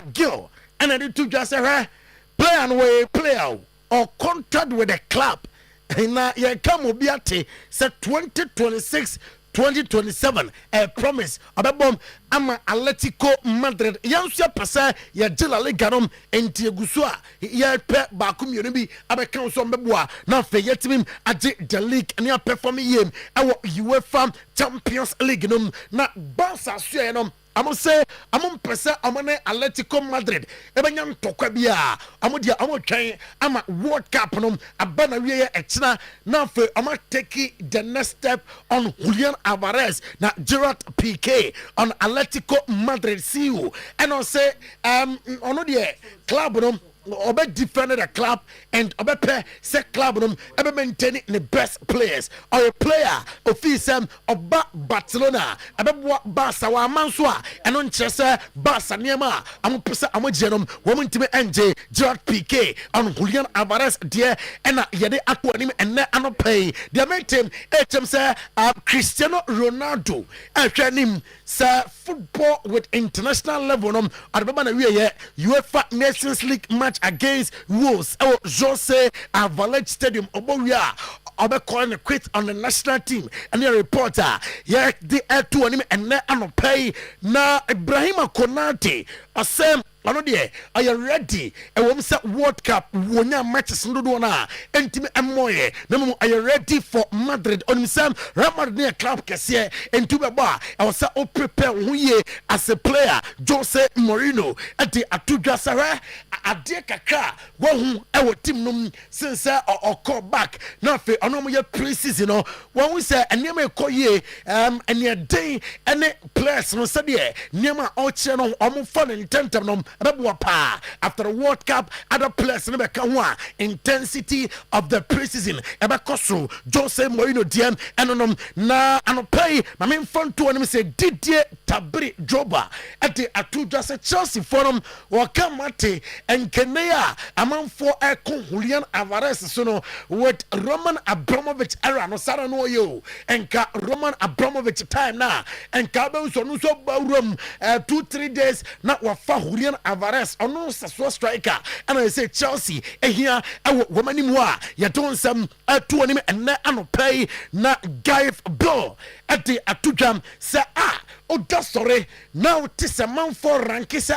McGill and I did to just say play and way player or contract with the club. And you come obiate say 2026 2027 a promise ababom ama Atletico Madrid yansia pasa ya jela leganom enti eguso a ya pe ba komienu bi abeka so mbeboa na fe yetimim age the league ne perform yem ewo UEFA Champions League nom na Barca so yenom I'm say I'm pesa amane Atletico Madrid ebenya ntokwa bia amodia amotwan ama World Cup nom abana wiye echina na fe take the next step on Julian Alvarez na Gerard Piqué on Atletico Madrid CEO and I say ono de club nom obe defend the club and obe pay say club nom ebe maintain the best players or a player ofisem oba Barcelona ebe Barca wa manso a eno nkyese Barca niema amopesa amogenom wo ntime NJ Gerard Piqué on Julian Alvarez there ena yede ato anim enne anopay the main team say Cristiano Ronaldo ehwanim say football with international level nom adbaba na wiye UEFA Nations League match against Wolves Jose Alvalade Stadium Obowia Obe quit on the national team and the reporter the to him and anopay na Ibrahima Konate asem ano de are you ready e won say World Cup wonya matches ndo do na entimi emoye na mo are you ready for Madrid on sam Real Madrid club kese entube ba e was say o prepare huye as a player Jose Mourinho at the atudwa sare ade kakra wo hu e wo team num since or call back na fe ono mo ye pre-season no wo say enema ekoye ene den ene players no say de nema o che no o mo fa ne tentem no after the World Cup, other players intensity of the preseason. Ebakoso Jose Mourinho DM and na anopay. My main fun to him say Didier Tabri Joba at the Atu Chelsea forum Wakamate and Kenea among for Julian Alvarez sono with Roman Abramovich era no Sara no yo and Roman Abramovich time now and Cabo Sonuso Baurum 2-3 days not wafa Julian Alvarez ono so striker and I say Chelsea here woman imwa ya don some to him and na anopay na Gareth Bale at the atujam say oda sorry now tis a man for rank say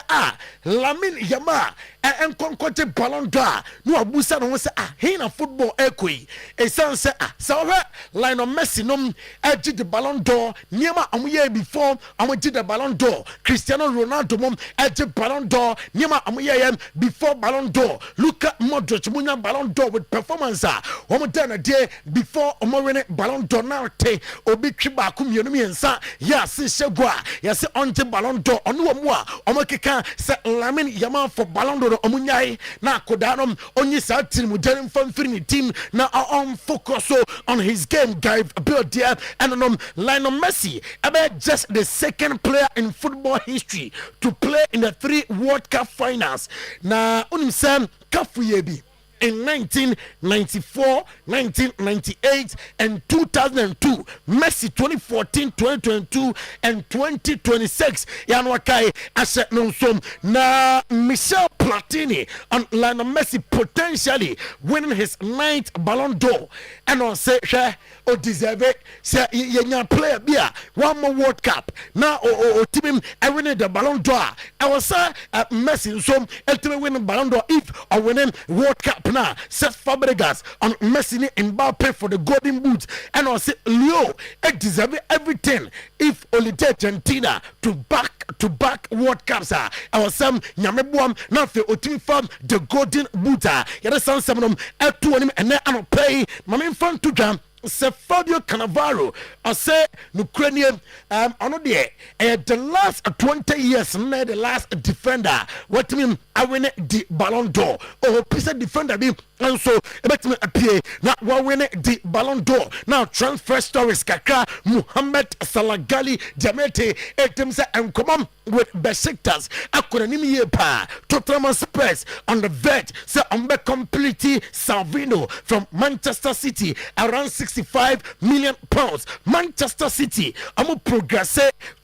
Lamine Yamal and konkote Ballon d'Or no abusa no say hina football ekoi e san say so Lionel Messi nom edge the Ballon d'Or niema amuye before amuji the Ballon d'Or Cristiano Ronaldo mom edge Ballon d'Or niema amuye before Ballon d'Or Luka Modric munya Ballon d'Or with performance omo done a day before omo win Ballon d'Or now te obi twiba ku mienu miensa ya se shegwa ya se onje Ballon d'Or onu omo a omo keka se Lamine Yamal for Ballon d'Or omunyai na kodanom onyi sa team mujerim famfiri team na on focus on his game guy build there and Lionel Messi about just the second player in football history to play in the 3 World Cup finals na unimsam kafuyebi in 1994, 1998, and 2002. Messi 2014, 2022, and 2026. Yanwakai asset no som na Michel Platini on Lionel Messi potentially winning his 9th Ballon d'Or. And on say o deserve it. Say you player bia one more World Cup. Now o team winning the Ballon d'Or. I was say Messi so ultimate winning Ballon d'Or if or winning World Cup. Now, Seth Fabregas on Messi and Mbappe for the Golden Boot, and I say Leo, it deserves everything. If only Argentina to back World Cups, I was some Yamebuam, not the Otim Farm, the Golden Boot. Yet some of them at 2 and then I'm pay my main fun to jump. Sir Fabio Cannavaro, I say Ukrainian, the last 20 years, the last defender. What mean? I win the Ballon d'Or. Oh, piece of defender be and so let me appear. Now, what win the Ballon d'Or? Now, transfer stories, Kaka, Muhammad Salagali, Jamete, Etemsa, and come on with Besiktas. Oyerepa, Tottenham Spurs on the vet. So, I'm completely Salvino from Manchester City around £65 million. Manchester City, I'm progress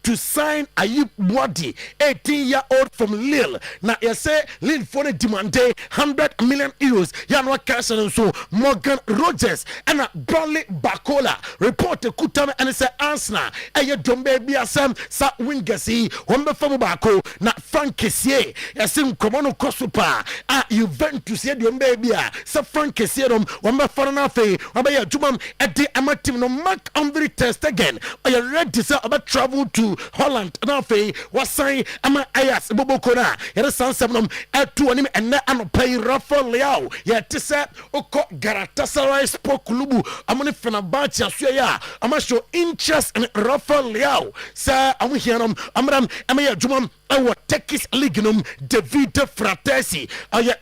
to sign Ayub Wadi, 18-year-old from Lille. Now you say Lille for the demand 100 million euros. Yanwa cash and so Morgan Rogers and Bradley Bacola report the Kutame and say Arsenal. Eye Dombe Biasam sa Wingasi, Wamba Famu Bako, na Frank Kessier, Yasim Komono Kosupa, Juventus Dombe Bia, sa Frank Kessier, Wamba Faranafe, Wabaya Jumam, at the Amatim no Mark Andre test again. Are you ready to say about travel to Holland? Nafe was saying Ama Ayas Bobokona, Yada Sansamum, at 2 and now pay Rafael Leao. Yet to say Oko Galatasaray Poku Amani Fenerbahce Suya. Ama show interest in Rafael Leao. Sir, I'm here. Amram Amaya Jumam. Our Turkish League David Fratesi,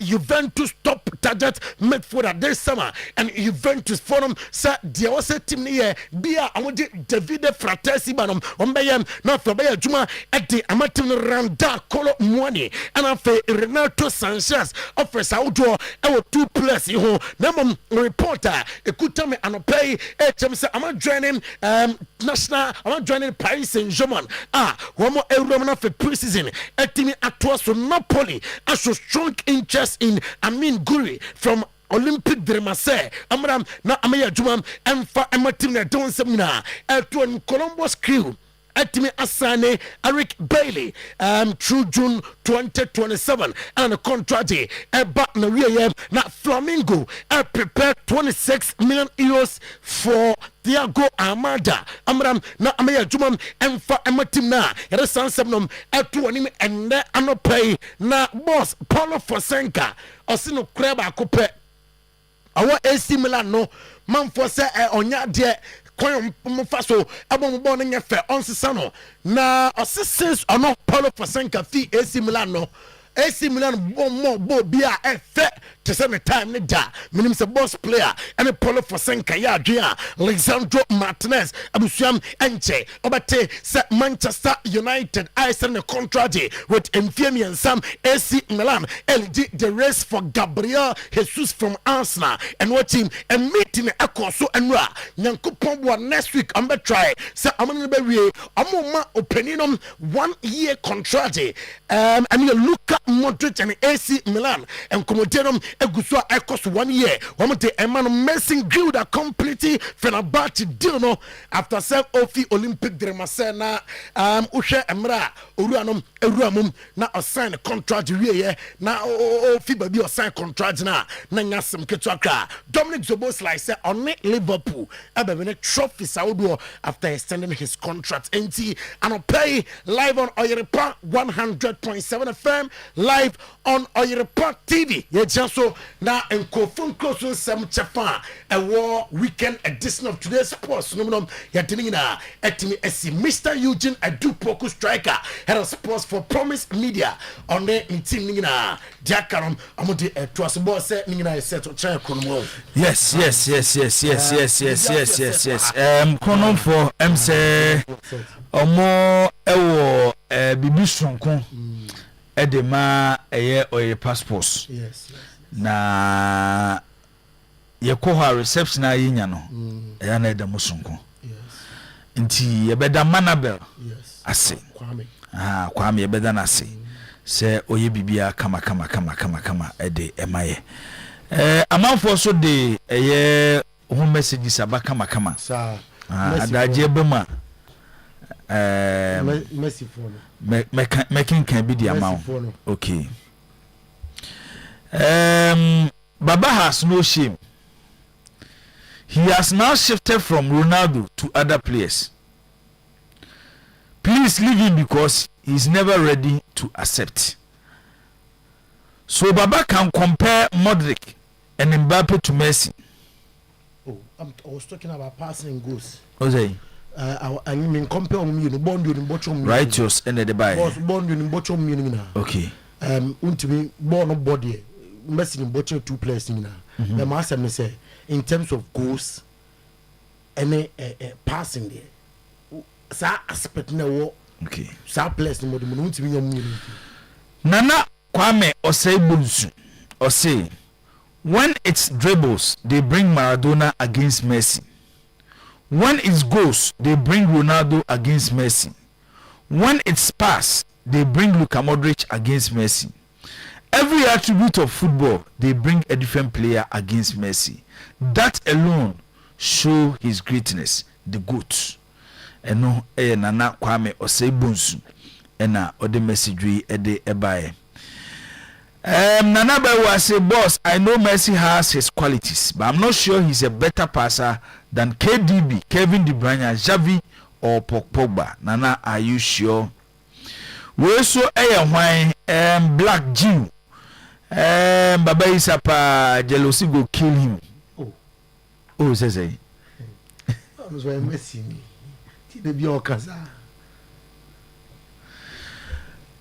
Juventus top target midfielder this summer, and Juventus forum sa dia was a team here. Bia amudi David Fratesi banum ombayam na fabaya juma at the amatim randa kolo money and afe Renato Sanchez offers outdoor our 2 players ho namum reporter ekutame anopay HMC am joining national am joining Paris Saint-Germain one more euro na for preseason etimi atwa so Napoli as so strong interest in Amin Guri from Olympic de Marseille. Amram na amaya jumam emfa ematim na don semina eto Columbus Crew Etimi Asane Eric Bailey through June 2027 and a contract back na na Flamingo prepare 26 million euros for Thiago Amada. Amram na amaya jumam emfa ematim na yada sansabnom eto anim ende anopay na boss Paulo Fosenka osino kreba kope awa AC Milan no man for say onya de kwan mfaso abombo no nyefe onsesa no na assistance ono Paulo Fosenka fi AC Milan no AC Milan bo bia efe to send the time da minim se boss player and Paulo Fosenka ya adua Alexandro Martinez abusuam enche obate se Manchester United I send a contract with Mfiemi and Sam AC Milan LG the race for Gabriel Jesus from Arsenal and what team and meeting akoso enra nyankopon bo next week am be try se amon be wie amoma openinum 1 year contract and you look at Modric and AC Milan and Comoterum Egusua Ecos 1 year. One day a man messing grilled a completely Fenerbahce deal no after self Ofi Olympic de Marseille na Ushe Emra Uruanum Eruamum na assign a contract ye na Ofi baby assign contract na nyasem ketwaka. Dominic Zoboslai say on Liverpool abebe trophy Saudi after extending his contract NT and pay live on Oyerepa 100.7 FM live on Oyerepa TV. Yeah, just so now in Kofun Close some Chapa a war weekend edition of today's sports. No, Yatinina Etimi SC Mr. Eugene a do Poku striker head of sports for Promise Media on the team Nina Jakaram Amudi Twas boss set Nina set to try Yes. Konom for MC Omo Ewo Bibi Sonko Edema eye oye passports. Yes. Na ye ko ha reception ayi nya no. Ya na edem sonko. Yes. Nti ye beda Manabel. Yes. Ase. Kwame. Kwame ye beda na ase. Se oye bibia kama ede emaye. Amanfo so de eye ho messages aba kama. Sa. Adaje bema. Messi phone. Making can be the amount. Okay. Baba has no shame. He has now shifted from Ronaldo to other players. Please leave him because he's never ready to accept. So Baba can compare Modric and Mbappe to Messi. Oh, I was talking about passing goals. Jose. I mean compare me no bond you in bottom righteous and the buy. Was bond you in bottom meaning now. Okay. To be born on body Messi in bottom 2 players in now. The master me say in terms of goals and passing there. Sa aspect na wo. Okay. Sa players no mo to be your Nana Kwame Osei Bunsu Osei when it's dribbles they bring Maradona against Messi. When it's goals, they bring Ronaldo against Messi. When it's passed, they bring Luka Modric against Messi. Every attribute of football, they bring a different player against Messi. That alone show his greatness, the GOAT. Eno nana Kwame Osei-Bonsu ena ode message wi ede ebaye. Nana Bewa say, boss, I know Messi has his qualities, but I'm not sure he's a better passer than KDB, Kevin De Bruyne, Xavi, or Pogba. Nana, are you sure? We also why Black Jew. Baba Isapa jealousy go kill him. Oh, says he. I'm so Messi. Ti be okaza.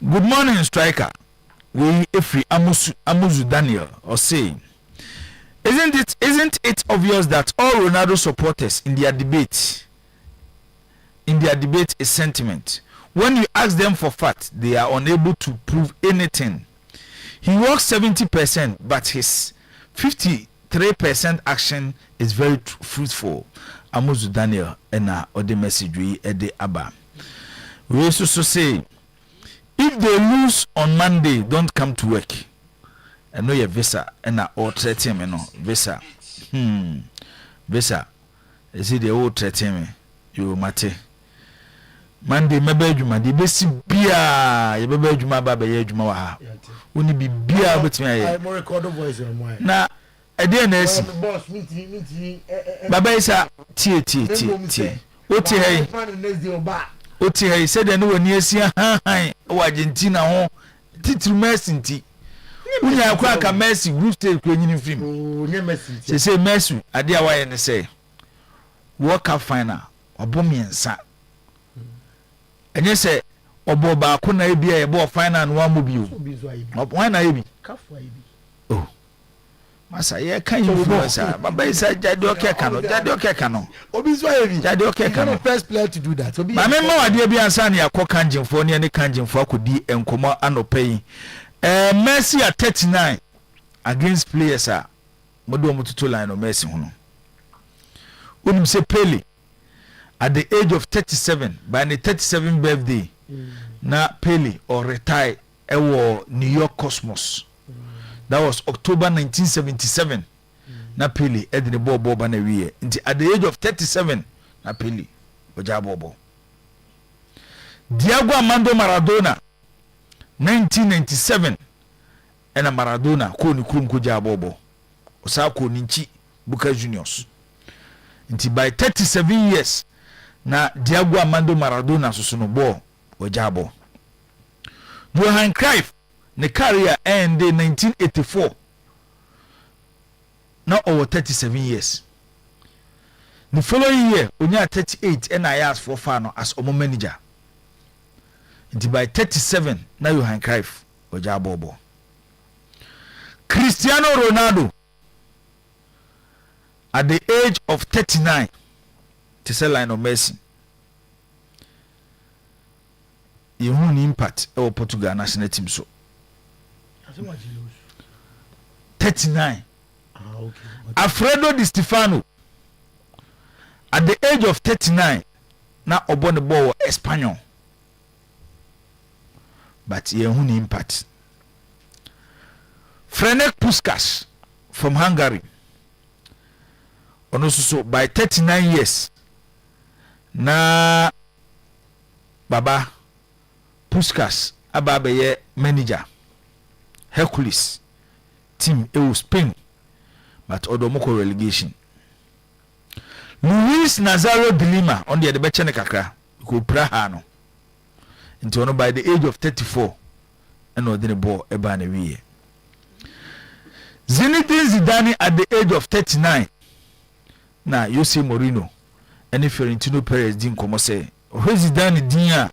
Good morning, striker. We Efri Amuzu Daniel or say, isn't it obvious that all Ronaldo supporters in their debate is sentiment? When you ask them for facts, they are unable to prove anything. He works 70%, but his 53% action is very fruitful. Amuzu Daniel ena ode message we ede aba. We also say, if they lose on Monday, don't come to work. I know your visa and or threaten me no visa. Visa. Is it the old threaten me? You mate. Monday mebe juma di besi bia ye bebe juma ba be ye juma wa ha. Oni bi bia betimi aye. I more record voice on my. Na e dey na esi. Boss meet. Baba isa tie. Oti hey. Oti hey said no wani esi han wa Argentina ho titru Messi nti. Unya akwa ka Messi group stage ko nyini film. Oh, nye Messi. Say Messi ade a waye ne say. World Cup final obomiensa. Enye say obo ba ko na ebia ye bo final no amu bi o. Why na ebi? Kafu ebi. Oh. Masa ye kan you influencer. Baba isa jade okeka no. Obi so ebi. Jade okeka no. First player to do that. Obi. Ma me ma wade bi ansa na yakọ kanjinfo ne kanjinfo akodi enkomo anopai. Messi at 39 against players a modo mututo line no Messi ho no. Unim say Pele at the age of 37 by the 37th birthday na Pele or retire ewo New York Cosmos. That was October 1977. Na Pele edi the ball ba na wiye. Nti at the age of 37 na Pele oja bobo. Diego Armando Maradona 1997 ena Maradona ko ni kurum ko ja bobo. Osa ko ni nchi Boca Juniors. Nti by 37 years na Diego Armando Maradona so no ball oja bo. Johan Cruyff ne career end in 1984. Now over 37 years. The following year, onya 38 and I asked for Fano as Omo manager. Until by 37, now Johan Cruyff oja bobo. Cristiano Ronaldo at the age of 39 to say Lionel Messi. You won impact our Portugal national team so. 39. Okay. Alfredo Di Stefano at the age of 39 now upon the ball Espanyol. But you won impact. Ferenc Puskas from Hungary. And also so by 39 years na Baba Puskas ababeye manager Hercules team ewo Spain but odomoko relegation. Luis Nazario de Lima on the bechene kakra ko praha no into ono by the age of 34 and odine ball eba na wiye. Zinedine Zidane at the age of 39 na Jose Mourinho and Florentino Perez din komo say Zidane din a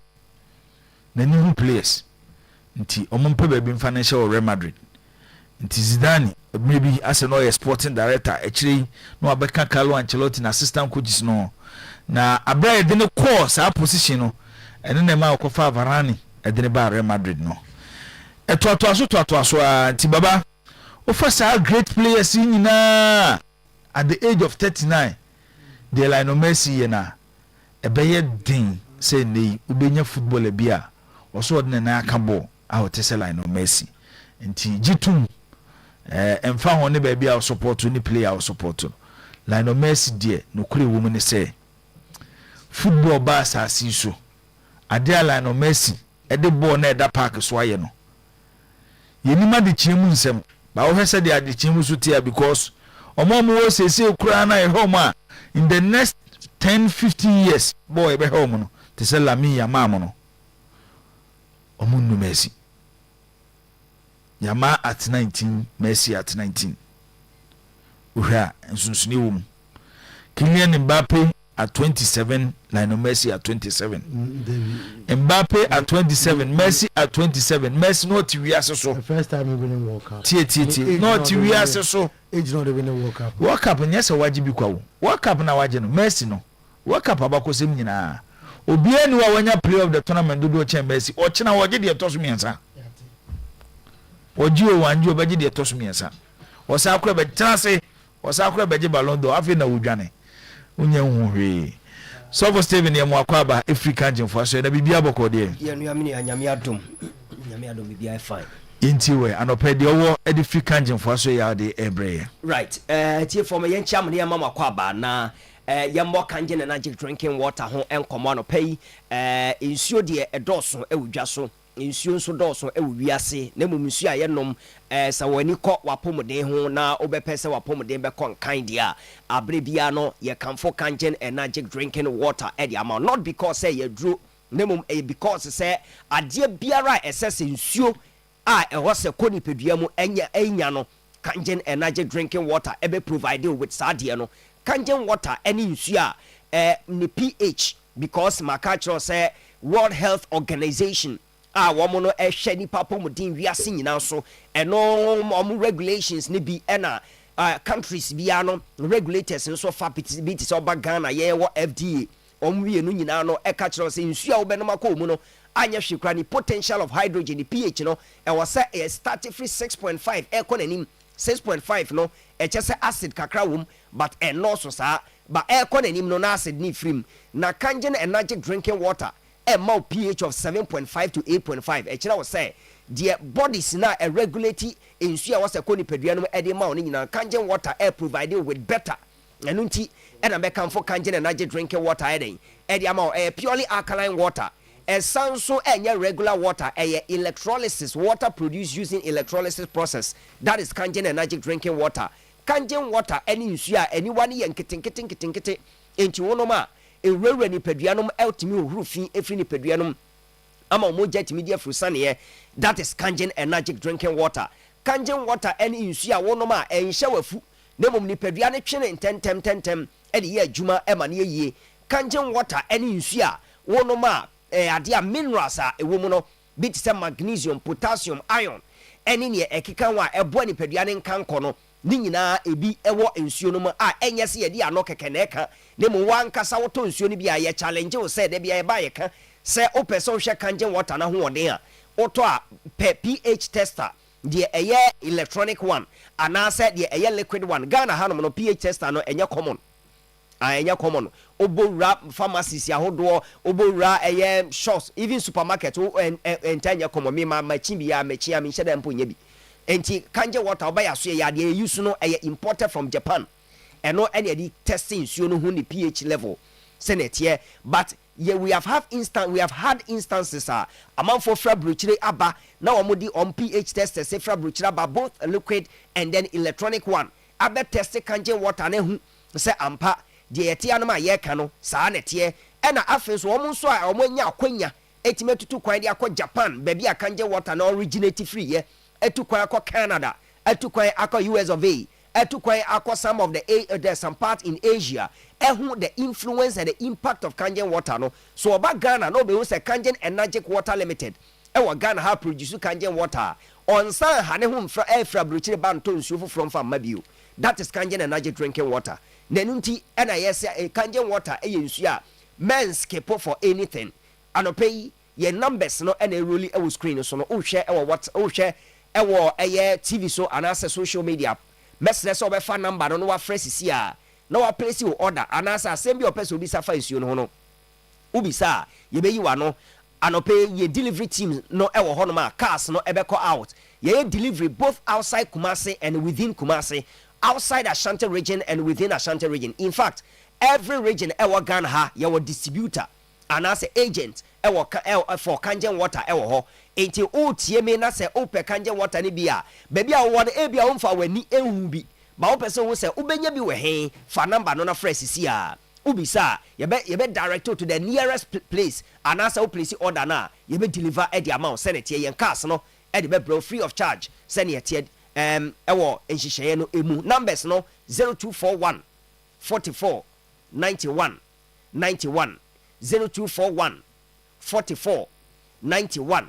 na new players nti omompe ba bi financial Real Madrid nti Zidane maybe as a sporting director actually no abeka Carlo Ancelotti na assistant coaches no na abra de ne course a position no ene na ma okofa Varane de ne ba Real Madrid no etoato aso nti baba offer our great players nyina at the age of 39 de Lionel Messi na ebeye din say ne ubenya footballer bi a oso de na aka ball a o tese line no Messi nti gitum emfa ho ne ba bi a support ni player a support line no Messi de no kure wo mu ne say football ba asasi so ade a line no Messi e de ball na e da park so aye no yenima de chiemu nsem ba wo hwese de ade chiemu so tia because omo wo sese kura na e home a in the next 10-15 years boy be home no te se Lami Yamal no omunnu Messi Yamal at 19 Messi at 19 uhra nsunsuni wo mu Kylian Mbappe at 27 Lionel Messi at 27 Mbappe at 27 Messi at 27 Messi not we so the first time he winning World Cup not we so age not winning World Cup nyese waji bi kwa wo World Cup na waji no Messi no World Cup abakosem nyina obia ni wa wanya play of the tournament do chen Messi o chena waje de toso miensa oji o wanji obaje de toso miensa o sa akura be trase o sa akura beje Ballon d'Or afi na wodwane unya hwe so Steven ye mo akwaba African jemfo so na bibia bokode ye nua me anyame adom bibia fine inti we anopede owo African jemfo so ya de ebreye right tie for me yencham ne mama akwaba na yammo kanje na magic drinking water ho enkomo no pay insuo de edoso ewudwa so insuo nso doso ewuwiase na mum nsuo ayenom sa wani kɔ wapomden ho na obepese wapomden be kon kan dia abre bia no ye kamfo kanjen magic drinking water e dia ma not because say ye dro na mum because say ade biara esese nsuo a ɛhɔ sɛ koni pedua mu enya no kanjen magic drinking water e be provided with sadie no kanjen water any nsuo a ni pH because makachro say World Health Organization woman no ehwe nipa pomodin wiase nyina so eno regulations ne bi na countries bia no regulators nso fa bit so ba Ghana ye wo FDA omwie no nyina no eka kire se nsu a wo benom akọ mu no anya hwekra ni potential of hydrogen the pH no e was say start free 6.5 e ko nanim 6.5 no e chese acid kakra wom but no so sa ba e ko nanim no na acid ni frim na kanjen energy drinking water a pH of 7.5 to 8.5 ekira wo say the bodies na a regulate insu a wasa koni pedua no e de ma oni nyina kanjen water air provided with better enu nti e na be kan for kanjen energy drinking water e den e de ama purely alkaline water sanso enye regular water electrolysis water produced using electrolysis process that is kanjen energy drinking water kanjen water any insu a anyone ye nkete enti wonoma ewura ni peduanom eltimi ohurufin efri ni peduanom ama moja timi dia frusane that is kanjen energy drinking water kanjen water any insu a wonoma enhye wafu nemom ni pedua ne twene tentem e de ye adwuma e ma ne yie kanjen water any insu a wonoma ade a minerals a ewo no bit say magnesium potassium iron any ne ekeka wa ebo ni pedua ne nkanko no ni nyina ebi ewo ensuo no mu a enye se ye di ano keke na eka ne mu wankasa woto nsuo no bi a ye challenge wo se de bia ye ba ye ka se o person hwe kanjen water na ho oden a oto a pH tester de eye electronic one ana se de eye liquid one Ghana hanom no pH tester no enye common enya common obowura pharmacies ahodo obowura eye shops even supermarket entanya common me ma machi bia machi am hye dem ponye bi enti kanje water obaya so ya de use no imported from Japan eno any the testing suo no hu ni pH level senetie but we have had instances among for February aba na omodi on pH tester say February aba both liquid and then electronic one abe test kanje water na hu say ampa de yetia no ma ye ka no saa netie e na afi so omo so a omo nya akwanya etimetutu kwan de akọ Japan baby akanje water na originate free ye etukwan akọ Canada etukwan akọ US of A etukwan akọ some of there's some part in Asia ehu the influence and the impact of kangen water no so oba Ghana no be who say kangen energy water limited e Ghana ha produce kangen water on san ha ne ho mfra efra brochire banto nsuo from mabio that is kangen energy drinking water nenunti na yes kangen water e nsuo a men skip for anything anopai ye numbers no na really e screen so no o hwe e what o hwe ewo TV so anasa social media message so be fa number no wa fresh si a na wa place your order anasa asem bi o person bi safa isuo no no ubisa yebeyi wa no anope ye delivery team no ewo ho no ma cars no ebeko out ye delivery both outside Kumasi and within Kumasi, outside Ashanti region and within Ashanti region. In fact, every region ewo Ghana ha ye wo distributor and as an agent ewo for Kangen water ewo ho enti o tie me na se ope Kangen water ni bia baby a wo e bia wo fa wani ehu bi ba wo pese wo se ubenya bi we he fa number no na fresh si a ubisa yebe direct to the nearest place and as a place order na yebe deliver at the amount send it yen cars no at the bro free of charge send it ewo enhihye no emu numbers no 0241 44 91 91 0241 44 91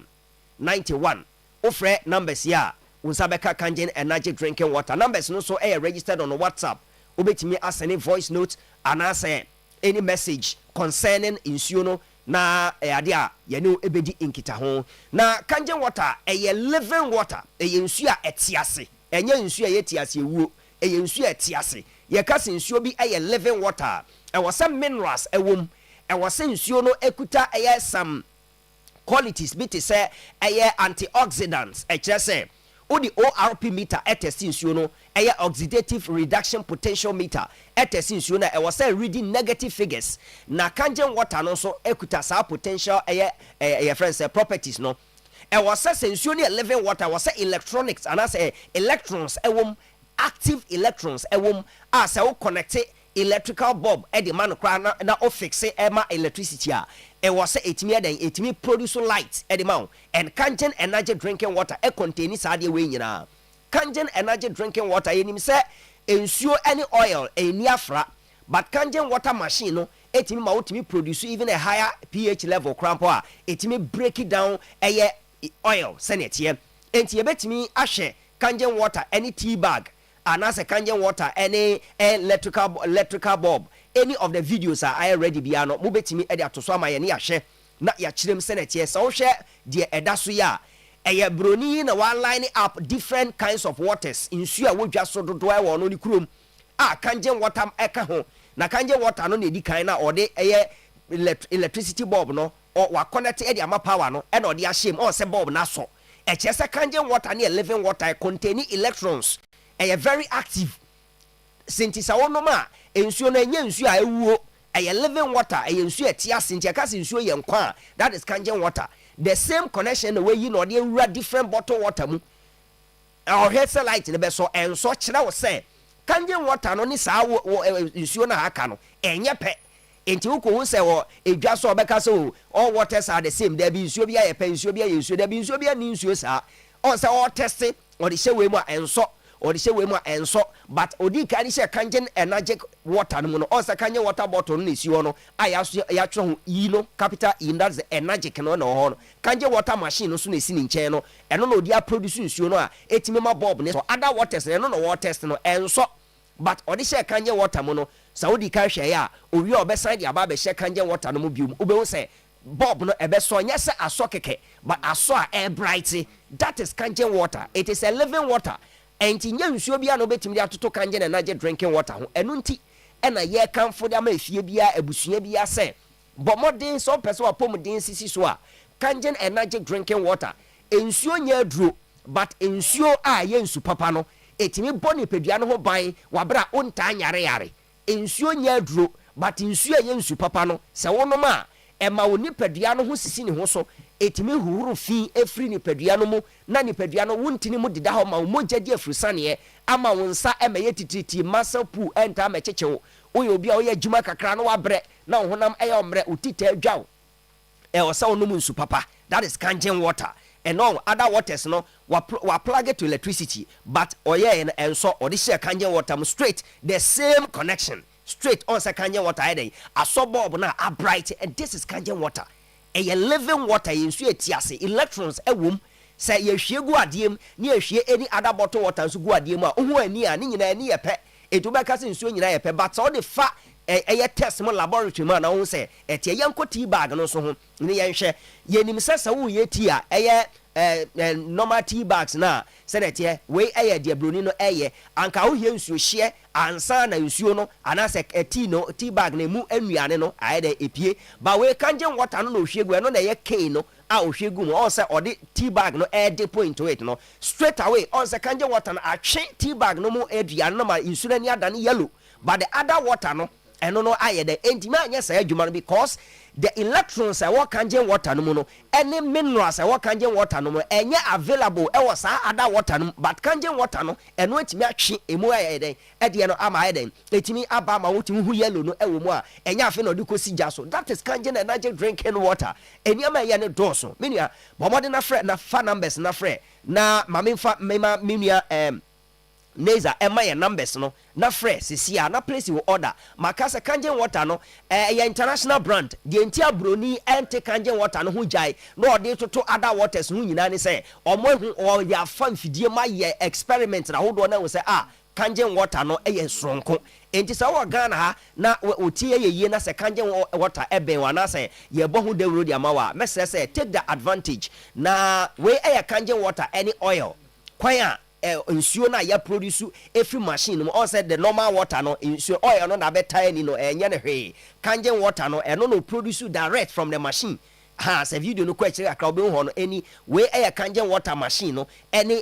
91 ofre numbers ya unsabeka Kangen energy drinking water numbers no so registered on WhatsApp obetimi asene voice note and say any message concerning insuo no na ade a yene ebedi inkita ho na Kangen water living water insuo a etiase enye insuo a yetiase ewuo insuo a etiase ye kase insuo bi living water was some minerals ewom was insuo no ekuta some qualities bi te say antioxidants kire say odi ORP meter test insuo no oxidative reduction potential meter test insuo na was say reading negative figures na Kangen water no so ekuta sa potential friends properties no was say insuo ne living water was say electronics and as electrons ewom active electrons ewom as say connect electrical bulb the man na o fix ema electricity was say etimi produce light the man and Kangen energy drinking water contain sade we nyina Kangen energy drinking water yenim say ensuo any oil eni afra but Kangen water machine no etimi ma otimi produce even a higher pH level crampo etimi break it down oil senetie enti yebetimi ahwe Kangen water any tea bag and as a Kangen water any electrical bulb any of the videos are already biano mubetimi e dia to so amaye ne ahwe na ya kirem senetie so hwe de edaso ya broni na one line up different kinds of waters insu a wodwa so dodo e wo no ni kurom Kangen water eka ho na Kangen water no na edi kan na ode electricity bulb no wa connect e dia ma power no e na ode ahye o se bulb na so e chese Kangen water na living water contain electrons very active since sa wono ma ensuo na enya nsuo a ewuo living water ensuo etia sinti aka nsuo ye nkwa that is Kangen water the same connection the way you know dey ura different bottle water mu our head light ne be so enso kire wo say Kangen water no ni sa nsuo na aka no enye pe enti uko hu say wo edwa so obeka so all waters are the same there be nsuo bia ye pe nsuo bia ye nsuo there be nsuo bia ni nsuo sa on say all test or the say we mu enso or the say we mu enso but odi ka ni say Kangen energy water no no o say Kangen water bottle no si ho no ya tro ho no capital E that's the energy no no ho no Kangen water machine no so na si ni nchen no eno no odi a produce nsuo no a etimi ma bulb ne so other waters eno no water test no enso but odi say Kangen water mo no Saudi ka hwe ya owi obesan de aba be hye Kangen water no mo biom obehu say bulb no ebeso nya se aso keke but aso a air bright that is Kangen water it is a living water enti nya nsuo bia no betimi de atoto Kangen energy drinking water ho enu nti ena ye kanfo de ama efie bia abusua bia se bomodin so person wa pomodin sisi so a Kangen energy drinking water ensuo nya aduro but ensuo a ye nsu papa no etimi boni pedua no ho ban wabra onta nyare yare ensuo nya aduro but ensuo ye nsu papa no se wonom a ema woni pedua no ho sisi ne ho so etimi huhuru fi efri ni pedua no mu na ni pedua no wontini mu deda ho ma mogya di afrusane ama wonsa emaye tititi masa pu enta amechechewo oye obi a oye adwuma kakra no wabre na honam omre utita adwaw osa onum nsu papa that is Kangen water and all other waters no wa plug it to electricity but oye enso odi share Kangen water straight the same connection straight on sa Kangen water eden aso bulb na a bright and this is Kangen water a living water insu etiase electrons ewom say ye hwie gu adiem na ye hwie any other bottle water so gu adiem a ohu ani a ni nyina ani ye pe etu be ka se nsuo nyina ye pe but all the fa test mo laboratory man na wo say etie yanko tea bag no so ho ne yenhwe yenim sesa wo ye tea normal tea bags na senetie we de broni no anka wo hie nsuo hye ansa na nsuo no anase tea bag na mu anuane no de epie ba we kanjen water no hwegu no na cane no a ohwegu mo on say ode tea bag no de point to it no straight away on say kanjen water no atwe tea bag no mu aduane no ma nsuo ni adane yellow but the other water no no the entime anya say adwuma no because the electrons what kanjen water no no any minerals what kanjen water no enye available e was other water no but kanjen water no eno entime atwe emu ayeden e de no ama ayeden etimi aba ma wotimi hu yellow no e wo mu a enye afi no de kosi ja so that is kanjen energy drinking water eniama ye ne doso menua bomode na frɛ na fa numbers na frɛ na mamemfa menua Neza ema ye numbers no na fresh sisia na place you order makasa kanjen water no ya international brand the entire broni ente kanjen water no hu jai no ode toto other waters hu nyina ne say omo hu o ya fan fidie ma ye experiment na hodo na we say kanjen water no ye sonko enti sa wo Ghana ha na otie ye na se kanjen water eben wa na say ye bo hu dewro dia ma wa message say take the advantage na we kanjen water any oil kwaya nsuo na ya produce every machine no said the normal water no nsuo oil no na better ni no enye ne hwe kanjen water no eno no produce direct from the machine ha se video no kwachire akra obe ho no any we kanjen water machine no any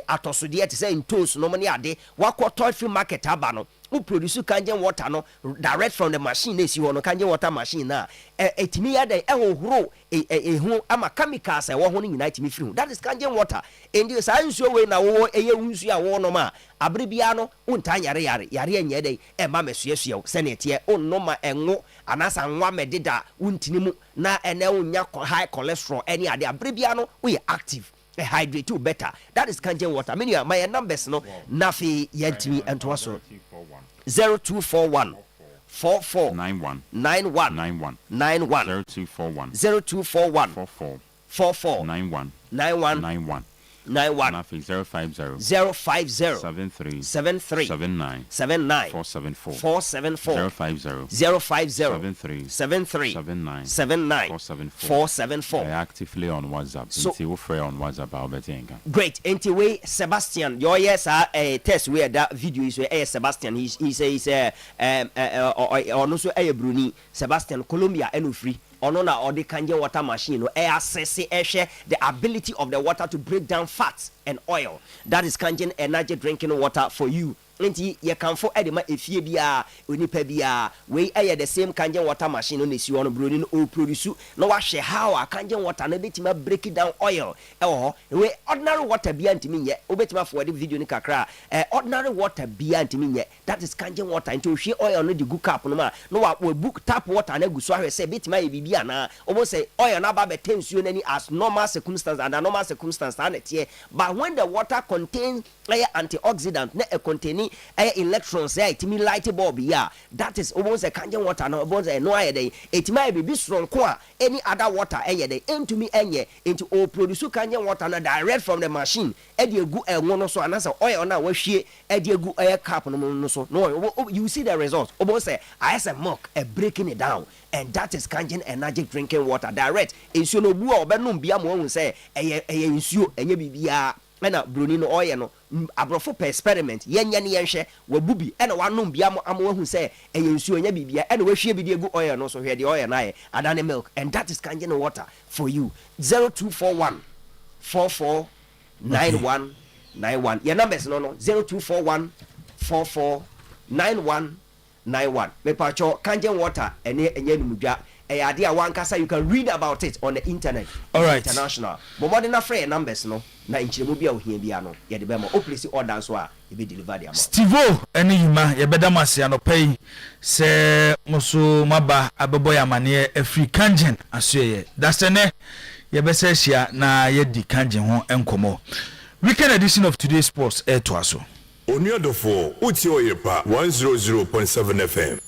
atosode te say ntos no money ade wakoto every market aba no who produce kanjen water no direct from the machine na si ho no kanjen water machine na etimi ya dey ehohoro ehu ama chemicals e wo ho no nyina etimi free ho that is kanjen water endi sa nsuo we na wo eye nsuo a wo no ma abre bia no unta yare anye dey e ma mesuasua se ne tie onno ma enwo anasa nwa medida untini mu na ene unya high cholesterol any ade abre bia no we active hydrate you better that is kanjen water many my numbers no nafi yentimi ento so 0241 44 91 0241 44 91 050 73 79 474 050 73 79 474 actively on WhatsApp. So we free on WhatsApp Albertinga. Great. Anyway, Sebastian, your yes test where that video is where Sebastian he says or no so Bruni Sebastian Colombia and free. Onona or the kanjen water machine no assess the ability of the water to break down fats and oil. That is kanjen energy drinking water for you. Enti ye kan fo edema efie bia onipa bia we the same kanjen water machine no nesi on broni no o produce no wa hwe how a kanjen water na betima break down oil we ordinary water bia ntimi nye obetima for the video ni kakra ordinary water bia ntimi nye that is kanjen water nti o hwe oil no di gu cup no ma no wa book tap water na guso ahwe say betima ye bibia na obo say oil na ba betensuo nani as normal circumstance and normal circumstance na tie but when the water contains antioxidant na containing electrons itimi light bulb that is almost a kanjen water no almost no ayede itimi be strong ko any other water ayede into me enye into o produce kanjen water na direct from the machine e de egu enwo no so anasa oil na wahwie e de egu cup no so no you see the result almost I as a milk breaking it down and that is kanjen energy drinking water direct ensuo no bu a obenum bia mo hu say eye ensuo enye bibia na broni no oye no abrofo per experiment yenya ne yenhwe wabubi na wanom bia amo hu say ensuo nya bibia na wahwie bi de egu oil no so hwe de oil na ye adane milk and that is kanjen water for you 0241 44 91 91 your numbers no 0241 44 91 91 me pacho kanjen water ene enye numudwa ade a wankasa you can read about it on the internet. All right. International but more than free numbers no na nchiremu bia ohia bia no ye de be ma o place order so a e be deliver the amount. Stevo ene yuma ye beda mase anopai se muso maba abebo ya mane afri kanjen asoye that's ene ye be se hia na ye di kanjen ho enkomo. Weekend edition of today's sports air to aso Oniodofo uti Oyerepa 100.7 FM.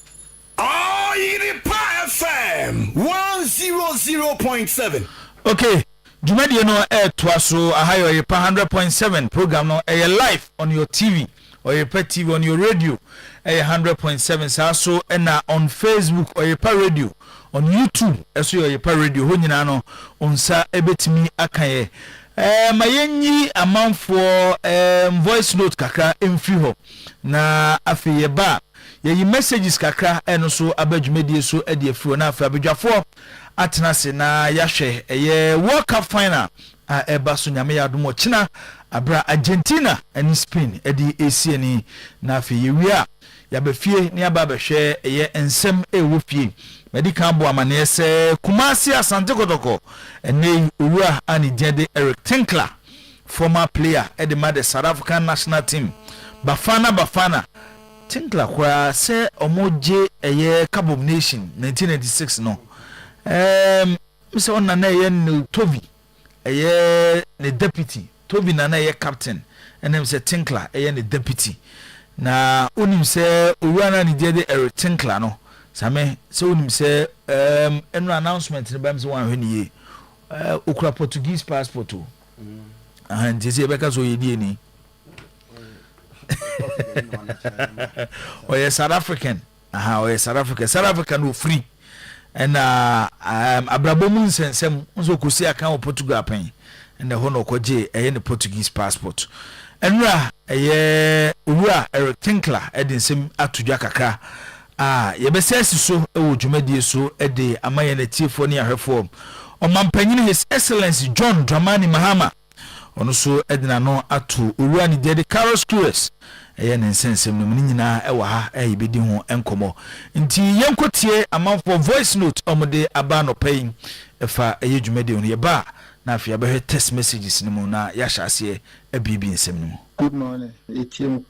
Oyerepa FM 100.7. Okay, Jumadi no air to aso Oyerepa 100.7 program no air live on your TV Oyerepa TV on your radio 100.7 saa so na on Facebook Oyerepa radio on YouTube eso Oyerepa radio ho nyina no onsa ebetimi akaye mayenyi amanfo voice note kakra emfiri ho na afeye ba yeyi messages kakra eno so abadwumedie so ade afiri na afa abadwafo atenase na yahwe World Cup final eba so nyame yadomo china abra Argentina and Spain edi esiani na afeye wia yabefie ne ababehwe ensem ewofie medical bo amane se Kumasi Asante Kotoko ene owura ani jede Eric Tinkler former player at the South African national team Bafana Tinkler kwa se omoje Cabo Nation 1996 no se onna na no Toby the deputy Toby na captain and se Tinkler the deputy na unim se owura na ni jede Eric Tinkler no Same so unim say eno announcement ne bam so wan hwe ye okura Portuguese passport o and say be ka so ye die ni South African South African no free and abrabomu nsensem nso kosi aka o Portugal pen and the hono koje the Portuguese passport enra owura Eric Tinkler edinsem atudwa kakra yebesesi so ewo dwumadie so ede amaye na tiefo ne ahwefo omampanyin His Excellency John Dramani Mahama ono so edina no ato owura ni de Carlos Cruz ne nsensem no nyina ewa ha bedi ho enkomo nti yenkotie amanfo voice note omode aba no pain efa dwumadie no yeba na afia be text messages ni mu na yahase abibi nsem no. Good morning. ATM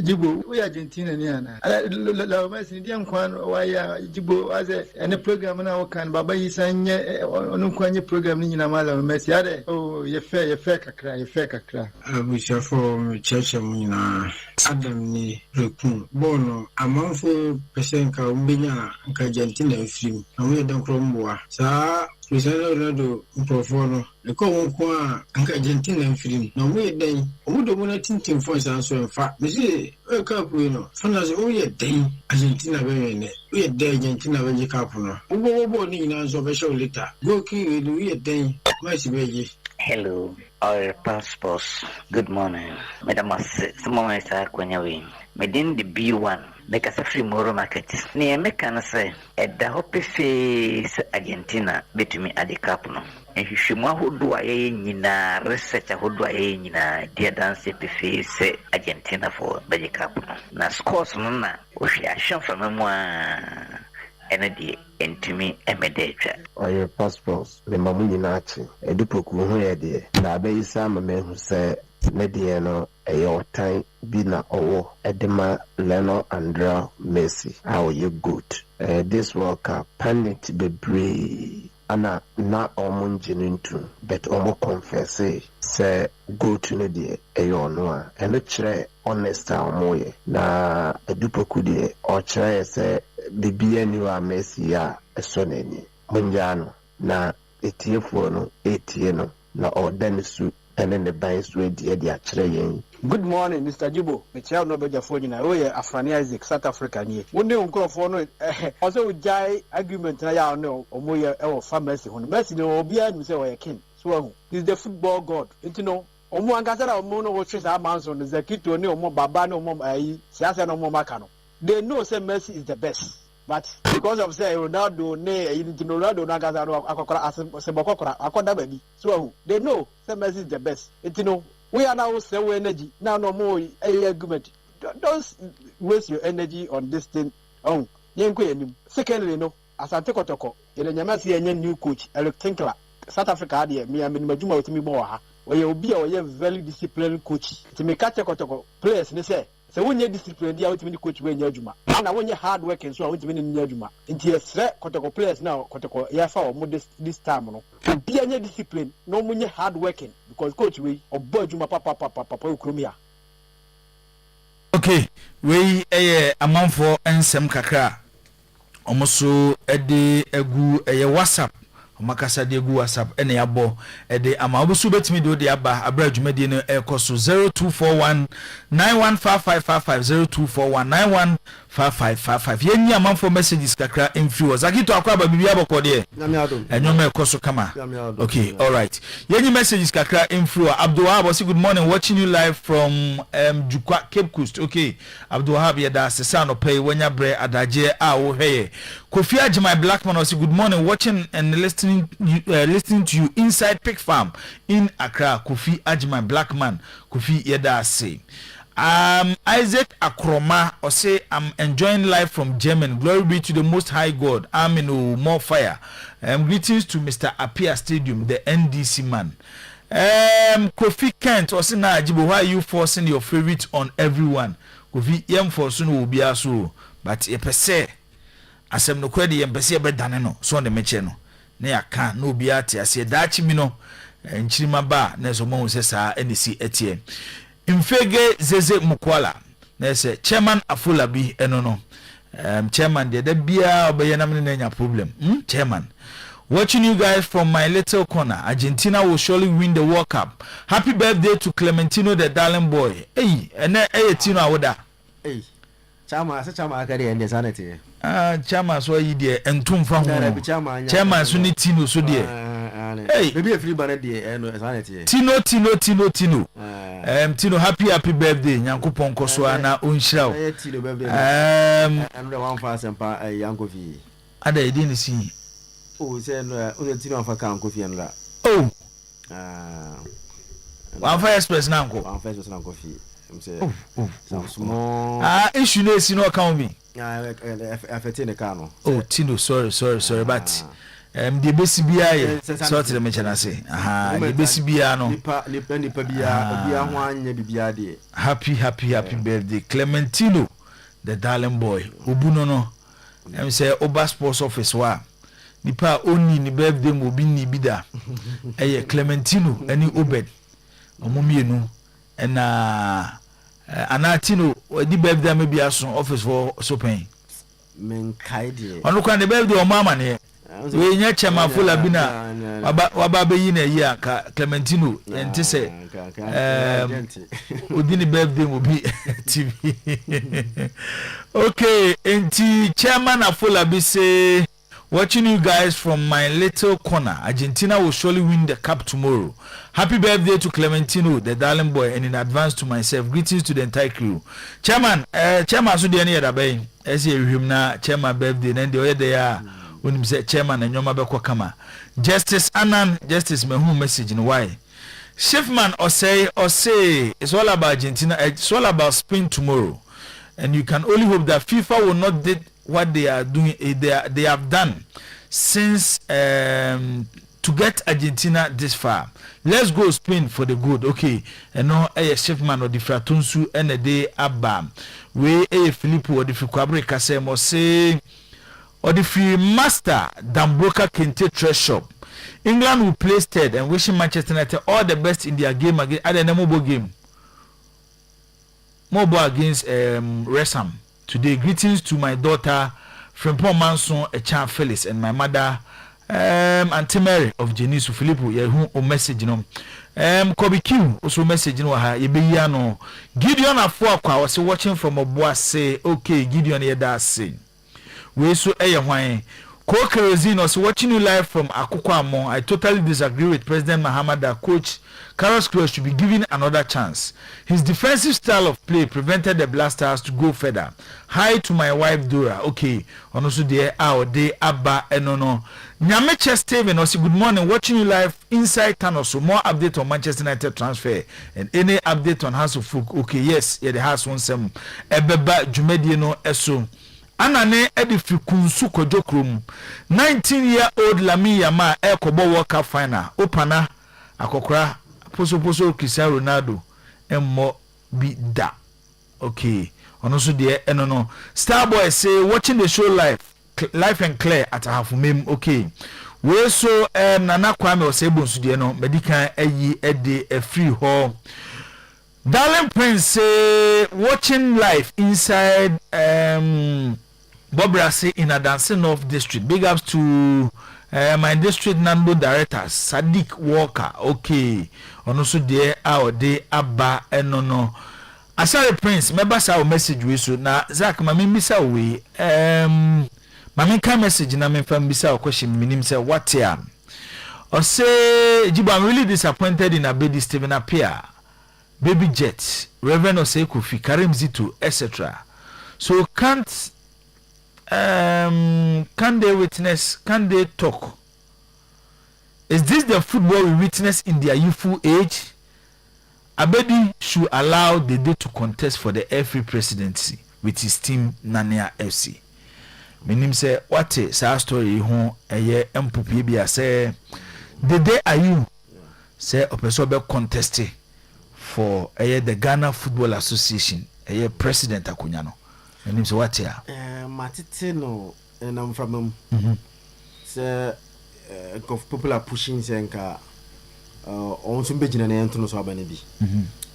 Jibo, we Argentina niana. La Messi ndiam kwan waya Jibo as a program na wakan baba yisanye onu kwanye program ni nyina mala Messi ade. Oh, ye fair kakra. Abusafo cheche nyina Adam ni rekun. Bono amanfo pesenka umbenya nka Argentina film. Awe dan kromboa. Sa Cristiano Ronaldo mprofono. Eko wonkwa nka Argentina film. Na we den omudo na tintin fonse anso enfa bisi e cup we no fanase o ye den Argentina be ne o ye den Argentina be cup no wo ni na anso be show later go ki we ye den match be. Hello, our passports. Good morning. Madam, someone is kwenye we. Medin the B1. Make us a free moro market. Ni American say at the hope face Argentina between at the cup no. And you should who do a nina research who do a nina dear dance face Argentina for the cup no. Na scores no o she ashon from memoir. Energy into me emedecha or your passports the mamu nachi edupoku ho ye de na be isa ma me hu se ne de no eyo tan bi na owo edema Leno Andrea Messi how you good this World Cup panic bebre ana na omunjinuntu but omo confess say go to ne de eyo no a eno kire honest amoye na edupoku de o kire say bibia ni wa Messi ya esoneni munjano na etiefo no etie no na ordenisu ene ne bansu edi akire yen. Good morning, Mr. Jibo. Mecha no beja phone na oye Afrani Isaac South Africa ni. Wonde nkrofo no also we jai argument na ya no omoye e wo fa Messi ho. Messi no obia ni say we king. So ahu. He's the football god. Enti no omo angasa na omo no wo twesa amanso no Zakito ni omo baba no omo ayi siasa no omo maka no. They know say Messi is the best. But because of say Ronaldo Ronaldo na gaza no akokora asebokokora akoda baby. So they know say Messi is the best. It we are now say energy. Now no more argument. Don't waste your energy on this thing. Oh, secondly, no, Asante Kotoko, in a Yamasi new coach, Eric Tinkler, South Africa, me and Minimajuma with me more. Or you'll be a very disciplined coach. To make a Kotoko players, they say. So when you discipline, the ultimate coach when you're Juma. And when you're hard working, so I want to win in Juma. Into a threat, Kotoko players now, Kotoko, Yafa, or this time, no. Be any discipline, no when you're hard working, because coach we or Juma Papa Krumia. Okay, we a month for ensem kakra. Almost edi egu WhatsApp omakasa de gu WhatsApp ene yabo de ama obusu betimi de odi aba abra adwumadi no ekoso 0241 915555 0241 915555 yenni amanfo messages kakra emfiri Zakito akwaba bibia bokode enyoma ekoso kama okay all right yenni messages kakra emfiri Abdulwahab say good morning, watching you live from Jukwa Cape Coast. Okay, Abdulwahab yada sesano pay wenya bre adaje a wo hweye Kofi Ajimai Blackman say good morning, watching and listening to you inside Pig Farm in Accra. Kofi Ajimai Blackman Kofi yada say Isaac Akroma or say I'm enjoying life from Germany. Glory be to the Most High God. Amen. More fire. Greetings to Mr. Apia Stadium, the NDC man. Kofi Kent or say na Ajibo, why are you forcing your favorite on everyone? Kofi yem force no be aso, but e pese asem no kwede yem pese be dane no so on the meche no. Na ya kan no be ati ase dachi mi no nchirima ba na so mo se sa NDC etie. Mfege Zeze Mukwala na say chairman Afolabi eno no chairman de bia obeye na me na problem chairman watching you guys from my little corner. Argentina will surely win the World Cup. Happy birthday to Clementino the darling boy. Hey ene tino awoda hey chama akade ende sanity chama so yi de entum fa ho chama so ni tino so de hey baby a free banner de eno sanity tino tino happy birthday nyankopon koso na onhyira o tino birthday and the one for sempa yankofi ada edi ni si oh say no tino for kan kofi enra oh one for express na nko one for express na kofi say small issue no si no kan mi afete ne kan no oh tino sorry but the besi bia ye sort the mention say the besi bia no nipa bia ho anya bibia de happy birthday Clementino the darling boy obuno no em say Oba Sports Office wa nipa oni ni birthday mo bi ni bida eye Clementino ani Obed omomienu na anatino di birthday me bia so office for sopen men kai de onu kwa the birthday o mama ne we nya chema fula bina waba be yi na yi aka Clementino enti se odini birthday mo bi TV okay enti chairman afula bi say watching you guys from my little corner. Argentina will surely win the cup tomorrow. Happy birthday to Clementino the darling boy, and in advance to myself greetings to the entire crew. Chairman so dey na bay ese ehwem na chairman birthday na dey there when say chairman and nyoma bekọ kama Justice Anan Justice mehu message no why Chiefman or say it's all about Argentina, it's all about Spain tomorrow, and you can only hope that FIFA will not did what they are doing they have done since to get Argentina this far. Let's go Spain for the good. Okay, and no Chiefman or the Fratunsu and a day abba we Filippo or the Fukabre Kasem or say or the free master Dambroka Kente Trash Shop. England will play third and wishing Manchester United all the best in their game against the mobile game. Mobile against Resham today. Greetings to my daughter from Manson Echan Felix and my mother Auntie Mary of Jenisu Filippo. Who message no. Kobe Q also message no ha yebeya no. Gideon Afua was watching from Obua say okay Gideon here that say. We so hwan Co-Kerosene was watching you live from Akukwamo. I totally disagree with President Mahamed that coach Carlos Cruz should be given another chance. His defensive style of play prevented the Blasters to go further. Hi to my wife Dora. Okay, also there our day Abba Enono. Nyameche Steven also good morning. Watching you live inside Tano. So more update on Manchester United transfer and any update on House of Folk. Okay, yes, yeah, the house wants some Ebeba Jumedieno Eso. Anane edifi kunsu kojokrom 19-year-old Lami Yama ekobo World Cup final opana akokra poso Cristiano Ronaldo emmo bi da. Okay, ono so de enono Starboy say watching the show live and clear at Halfmem. Okay, we so Nana Kwame Osebo so de no medical ayi ede a free hall. Darling Prince say watching live inside Bobrasi in a Dancing North district. Big ups to my district number director Sadiq Walker okay ono so de a ode aba eno no asare prince meba sa message we so na Zach ma me bisa we ma me ka message na me fam bisa o question minim say what ya or say Jibo, I'm really disappointed in Abedi Stephen Apia, Baby Jet, Reverend Osei Kofi, Karim Zito, etc. So can't can they witness, can they talk? Is this the football we witness in their youthful age? Abedi should allow the day to contest for the FA presidency with his team Nania FC. Meaning say what a sad story ho eye empupi bia say the day are you say opesobe contest for the Ghana Football Association president akunya no. Meaning say what ya? Matete no and I'm from say people are pushing saying on some big na ento no so abane bi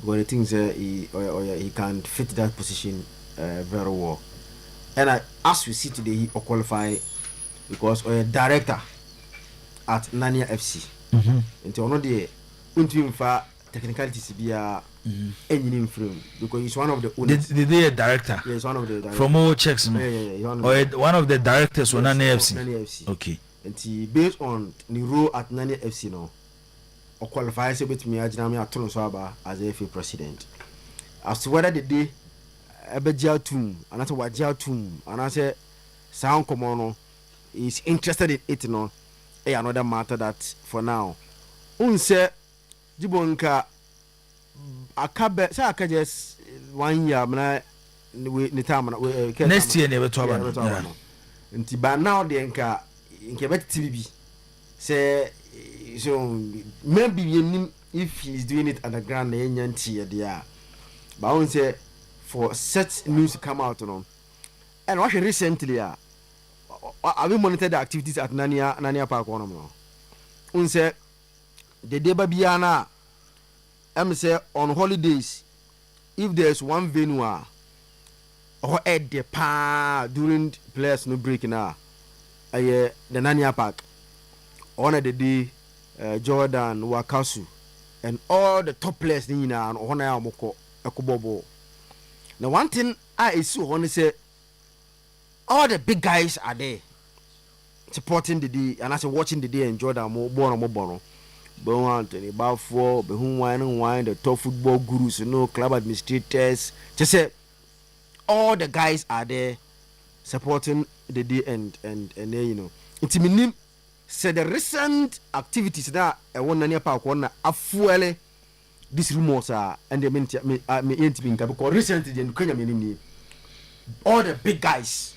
but the thing say he can fit that position very well, and as we see today he qualify because a director at Nania FC into ono de untim fa technicalities bia enyini frame because he's one of the owners. The director, yeah, he's one of the directors. From all checks no? One of the directors on Nania FC. Nania FC okay, and he based on the role at Nania FC no or qualifies a bit me atono so aba as a FA president as to whether the day ebejia tum and to wajia tum and I say sound common is interested in it no another matter that for now unse Jibonka akabe say aka just 1 year na ni time next year never to aba nti ba now de nka bet TVB say so maybe if he's doing it underground there but I won't say for such news to come out no. And what recently have we monitored the activities at Nania Park one no unse the day babiana say on holidays if there's one venue or at the pa during players no break now the Nania Park on the day Jordan Wakasu and all the top players in and Honor Moko Ekobobo. Now one thing I see on say all the big guys are there supporting the day and as watching the day and Jordan Mobono Bon Anthony Balfour, Behun Wine, the top football gurus, club administrators. Just say all the guys are there supporting the day and it's minim. Said the recent activities that one Nania Park one afuele these rumors are and they mean because recently in Kenya all the big guys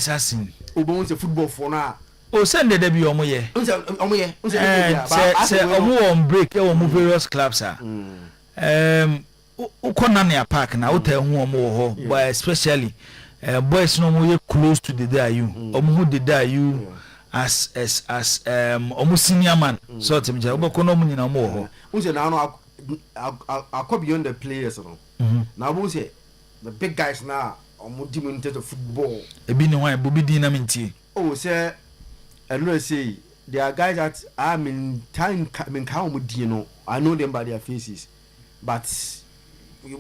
are seen Ubon's a football for now. Oh, send the debut omoye say on break move various clubs are Nania Park now omo but especially boys no more close to the day you omo the day you as almost senior man sort of job no nyina mo ho unse na no akọ beyond the players no na we say the big guys now demonstrated football ebi ni wan bobi din na mintie oh say I know say there are guys that I mean time how din no I know them by their faces but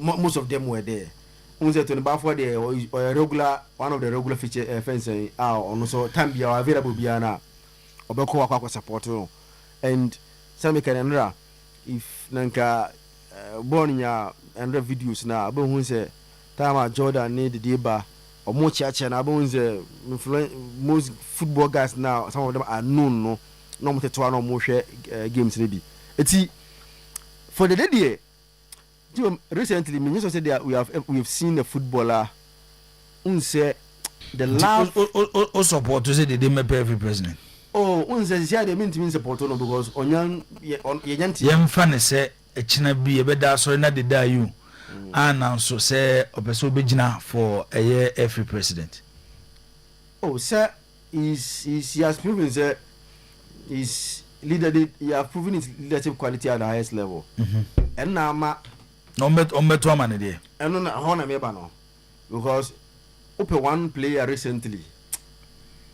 most of them were there unse to the before there or a regular one of the regular feature fencing on so time be available biana obeko akwa support no and some can if nanka born ya and videos na abon say time Jordan need the deba or more church na abon say most football guys now some of them are known no mo to no mo hwe games ni bi eti for the day recently me just said that we have seen the footballer unse the last support to say they may pay every president unse say they mean support no because onyan yem fan say echina bi e beda so na dey you announce say opeso begina for every president sir he has proven say his leader he has proven his leadership quality at the highest level and now no to man there and no hona me ba no because one player recently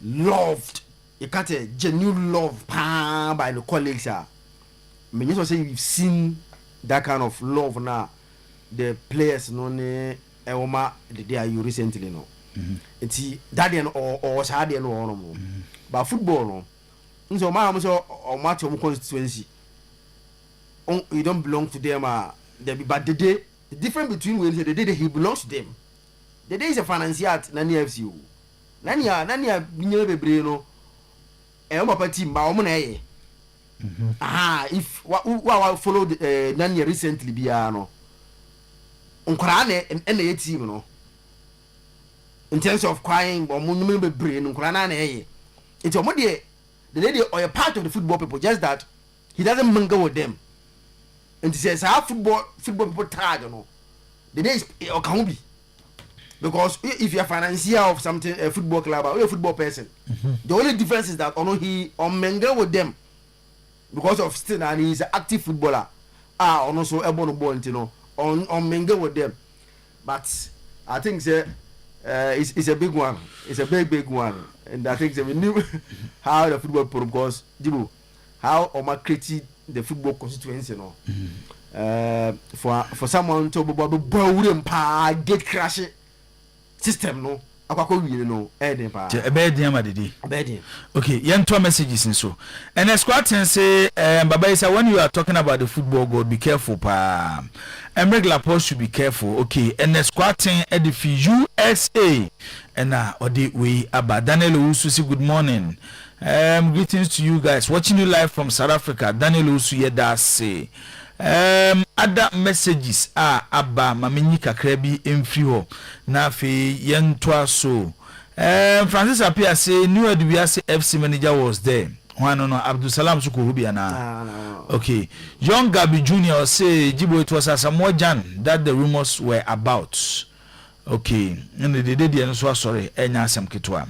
loved you can't genuine love by the colleagues. I mean, you say you've seen that kind of love now. The players, no, the day you recently know. It's that or sad no. But football, no. So my or match of constituency. You don't belong to them. But the difference between when the day he belongs to them. The day is a financier nani FCU. Nania binyele bebre no. Papa team ba omo na ye. If wa follow nania recently bia no. Nkora na ye team no. In terms of crying omo nyum bebre no nkora na ye. It's omo de the lady or a part of the football people, just that he doesn't mingle with them. And he says how football people tired, you know. The day is okamubi. Because if you're a financier of something, a football club or a football person, the only difference is that he mingle with them because of still, and he's an active footballer. Also able to ball, you know, on mingle with them. But I think it's a big one. It's a big one. And I think we knew how the football because how Oma created the football constituency, you know. For someone to be get crash system no akwako wiele no eden pa ebedin amadede okay yento messages nso and squatting say baba is when you are talking about the football god be careful pa and regular post should be careful okay and squatting at the USA and odi we about Daniel Usu say good morning greetings to you guys watching you live from South Africa. Daniel Usu yeda say other messages abba mamenyi kakra bi emfri ho na fe yentwa so Francis Apia say new Adubia FC manager was there no Abdul Salam Sukuhu bia na okay young Gabi Junior say Jibo it was Asamoah Gyan that the rumors were about okay and the day no so sorry enya asem ketwa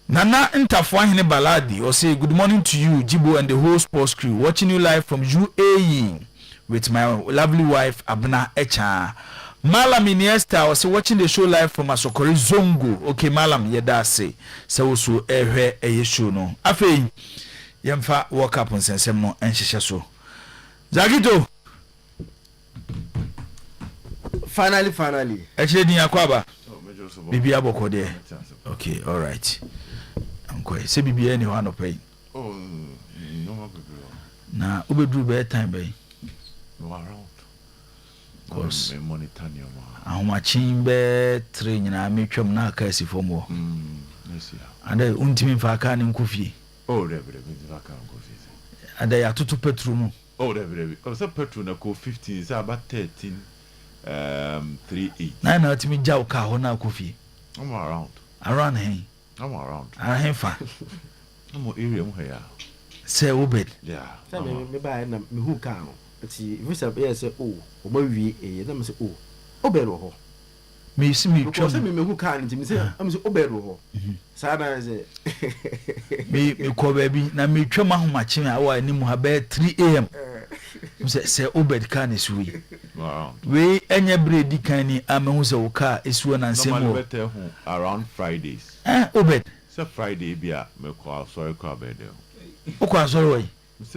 Nana Ntafwa Hine Baladi or say good morning to you Jibo and the whole sports crew watching you live from UAE with my lovely wife Abna Echa. Malam Iniesta was watching the show live from Asokori Zongo. Okay, Malam yeda say so ehwe show no. Afei yemfa walk up on sensem no enhihye so. Zagito. Finally. Actually din akwaba. Bibi aboko there. Okay, all right. Ankoi se bibi any one pay. Oh, no more bibi. Na ubedru be time be. No around. Cause money turn your ma. Ahomachin be train na metwam na aka asifo mo. Yes ya. Ade untimi fa aka ne nkofie. Oh, there be aka nkofie. Ade ya tutu petrol no. Oh, there. Oh, so petrol na ko 15 is about 13 38. Na na timi jaw ka ho na nkofie. I'm around. Around hen. I'm around. Hen fa. I'm area mo here. Say obed. Yeah. Say me buy na me hu ka no. Ati visa be say oh, o ma wi na me say oh. Obed ho. Me see me twa. Say me hu ka nti me say am say obed ho. Sa na say me ko baby na me twa mahomachi a wa ni mu ha be 3 am. Say obed kan is we. Wow. We enya bredi kan ni amehu say wo ka esuo na nsem wo. Around Fridays. Obed. Say Friday bia me ko sorry ko abede. O ko sorry.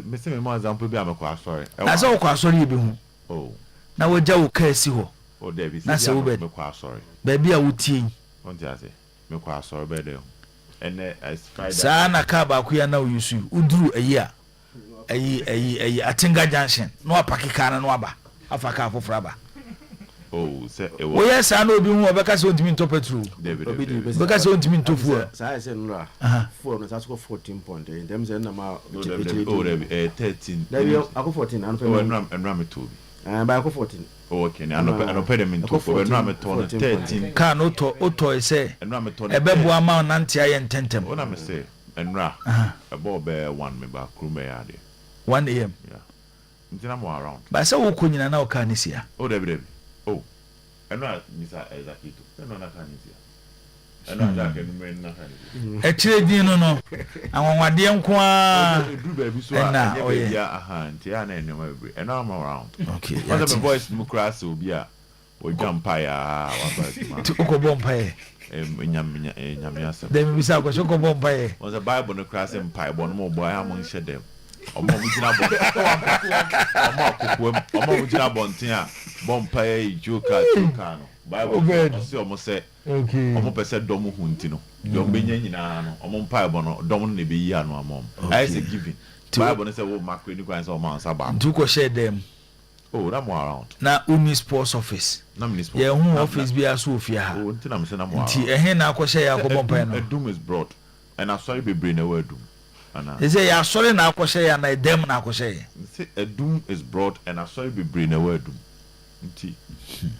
Me say me mo example bia me ko sorry. Na say o ko sorry bi hu. Oh. Na wo ja wo ka esi ho. Oh, there be say Obed. Me ko sorry. Baby a wo tie. Won ti ase. Me ko sorry bede. And as Friday. Sa na ka ba ku ya na wo yusu. Uduru ayi a. Ayi Atinga Junction. No apakika na no aba. Afa ka afofra ba. Oh, say e wo yes an obi hu obeka se ontimi ntop petrol obeka se ontimi ntop fuel say say nra fuel no that's go 14 point in them say na ma 13 there you ako 14 an enra me to bi ba ako 14 oh okay na no pay them into for enra me to 13 ka no to say enra me to ebebo ama nante aye ntentem ona me say enra ebo be 1 me ba crew me ya de 1 am yeah ntina mo around ba say wo konyina na o ka ni sia oh there oh enra misa ezakito no na ka ni sia enra ja ke no me na ka ni e kire din no anwanwade nko a dru ba bi so a ye be ya aha ntia na enema be enra mo around okay what the boys mu class obi a we jump paya to go bompaye. Nyamiasa. Then we saw go bompaye. Was a Bible no cross empire, one more boy among shed them. Omo mujina bontia bompaye joka tukano. Bible say almost say okay. Omo pese domu huntino. Dom benya nyina no. Omo mpaye bono dom no be yi anu amom. I say giving. Bible say wo makwe ni kwan say omo ansa ba. To go share them. Oh, that more around. Na uni sports office. Na municipal. Yeah, who office be aso ofia ha. Oh, ntina me say na more. Nti ehe na akọ share yakọ bompa no. Doom is broad. And I saw you be bring away doom. They say ya sorry na akọ share na dem na akọ share. Say a doom is broad and I saw you be bring away doom. Nti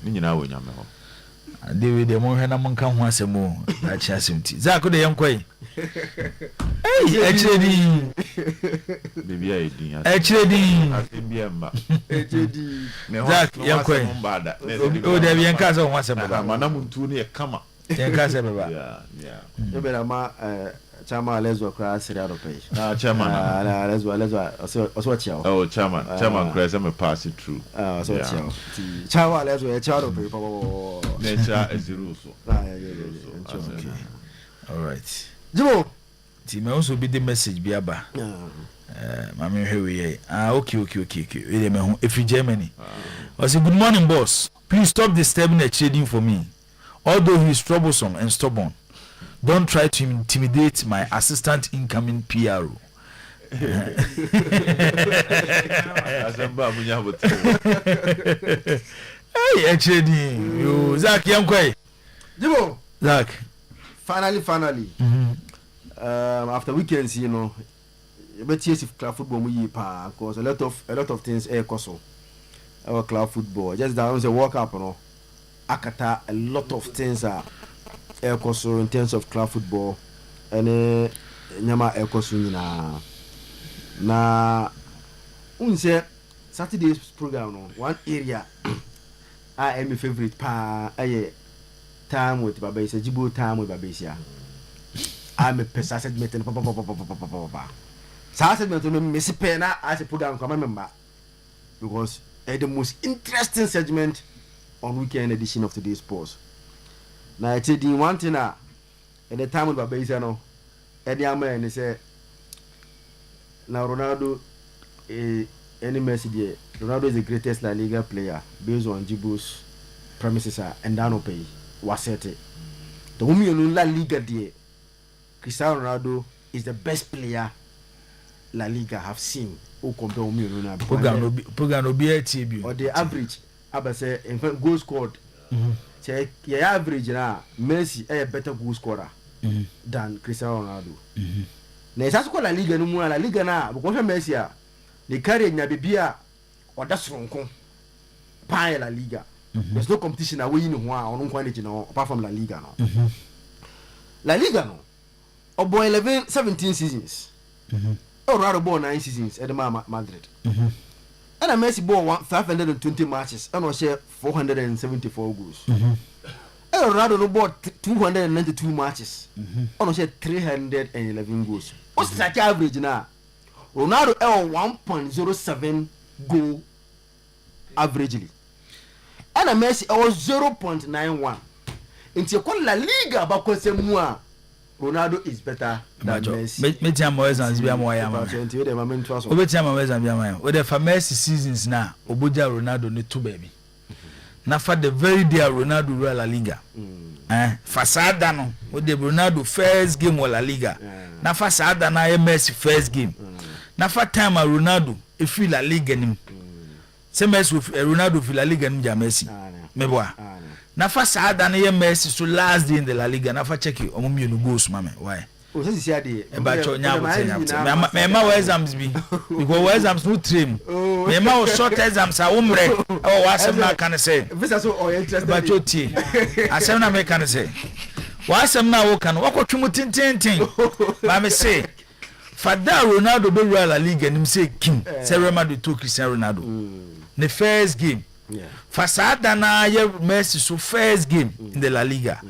ni nyina wo nyame ho. David de mo hwe na monka ho asemo na chi asemti. Za ko de yenkoi. Hey, actually. Baby I din. Actually. Asembiamba. HD. Zak yenkoi. O de bien ka so ho asemo ba. Manam ntu ne kama. Yenka se baba. Yeah. Ebe na ma chairman lezo kra serial pay. Chairman. Lezo also chiao. Oh, chairman Chris me pass it through. So chiao. Chairman lezo e chiao pay papa. Nature is zero so. Okay. All right. Jibo. Ti me also be the message bi aba. Mama hwe we. Okay. We me ho if Germany. I say good morning boss. Please stop disturbing the trading for me. Although he is troublesome and stubborn, don't try to intimidate my assistant incoming PRO. Hey, actually, you Zach Yankwe. Jibo. Zach. Finally. After weekends, you know, but yes, if club football we pa, cause a lot of things air coso. Our club football just down the World Cup, you know. Akata a lot of things are air coso in terms of club football and nyama air coso na unse Saturday's program no one area I am my favorite pa time with Babesia Jibo time with Babesia. I'm a pesa segment and papa segment me miss pena as a program come member because the most interesting segment on weekend edition of today's post. Now I tell you one thing at the time with Babesia no Eddie Amen say now Ronaldo any message Ronaldo is the greatest La Liga player based on Jibo's premises and down pay was it. The woman in La Liga there Cristiano Ronaldo is the best player La Liga have seen who compare women Ronaldo program no be TB or the average I say in fact goal scored check your average na Messi a better goal scorer than Cristiano Ronaldo na isa ko La Liga no mu La Liga na because Messi a the carry nya bibia or that sonko pa La Liga there's no competition away in ho a ono kwa na apart from La Liga no La Liga no obo 17 seasons Ronaldo bought 9 seasons at the Madrid and a Messi bought 520 matches and was share 474 goals. And Ronaldo bought 292 matches and was share 311 goals. What's that average now? Ronaldo 1.07 goal averagely. And a Messi was 0.91. Into La Liga because Ronaldo is better than Messi. Me tell my West be am why am. We tell my West be am. We the Messi seasons now, Oboja Ronaldo ne two baby. Na for the very day Ronaldo Real La Liga. Fasada no, with the Ronaldo first game of La Liga. Na fasada na Messi first game. Na for time Ronaldo e feel La Liga nim. Se Messi Ronaldo feel La Liga nim ja Messi. Me boa. Na fa saada na ye Messi so last day in the La Liga na fa check omo mienu goals mama why o se sia dey e ba cho nya me ma wa exams bi because wa exams no trim me ma o short exams a umre o wa asem na kan say visa so o interested ba cho tie asem na me kan say wa asem na wo kan wa ko twum tintintin ba me say fada Ronaldo be Real La Liga nim say kim say Real Madrid to Cristiano Ronaldo the first game. Yeah. Fasada na ye Messi so first game in the La Liga.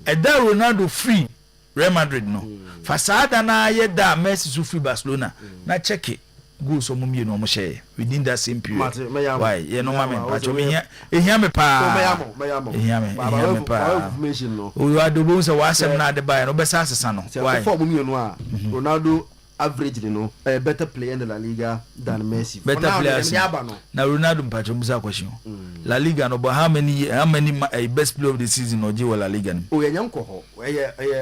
And then Ronaldo free Real Madrid no. Fasada na ye da Messi so free Barcelona. Na check it. goals omo mmienu omo share within that same period. Why? You know mama, but me here me pa. Here me pa. O ado bo so wasem na de buy no be sa asesa no. Why? For mmienu a Ronaldo average a better player in the La Liga than Messi. Better players. Now Ronaldo mpacho musa question. La Liga no, but how many best player of the season or La Liga? Oh yeah, yanko ho.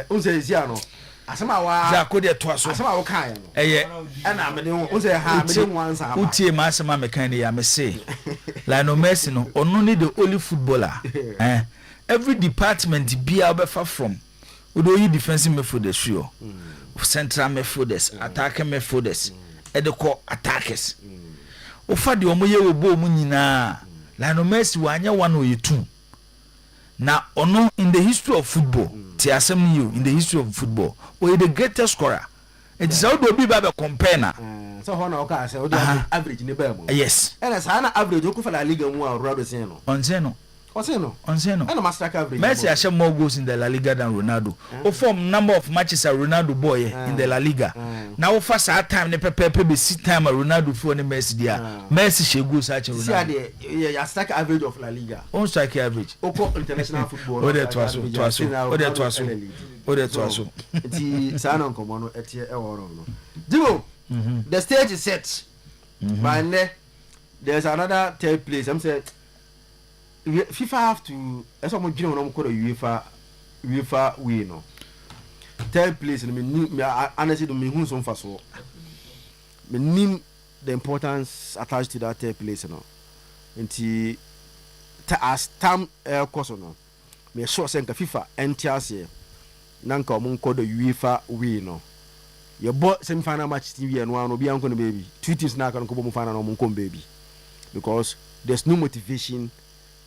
Unse ziano. Asama wa. Za ko de to aso. Asama wa kan no. Na me de unse ha me de wansa ha. Utie ma asama me kan ya me say. Lionel Messi no, ono ni the only footballer. Every department bia obefa from. Odo yi defensive midfielder sure. Central midfielders, attacking midfielders, edeko attackers. Ofa de omo ye obo mu nyina. Lionel Messi wanya one or two. Na ono in the history of football, ti asem you in the history of football, or the greatest scorer. It is how do be ba compare na. So hono oka say o average ni ba mo. Yes. And as na average o ku fa La Liga mu a Ronaldo sen no. Onse no. And a master average. Messi has more goals in the La Liga than Ronaldo. O form number of matches a Ronaldo boy in the La Liga. Now first time ne pepe be sit time a Ronaldo for ne Messi dia. Messi she goals such a Ronaldo. See ya strike average of La Liga. On strike average. O international football. O de twaso. Ti sa na nkomo no etie e woro no. Digo. The stage is set. By ne there's another third place. I'm saying FIFA have to as someone you know call UEFA way no third place me honestly do me who some for so me name the importance attached to that third place no nti as time course no me sure say FIFA entias here nanka omo call the UEFA way no your boy semi final match TV and one obi anko no baby two teams na kan ko bo final no mo baby because there's no motivation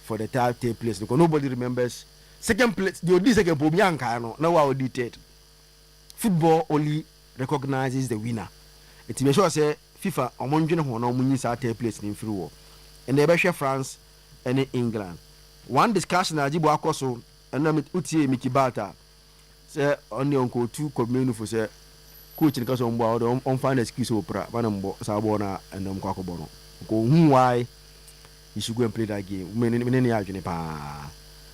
for the third place because nobody remembers second place the only second pobianka no now we did football only recognizes the winner it make sure say FIFA omonjene ho na omunyi sa third place in free war and they be France and England one discussion ajibo akoso and na utie mikibata say on onko two commune for say coach in case on board on find excuse opera banambo sa bona and kwa ko bono ko hu why you should go and play that game. Many agony pa.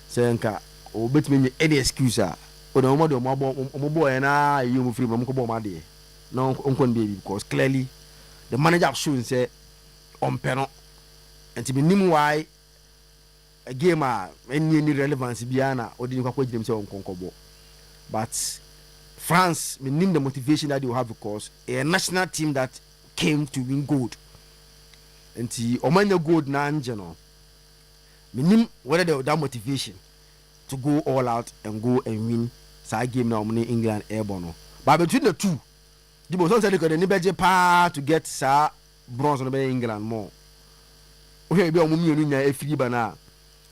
Say nka o betimi any excuse a. O na omo boy na you free mo ko bo ma de. No on baby because clearly the manager have shown say on peno. And to be nim why a game any relevance biana or didn't quite themselves on konkobo. But France me nim the motivation that they have because a national team that came to win gold. Nti omanya gold na angelo minim whether that motivation to go all out and go and win side game na omni England airborne but between the two the both say they beje pa to get sa bronze no be England more okay be omumi onu nya efiri bana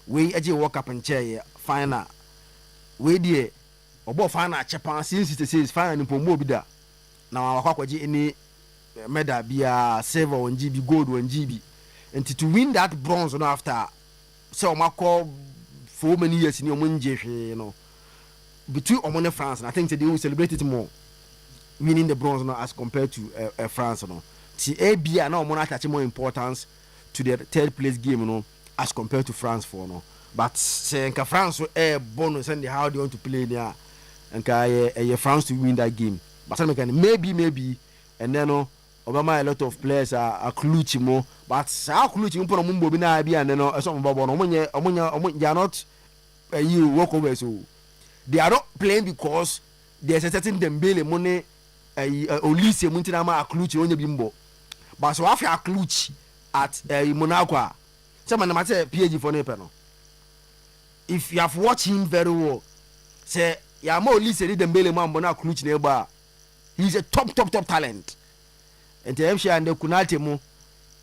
we eje World Cup nche final we die obo final chepa since it says final ni pombo bi da na wakwaje any medal bia silver 1 GB gold 1 GB and to win that bronze no after so makọ for many years ni omo nje hwe no between Omo France and I think they will celebrate it more winning the bronze no as compared to France no ti bia na Omo attach more importance to the third place game no as compared to France for no but say nka France bonus and how they want to play there nka France to win that game but maybe and then no Obama a lot of players are clutch mo but how clutch mo mumbo bi na bia ne no so mbo no omunya they are not you walk over so they are not playing because there's a certain Dembele money Olise muntina ma clutch onye bi mbo but so after a clutch at Monaco say man na say PSG for nepe no if you have watched him very well say ya ma Olise ni Dembele ma mbo na clutch na eba he's a top talent. And the Kunate mo,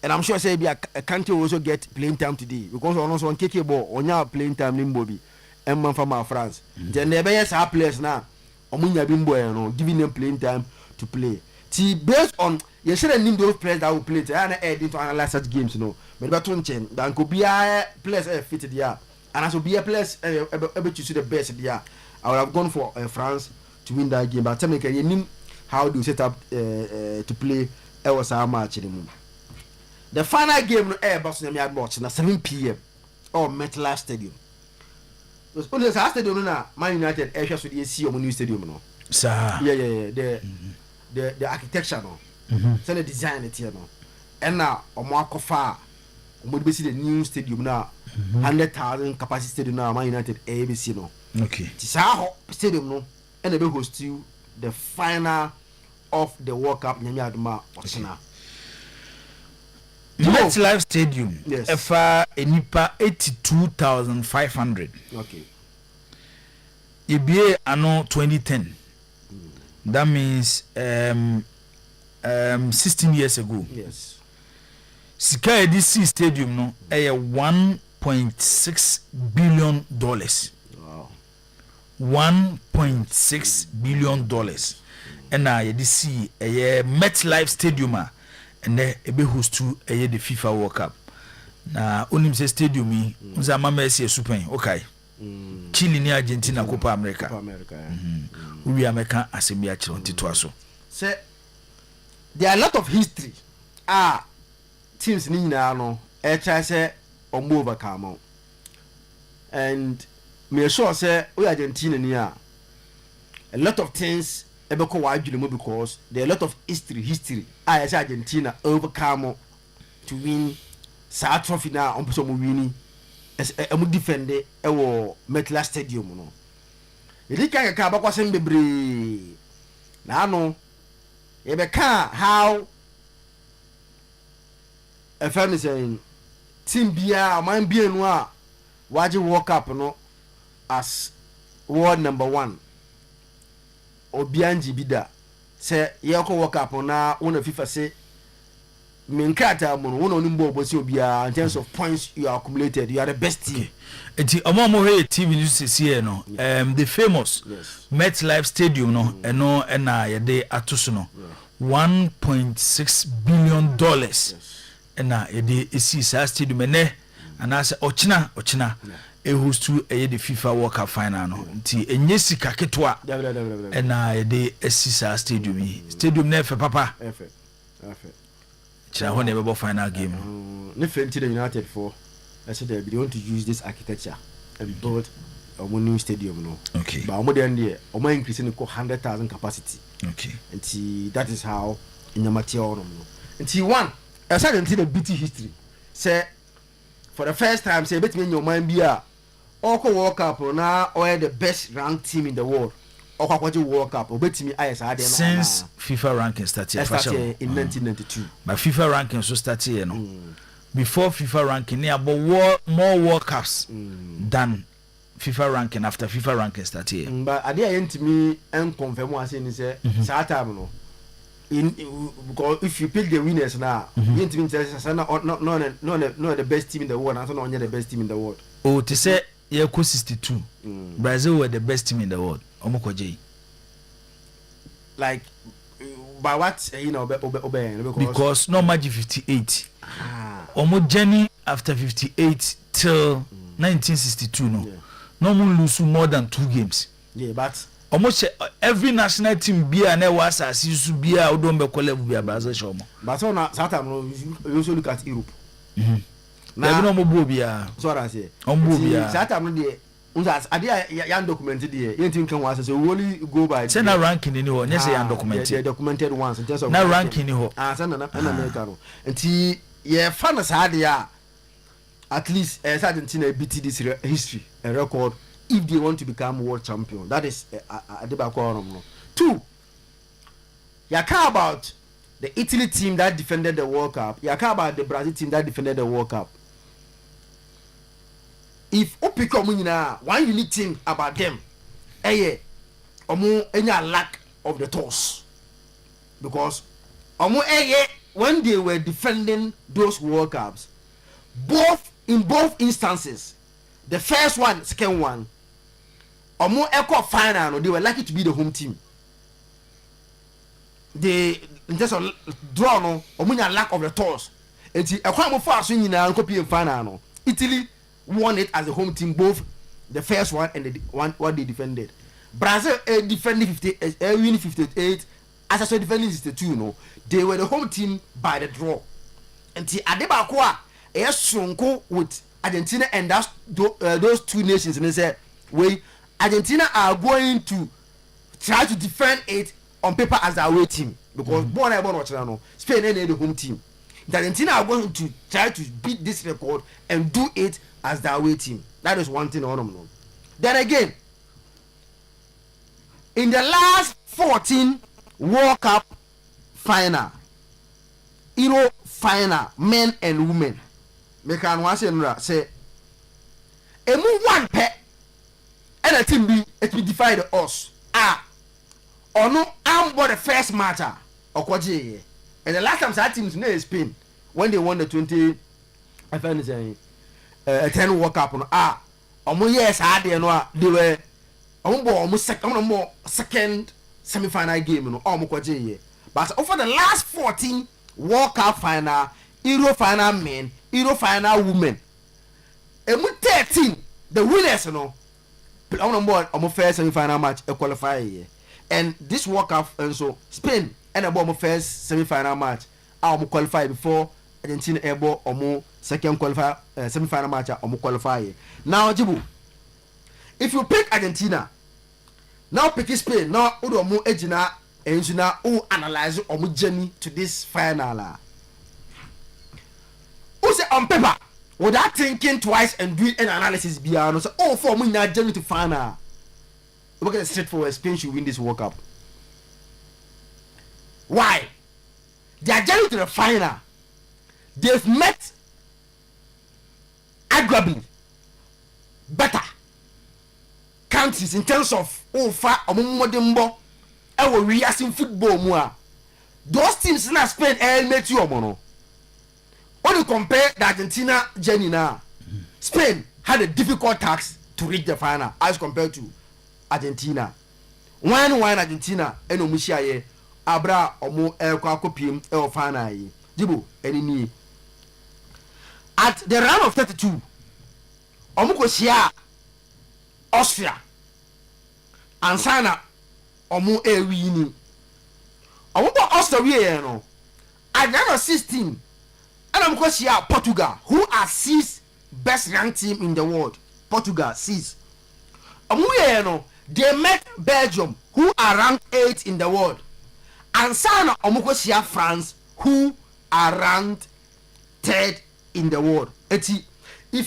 and I'm sure say be a country also get playing time today because on also on KK ball on your playing time in Bobby and man from France. Then the best our players now, Omunya Bimbo and giving them playing time to play. See, based on you shouldn't name those players that will play to add into analyze such games, you know. But that won't change. Then could be a players fitted there, and as will be a players able to see the best there. I would have gone for France to win that game, but tell me can you name how do you set up to play ɛwɔ saa match no mu the final game no ɛɛba so na mi watch na 7 p.m. or MetLife Stadium only saa stadium no na Man United ɛhwɛ so de esi ɔmo new stadium no saa yeah the architecture no sɛ the design it here no ɛna ɔmo akɔfa ɔmo de besi the new stadium na 100,000 capacity stadium na Man United ɛbɛsi no okay ti saa hɔ stadium no ɛna ɛbɛ host you the final of the World Cup nyame adoma ɔkyena MetLife Stadium Yes. ɛfa enipa 82,500 okay ebie ano 2010 that means 16 years ago yes sika edi si stadium no ɛyɛ $1.6 billion wow $1.6 billion ɛna yɛde si ɛyɛ MetLife Stadium a ɛnɛ ebe host to ɛyɛ the FIFA World Cup na onim sɛ stadium yi nza mama ɛsi esupan okay Chile ni Argentina Copa America we America asemi akyerɛ ntito aso sɛ there are a lot of history teams ni nyinaa no ɛkyɛ sɛ ɔmo overcome and me sure sɛ o Argentina ni a lot of things ɛbɛkɔ wadwene mu because there are a lot of history yɛsɛ Argentina overcome to win saa trophy na ɔmpɛ sɛ ɔmo wini ɛmo defend ɛwɔ MetLife Stadium no yɛdi ka kaka abɛkɔsɛm bebree na ano yɛbɛka how ɛfɛ no sɛ team biara ɔman bianu a wagye World Cup no as world number 1 obianji bi da sɛ yɛkɔ World Cup na wona FIFA say minkrata mo no wona onim bɔ bɔ sɛ obiara in terms of points you are accumulated you are the best team enti omo hey team news here no the famous MetLife Stadium no ɛno ɛna yɛde atoso no $1.6 billion ɛna yɛde esi saa stadium ɛnɛ anaasɛ ɔkyena host to the FIFA World Cup final no nti enye sika ketwa ɛna yɛde esi saa stadium yi stadium na ɛfɛ papa ɛfɛ kyerɛ hɔ na ɛbɛbɔ final game ne fɛnti the United for I said they want to use this architecture and build a new stadium no okay but omo den there omo increase in 100,000 capacity okay and that is how in the material no and one I said until the BT history say for the first time say bet me in your mind be a Oko World Cup na or the best ranked team in the world Oko kwaje World Cup obetimi ISA dem since FIFA ranking started in 1992 but FIFA ranking so started you know before FIFA ranking they about more World Cups than FIFA ranking after FIFA ranking started but ade ayentimi en confirm ase ni say saa time no because if you pick the winners now you need to say no the best team in the world and so no the best team in the world oh to say yeah 62 Brazil were the best team in the world omokoje like by what because no magic 58 omo journey after 58 till 1962 no mo lose more than 2 games but almost every national team bia na was asisu bia odom be collab bia Brazil show mo but on that time you also look at Europe na no mo bo bia so what I say on bo bia that time no dey unza ade yan documented there yentin kan was so we only go by say na ranking ni ho nyese yan documented they documented once in terms of na ranking ni ho say na America no enti ye fan sa ade a at least Argentina beat this history a record if they want to become world champion. That is no. 2 you care about the Italy team that defended the World Cup, you care about the Brazil team that defended the World Cup. If one unique thing about them any lack of the toss because when they were defending those World Cups in both instances the first one second one omo echo final they were lucky to be the home team they in terms of draw no omo nya lack of the toss enti ekwa mo fa so nyina no copy in final no Italy won it as a home team both the first one and the one what they defended Brazil defended 58 win 58 as I saw defending 62 no they were the home team by the draw nti ade ba ko a sonko with Argentina and that's those two nations and they say we Argentina are going to try to defend it on paper as their away team because born no Spain ain't the home team. The Argentina are going to try to beat this record and do it as their away team. That is one thing on them. Then again, in the last 14 World Cup final, Euro final, men and women, make an one say, emu one pet, and a team be it will defy the us. Or no, I'm but the first matter or kwaje. And the last time that teams in Spain when they won the 20, I found it saying 10 World Cup no yes they were almost second semi-final game no kwaje. But over the last 14 World Cup final, Euro final men, Euro final women, and 13 the winners no first semi-final match qualify. And this World Cup and so Spain and about first semi-final match qualify before Argentina able second qualify semi-final match qualify. Now Jibu, if you pick Argentina, now pick Spain, now udo ejina enjina analyze journey to this final. Who say on paper without thinking twice and doing an analysis beyond so for me na journey to final. Look at the straightforward Spain should win this World Cup. Why? They are getting to the final. They've met arguably better countries in terms of far omodimbo ewo reason football more. Those teams in Spain met you omono. When you compare the Argentina journey now, Spain had a difficult task to reach the final as compared to Argentina. One Argentina eno mushiaye abra omo kwa kopiem e final yi. Jibo enini. At the round of 32, omo ko shia Austria. Ansana omo ewini. Omo ko Austria no. At the round of 16, and omo ko shia Portugal, who are 6th best ranked team in the world. Portugal 6th. Omo no. They met Belgium, who are ranked 8th in the world, and Sana Omukosia France, who are ranked 3rd in the world. If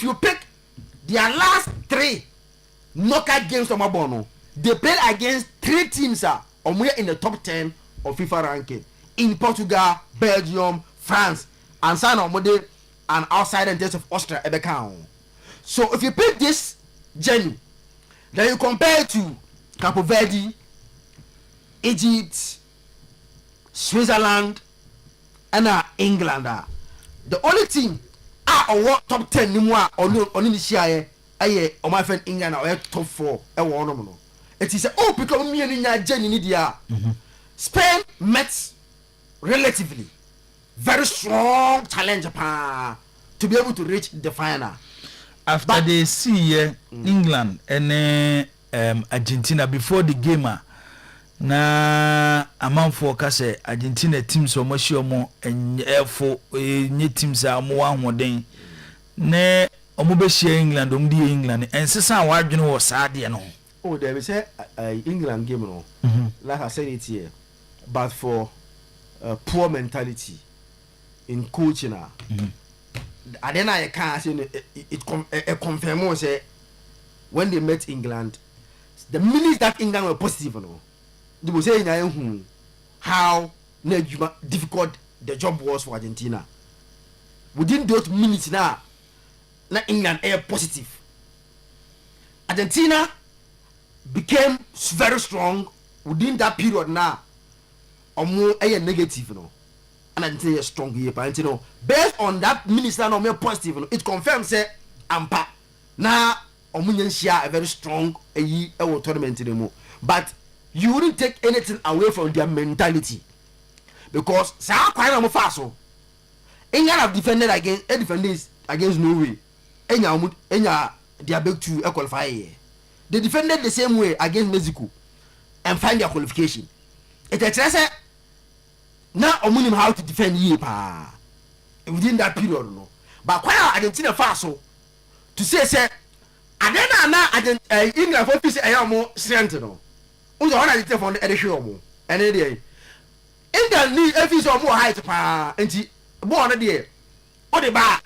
you pick their last 3 knockout games from Abono, they played against 3 teams in the top 10 of FIFA ranking in Portugal, Belgium, France, and Sana Omode and outside in terms of Austria. So if you pick this journey, then you compare to Cape Verde, Egypt, Switzerland, and England. The only team or top 10 nimwa on this year, or my friend England or top 4. It is because me and Jenny Spain met relatively very strong challenge to be able to reach the final. After they see England and Argentina before the game, na amanfo ka say Argentina teams so much omo for nye teams are mo ahoden ne omo be share England di England and sesa wadwene wo saade no. Oh, there we say England game no. Like I said it here, but for poor mentality in coaching and then I can't say it confirm say when they met England, the minutes that England were positive, they were saying how difficult the job was for Argentina. Within those minutes now, England are positive. Argentina became very strong within that period now. Or more negative, and Argentina is strong here, but based on that minister no more positive, it confirms say ampa now Omunyan share a very strong tournament anymore. But you wouldn't take anything away from their mentality because England have defended against Norway. They are back to qualify. They defended the same way against Mexico and find their qualification. It is na omunim how to defend ye pa within that period no but why Argentina fast so to say adena na England for say ayamo strength no unzo wana Argentina for the show mo ene dey England ni efi so mo height pa enti ball no dey o de ba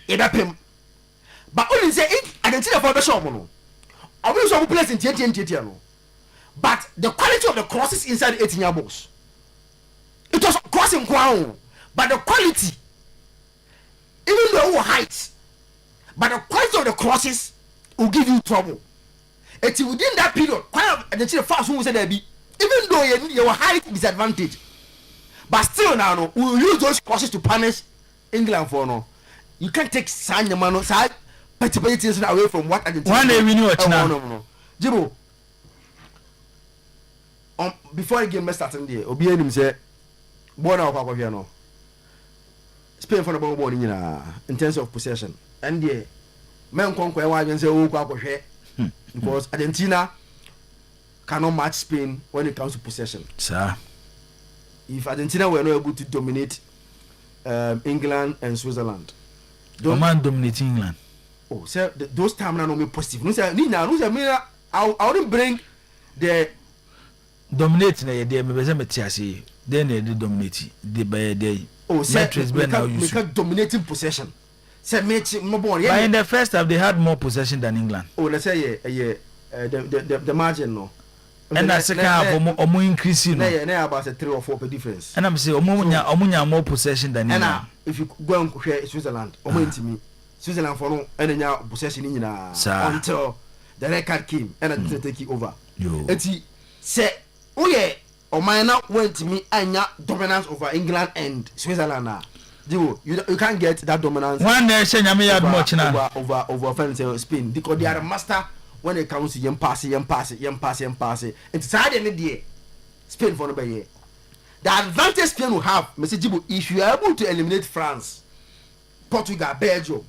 e da pem but only say Argentina for the show mo no obi so place in tie no but the quality of the crosses inside the 18-yard box it was crossing ground but the quality even though height but the quality of the crosses will give you trouble. It's within that period quite the fast who said there be even though you height disadvantage but still now no we will use those crosses to punish England for no you can't take Sanyamano side participation away from what Argentina one day we knew it now no Jibo before the game started there obi enim say born out of no Spain for the ball in terms of possession and the men conquer why say oh because Argentina cannot match Spain when it comes to possession. Sir, if Argentina were not able to dominate England and Switzerland, don't man dominate England. Oh, sir, those times are not positive. No, sir, I wouldn't bring the dominate na dey me be say then they dominate the by day. Oh, sir, we can dominating possession. Sir, but in the first half they had more possession than England. Oh, let's say the margin no. And that second half omo increasing no. Na about a 3 or 4 per difference. And I'm say omo more possession than England. And if you go and compare Switzerland, omo intimi Switzerland for no enya possession ni na until the red card came and they take it over. Eti say oye oman na went me anya dominance over England and Switzerland na. You can't get that dominance. One nation yami had much now over France Spain because they are a master when it comes to yam pass. It's hard any day. Spain for no year. The advantage Spain will have, Mr. Jibu, if you are able to eliminate France, Portugal, Belgium,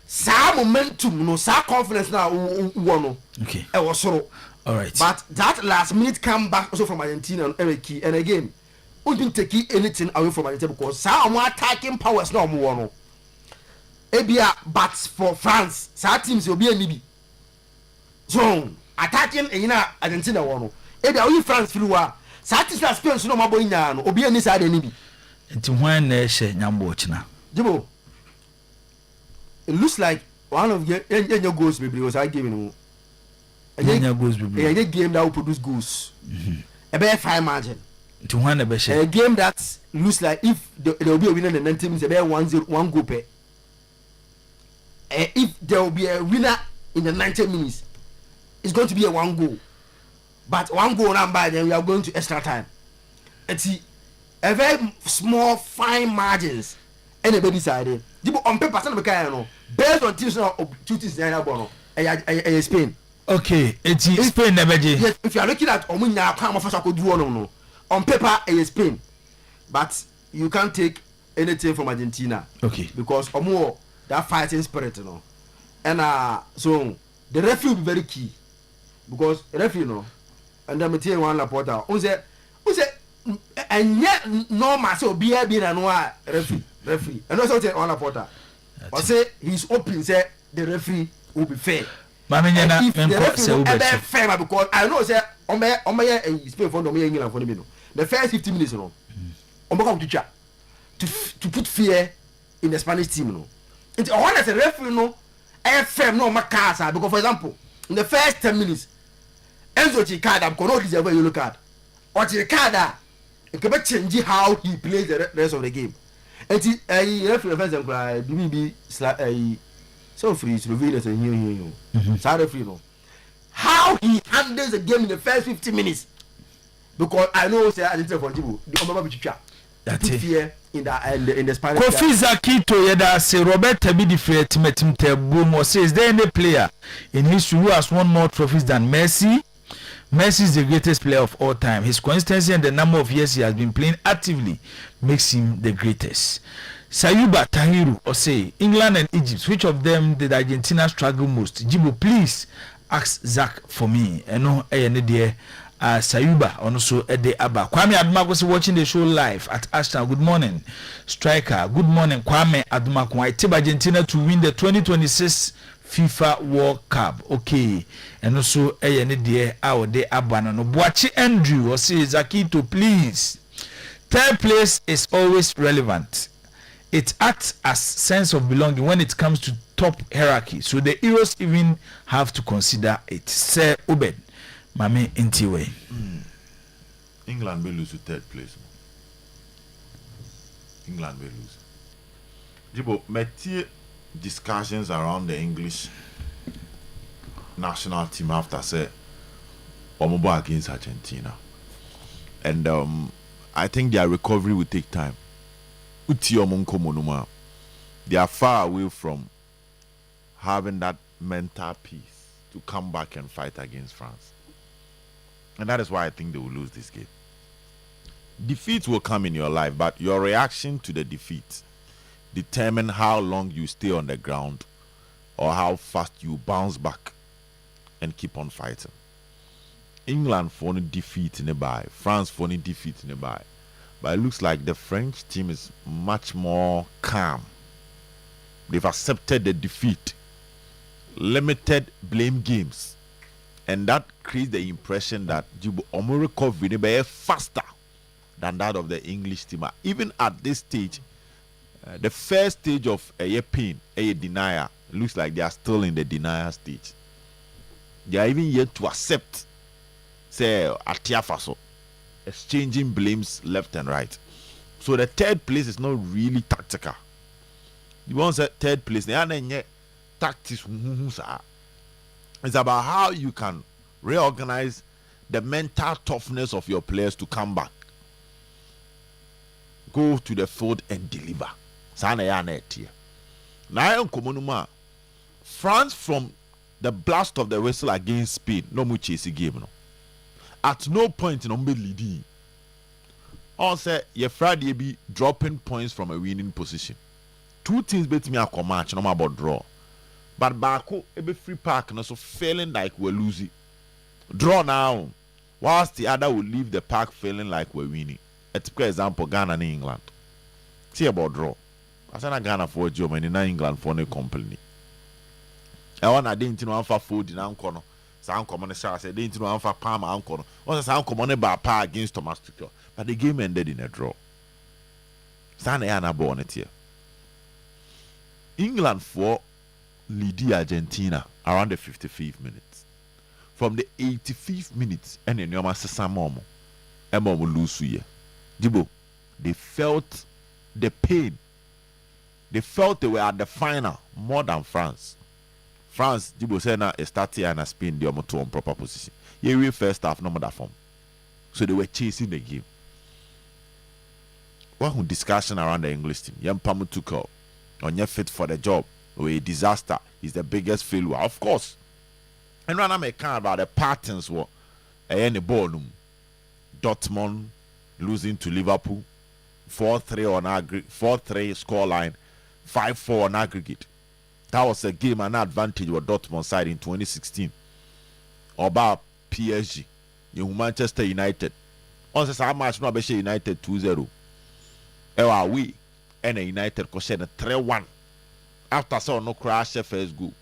some momentum, no, some confidence now, no. Okay. It was so. All right. But that last minute comeback also from Argentina and Eric, and again. We didn't take anything away from Argentina because some attacking powers no more no. Ebia but for France, some teams will be a nibi. So attacking Argentina one no. Ebia we France feel wa. Some teams that Spain no mabo nya no. Obi any side nibi. Nti hwan na ehye nyambo china. Jibo. It looks like one of your goals baby was I giving you. Your goals baby. A game that will produce goals. A better fine margin. To one a game that looks like if there will be a winner in the 90 minutes, about 1-0, 1 goal per. If there will be a winner in the 90 minutes, it's going to be a 1 goal. But 1 goal number, then we are going to extra time. It's a very small, fine margins. Anybody decided. On paper, based on teams now, 2 teams in Spain. Okay, it's Spain never. Yes, if you are looking at Omunya, come of us, I could do no. On paper, it Spain, but you can't take anything from Argentina. Okay. Because Omo that fighting spirit, you know, and so the referee will be very key because referee, you know, and then material one Laporta. Who say, and yet normal so be a referee, and also say one Laporta. Or say he's open, say the referee will be fair. If the referee will be fair, because I know say on Spain for the England for the the first 15 minutes, you know, to put fear in the Spanish team, you know. It's one as a referee, you know, FM no Macasa because for example, in the first 10 minutes, Enzo Chikada because no deserve a yellow card. Or Chikada, it can change how he plays the rest of the game. And a referee first example, BB so free to reveal it and here. Sorry, free, no. How he handles the game in the first 50 minutes. Because I know say I didn't for Jibu the Omaba Bichicha. That's it. Fear in the Spanish. Kofi Zakito yeda say Robert Tabidi Free Timetim Tebumo says is there any player in history who has won more trophies than Messi? Messi is the greatest player of all time. His consistency and the number of years he has been playing actively makes him the greatest. Sayuba Tahiru or say England and Egypt, which of them did Argentina struggle most? Jibu, please ask Zach for me. I know any dear Sayuba also Ede Abba. Kwame Adumako is watching the show live at Ashton. Good morning, Striker. Good morning, Kwame Adumako. I tip Argentina to win the 2026 FIFA World Cup. Okay, and also Eyenide Awode Abba no Boachi Andrew or say Zakito, please. Third place is always relevant. It acts as sense of belonging when it comes to top hierarchy. So the heroes even have to consider it. Sir Obed. Mami Intiwe. England will lose to third place. England will lose. Jibo, many discussions around the English national team after say Omobo against Argentina. And I think their recovery will take time. They are far away from having that mental peace to come back and fight against France. And that is why I think they will lose this game. Defeat will come in your life, but your reaction to the defeat determine how long you stay on the ground or how fast you bounce back and keep on fighting. England for any defeat in the by, France for any defeat in the by. But it looks like the French team is much more calm. They've accepted the defeat, limited blame games, and that creates the impression that Omo recovery is faster than that of the English team. Even at this stage, the first stage of a pain, a denial, it looks like they are still in the denial stage. They are even yet to accept, say, Atiafaso, exchanging blames left and right. So the third place is not really tactical. You want to say third place, they are not tactics. It's about how you can reorganize the mental toughness of your players to come back, go to the field and deliver. Now, France from the blast of the whistle against Spain, no more chasing game. No. At no point in leading. Also, your Friday be dropping points from a winning position. Two teams bet me a match, no more about draw. But Baku, a free park, and so feeling like we're losing. Draw now, whilst the other will leave the park feeling like we're winning. A typical example, Ghana and England. See about draw. I said Ghana for Germany, and England for no company. I want I didn't know for food in Ankono. Sound common as I said, didn't know for Palmer Ankono. Was a sound common about par against Thomas Tuchel. But the game ended in a draw. Stand Anna Bonnet here. England for lead Argentina around the 55th minutes. From the 85th minutes, and then you must say Momo. Emma will lose here. Jibo, they felt the pain. They felt they were at the final more than France. France, Jibo said now started and Spain the almost on proper position. Here first half, no matter form. So they were chasing the game. One discussion around the English team. Young Pamu Tuchel, on your fit for the job, or a disaster, is the biggest failure, of course. And when I'm about the patterns were any ballroom, Dortmund losing to Liverpool, 4-3 on aggregate, 4-3 scoreline, 5-4 on aggregate. That was a game and advantage with Dortmund side in 2016. Or about PSG, Manchester United. On says how much no be United 2-0. Ewa we and a United question 3-1. After so no crash first goal.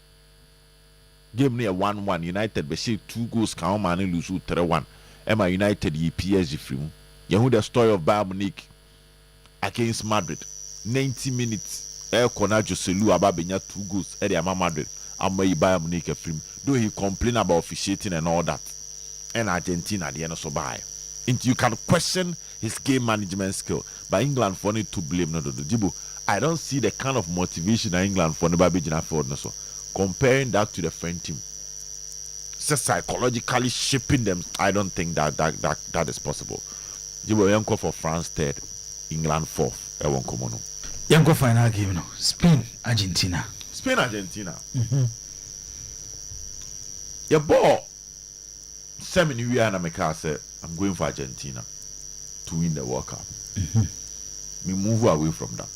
Game near 1-1. United be 2 goals count man lose 3-1. Emma United ye PSG free. You know the story of Bayern Munich against Madrid. 90 minutes. Kona Joselu Ababenya 2 goals at the Madrid. Amma Bayern Munich free. Though he complain about officiating and all that. And Argentina the end so by. You can question his game management skill. But England for need to blame no Jibo. I don't see the kind of motivation in England for the Babijina Ford. So comparing that to the French team. So psychologically shaping them, I don't think that is possible. Jibo Yanko for France 3rd, England 4th. I won't come on. Yanko final game no. Spain, Argentina. Spain, Argentina. Your ball. 7 years and I said, I'm going for Argentina to win the World Cup. We move away from that.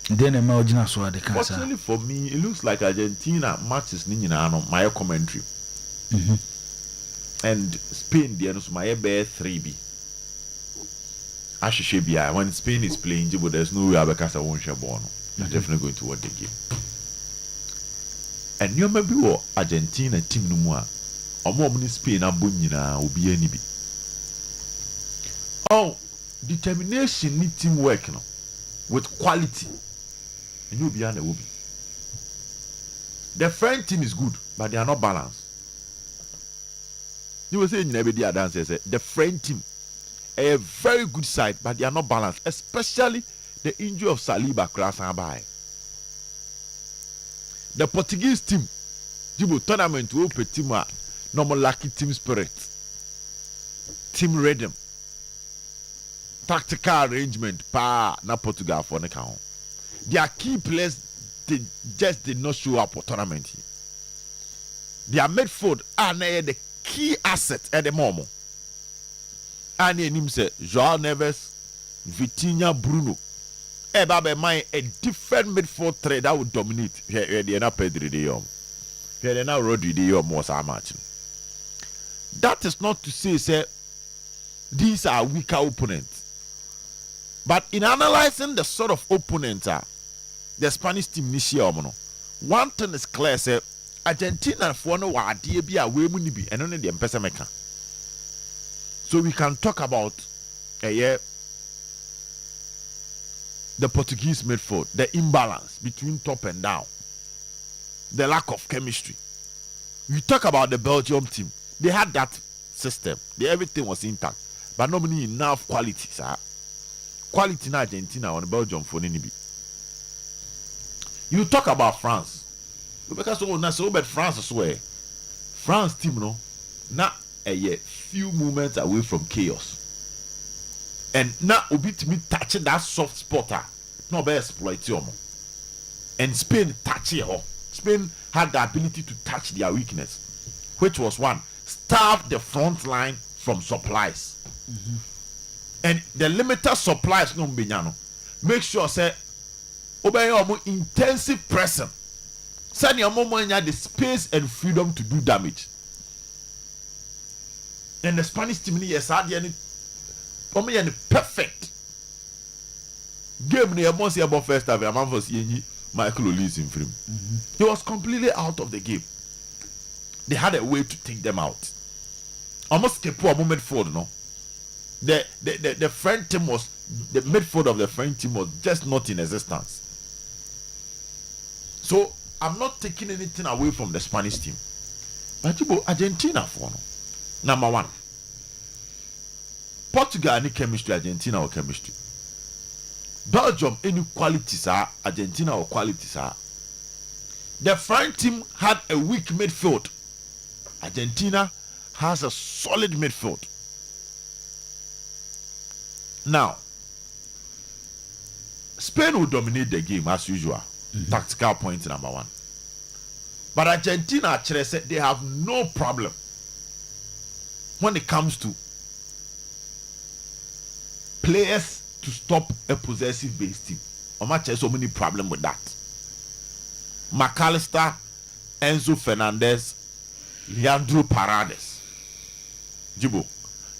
Then imagine so the cancer. Fortunately for me, it looks like Argentina matches Nina on my commentary. and Spain the so my bear 3B. Ashishebia, when Spain is playing, but there's no way Abekasa won't share born. They're definitely going to watch the game. And you may be Argentina team no more. Or more than Spain and Bunina will be any be. Oh, determination need teamwork no, with quality. And you'll be on the will be. The French team is good, but they are not balanced. You were saying every day dance the French team a very good side, but they are not balanced, especially the injury of Saliba class and by. The Portuguese team, Jibo tournament will pay team normal lucky team spirit, team rhythm, tactical arrangement, na Portugal for the count. Their key players they just did not show up for tournament. Their midfield are the key asset at the moment. And him say Joao Neves, Vitinha, Bruno. Babe, my a different midfield threat that would dominate. Here they are not Pedri de Jong. Here they are not Rodri de Jong most much. That is not to say these are weaker opponents. But in analyzing the sort of opponents the Spanish team this year, one thing is clear, say Argentina for no idea be a way money be and only the Empesa Mecca. So we can talk about the Portuguese midfield, the imbalance between top and down, the lack of chemistry. We talk about the Belgium team. They had that system. Everything was intact. But not enough quality, sir. Quality in Argentina on Belgium for any be. You talk about France. Because so but France as well. France team no now a few moments away from chaos. And now obi to me touching that soft spotter. No be exploit you. And Spain touch it. Spain had the ability to touch their weakness, which was one, starve the front line from supplies. And the limited supplies no benyano. Make sure say obey intensive pressing. Send your mom the space and freedom to do damage. And the Spanish team is any perfect game near once about first half. A man was Michael Olise in film. He was completely out of the game. They had a way to take them out. Almost kept a moment forward, no. The French team was the midfield of the French team was just not in existence. So I'm not taking anything away from the Spanish team. But you Argentina for no. Number one. Portugal any chemistry, Argentina or chemistry. Belgium any qualities are Argentina or qualities are. The French team had a weak midfield. Argentina has a solid midfield. Now, Spain will dominate the game as usual. Tactical point number one. But Argentina actually said they have no problem when it comes to players to stop a possessive base team. Omache has so many problems with that. McAllister, Enzo Fernandez, Leandro Paredes. Jibo.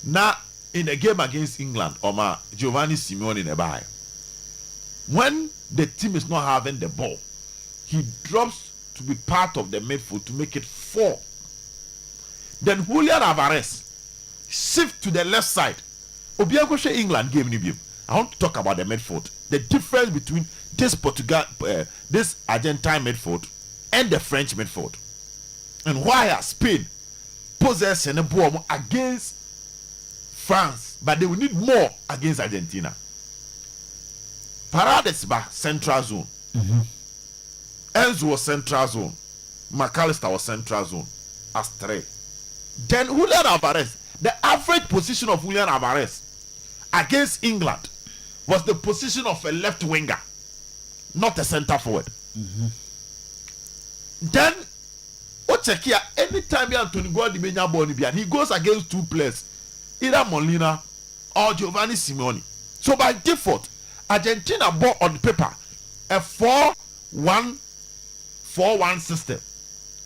Now, in a game against England, Oma Giovanni Simeone in a bye. When the team is not having the ball, he drops to be part of the midfield to make it 4. Then Julian Alvarez shift to the left side. Obiago England game ni bim. I want to talk about the midfield. The difference between this this Argentine midfield and the French midfield. And why are Spain possessing a ball against France, but they will need more against Argentina. Paredes was central zone. Enzo was central zone. McAllister was central zone as 3. Then Julian Alvarez, the average position of Julian Alvarez against England was the position of a left winger, not a center forward. Then Ochekia, anytime Anthony Gordon ball, he goes against 2 players, either Molina or Giovanni Simeone. So by default, Argentina bought on paper a 4-1-4-1 system.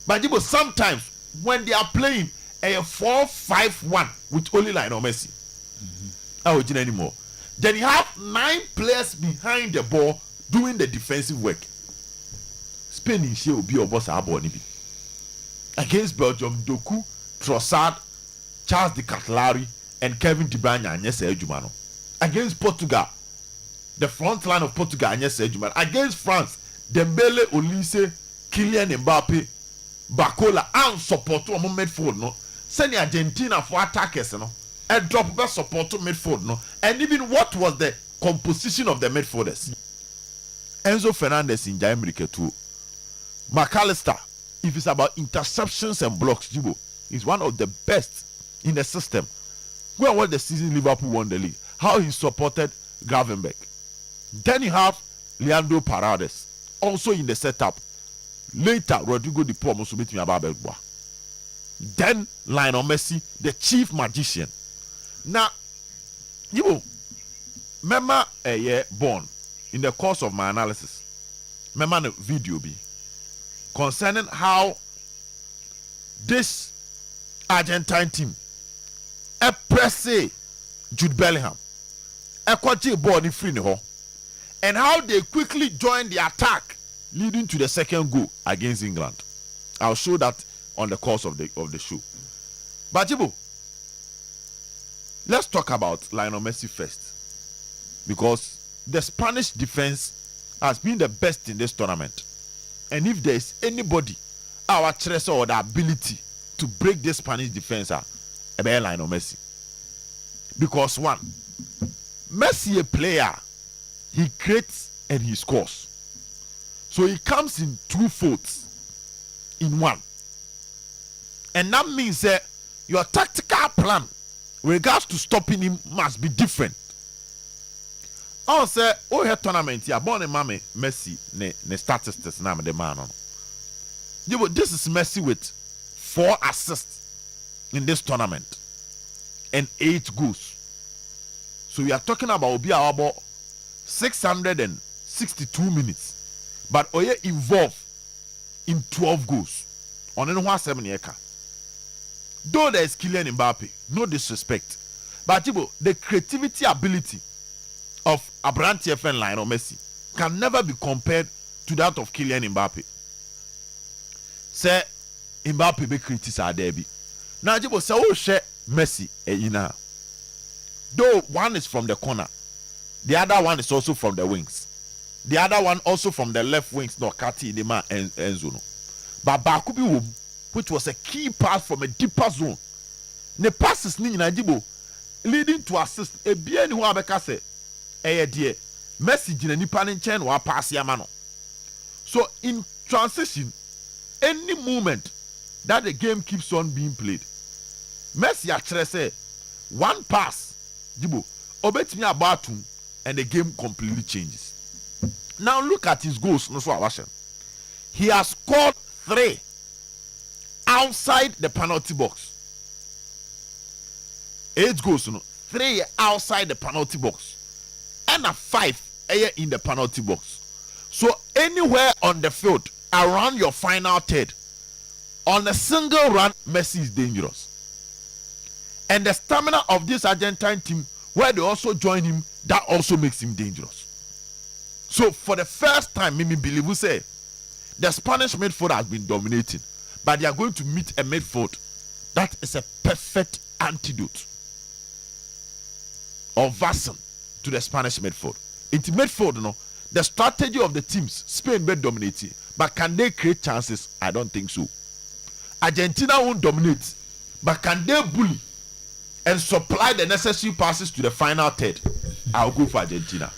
But sometimes when they are playing a 4-5-1 with only Lionel Messi. I will anymore. Then you have 9 players behind the ball doing the defensive work. Spain in here will be your boss against Belgium. Doku, Trossard, Charles de Ketelaere, and Kevin De Bruyne and Yese Ejumano. Against Portugal, the front line of Portugal and Yese Ejumano. Against France, Dembele, Olise, Kylian Mbappe, Bakola, and support to a midfield. No, send Argentina for attackers. No, and drop back support to midfield. No, and even what was the composition of the midfielders? Enzo Fernandez in America too. McAllister, if it's about interceptions and blocks, Jibo is one of the best in the system. When was the season Liverpool won the league? How he supported Gravenberch. Then you have Leandro Paredes, also in the setup. Later, Rodrigo de Paul also meet me about Belboa. Then Lionel Messi, the chief magician. Now, Jibo, remember a year born in the course of my analysis. Remember the video be concerning how this Argentine team pressé Jude Bellingham ball in free and how they quickly joined the attack leading to the second goal against England. I'll show that on the course of the show. But Jibo, let's talk about Lionel Messi first, because the Spanish defense has been the best in this tournament. And if there is anybody, our treasure or the ability to break this Spanish defense, Lionel Messi. Because one, Messi a player, he creates and he scores. So he comes in 2 folds in one. And that means that your tactical plan with regards to stopping him must be different. I say, oh, here tournament here, born a mammy Messi, ne statistics, name the man on. Yeah, but this is Messi with 4 assists in this tournament and 8 goals. So we are talking about about 662 minutes, but Oye involved in 12 goals on any 7 year. Though there is Kylian Mbappe, no disrespect, but the creativity ability of Abrante and Lionel Messi can never be compared to that of Kylian Mbappe. Say Mbappe be criticized there be. Now Jibo say oh share Messi ina. Though one is from the corner, the other one is also from the wings. The other one also from the left wings, no Kati Idema and Enzo. But Bakubi, which was a key pass from a deeper zone. The passes ni na Jibo leading to assist a bien who abeka say dear Messi jina nipa ne nchen wa pass ya mano. So in transition, any moment that the game keeps on being played, Messi actually say one pass, Jibo, obetimi abatum, and the game completely changes. Now look at his goals. No, so he has scored 3 outside the penalty box. 8 goals, 3 outside the penalty box. And a 5 in the penalty box. So anywhere on the field around your final third, on a single run, Messi is dangerous. And the stamina of this Argentine team, where they also join him, that also makes him dangerous. So for the first time, Mimi believe we say the Spanish midfield has been dominating, but they are going to meet a midfield that is a perfect antidote or vaccine to the Spanish midfield. It's midfield, the strategy of the teams, Spain will dominate, but can they create chances? I don't think so. Argentina won't dominate, but can they bully and supply the necessary passes to the final third? I'll go for Argentina.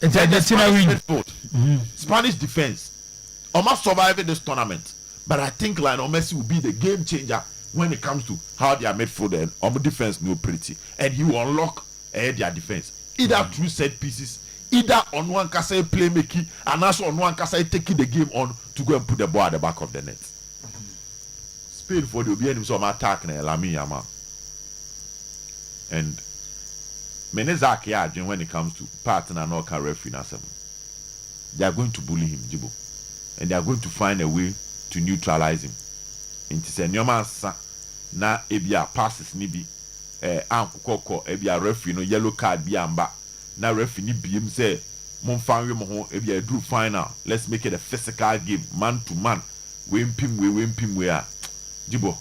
It's Argentina win. Spanish defense almost surviving this tournament, but I think Lionel Messi will be the game changer when it comes to how their midfield and defense no pretty, and he will unlock their defense either through set pieces, either on one kasa playmaking, and also on one kasa taking the game on to go and put the ball at the back of the net. Spain for the OBN some attack na Lamine Yamal. And Menezak Yajin when it comes to partner and all referee na seven. They are going to bully him, Jibo. And they are going to find a way to neutralize him. Into say Nyoma na ebia passes ni bi ankokɔ ebia referee no yellow card bi amba na referee ni biem say momfanwe mo ho ebia do final, let's make it a physical game, man to man, we impim we are Jibo.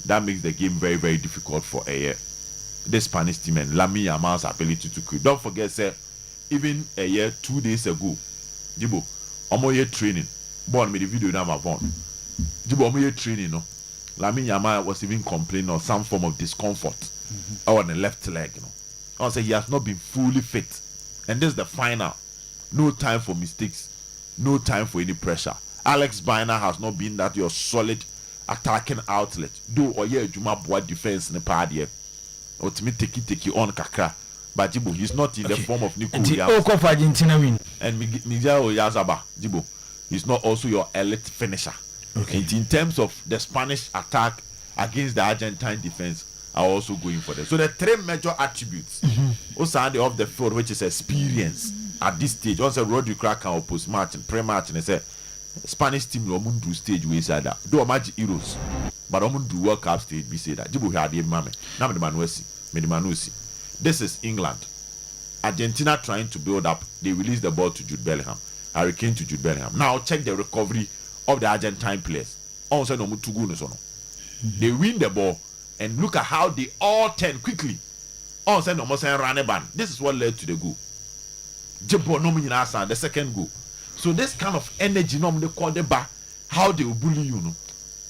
That makes the game very, very difficult for the Spanish team and Lamine Yamal's ability to create. Don't forget, sir, even 2 days ago, Jibo, omoye training. Born me the video now my phone. Jibo omoye training, no. Lamine Yamal was even complaining of some form of discomfort on the left leg, you know. I say he has not been fully fit, and this is the final. No time for mistakes, no time for any pressure. Alex Baina has not been that your solid attacking outlet. Do Oye Juma boy defense in the party. Ultimately take you on kakra. But Jibo, he's not in the form of Nico Williams. Argentina win. And Miguel Oyazaba, Jibo, he's not also your elite finisher. Okay. And in terms of the Spanish attack against the Argentine defense, are also going for them. So the 3 major attributes also off the field, which is experience at this stage. Also, Rodri Kraken or post match and pre match, and they say Spanish team no do stage we say that do match Euros, but do World Cup stage. We say that Jibu had the mame. Now the Manusi. This is England. Argentina trying to build up. They release the ball to Jude Bellingham. Harry Kane to Jude Bellingham. Now check the recovery of the Argentine players. Also no they win the ball and look at how they all turn quickly. Also no run a ban. This is what led to the goal. Jibo no the second goal. So this kind of energy, they call the back, how they will bully you, know.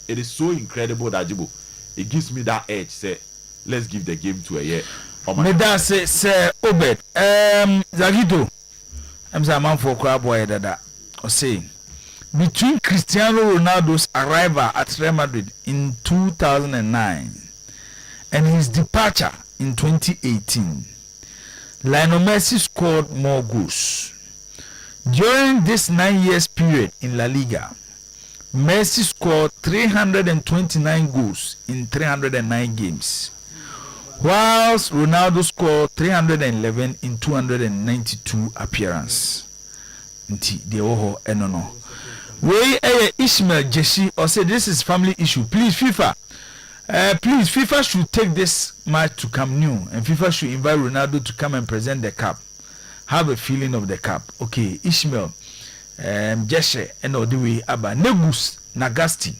It is so incredible that Jibo, it gives me that edge. Say, let's give the game to a year. Meda say Obed, Zagito, I'm a man for crab boy that or saying between Cristiano Ronaldo's arrival at Real Madrid in 2009 and his departure in 2018, Lionel Messi scored more goals. During this 9 years period in La Liga, Messi scored 329 goals in 309 games, whilst Ronaldo scored 311 in 292 appearances. Nti de oho enono. We Ishmael Jeshi or say this is family issue. Please FIFA, please FIFA should take this match to Camp Nou and FIFA should invite Ronaldo to come and present the cup. Have a feeling of the cup. Okay, Ishmael, Jeshe, and all the way Abba Negus Nagasti.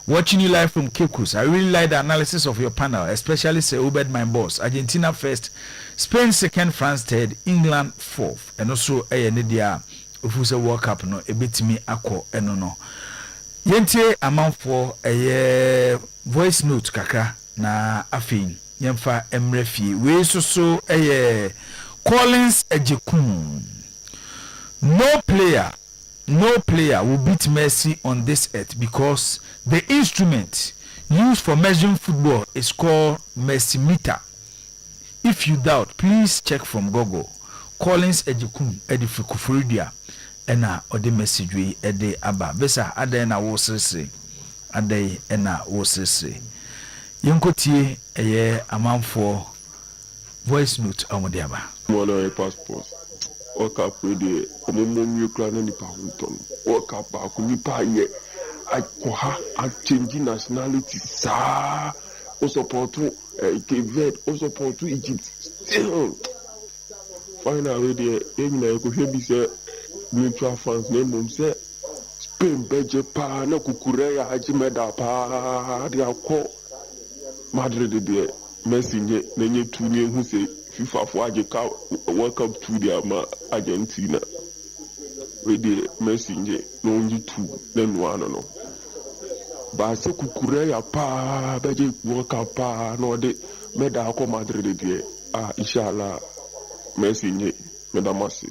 Watching you live from Cape Coast. I really like the analysis of your panel, especially say Obed, my boss. Argentina first, Spain second, France third, England fourth, and also Nidia Ufuse World Cup no a bit me ako enono. Yente amount for a voice note kaka na afin yemfa emrefi we so Collins Ejekun. No player will beat Messi on this earth because the instrument used for measuring football is called Messimeter. If you doubt, please check from Google. Collins Ejekun Edifukufuridia ena ode message we ede aba besa ade na wo sese ade ena wo sese yenkotie eye amanfo voice note amode aba mono passport o ka pede o mo nwi kra na nipa hunton o ka ba ku nipa ye akoha a change nationality sa o support Cape o support Egypt still final we dey ko hebi say neutral fans name mum say Spain beje pa na kukure ya ajimeda pa dia ko Madrid de Messi nye tu ne hu say FIFA for ajeka welcome to the Argentina we dey Messi no only two then one no ba se kukure ya pa beje welcome pa no de meda ko Madrid de inshallah Messi medamasi.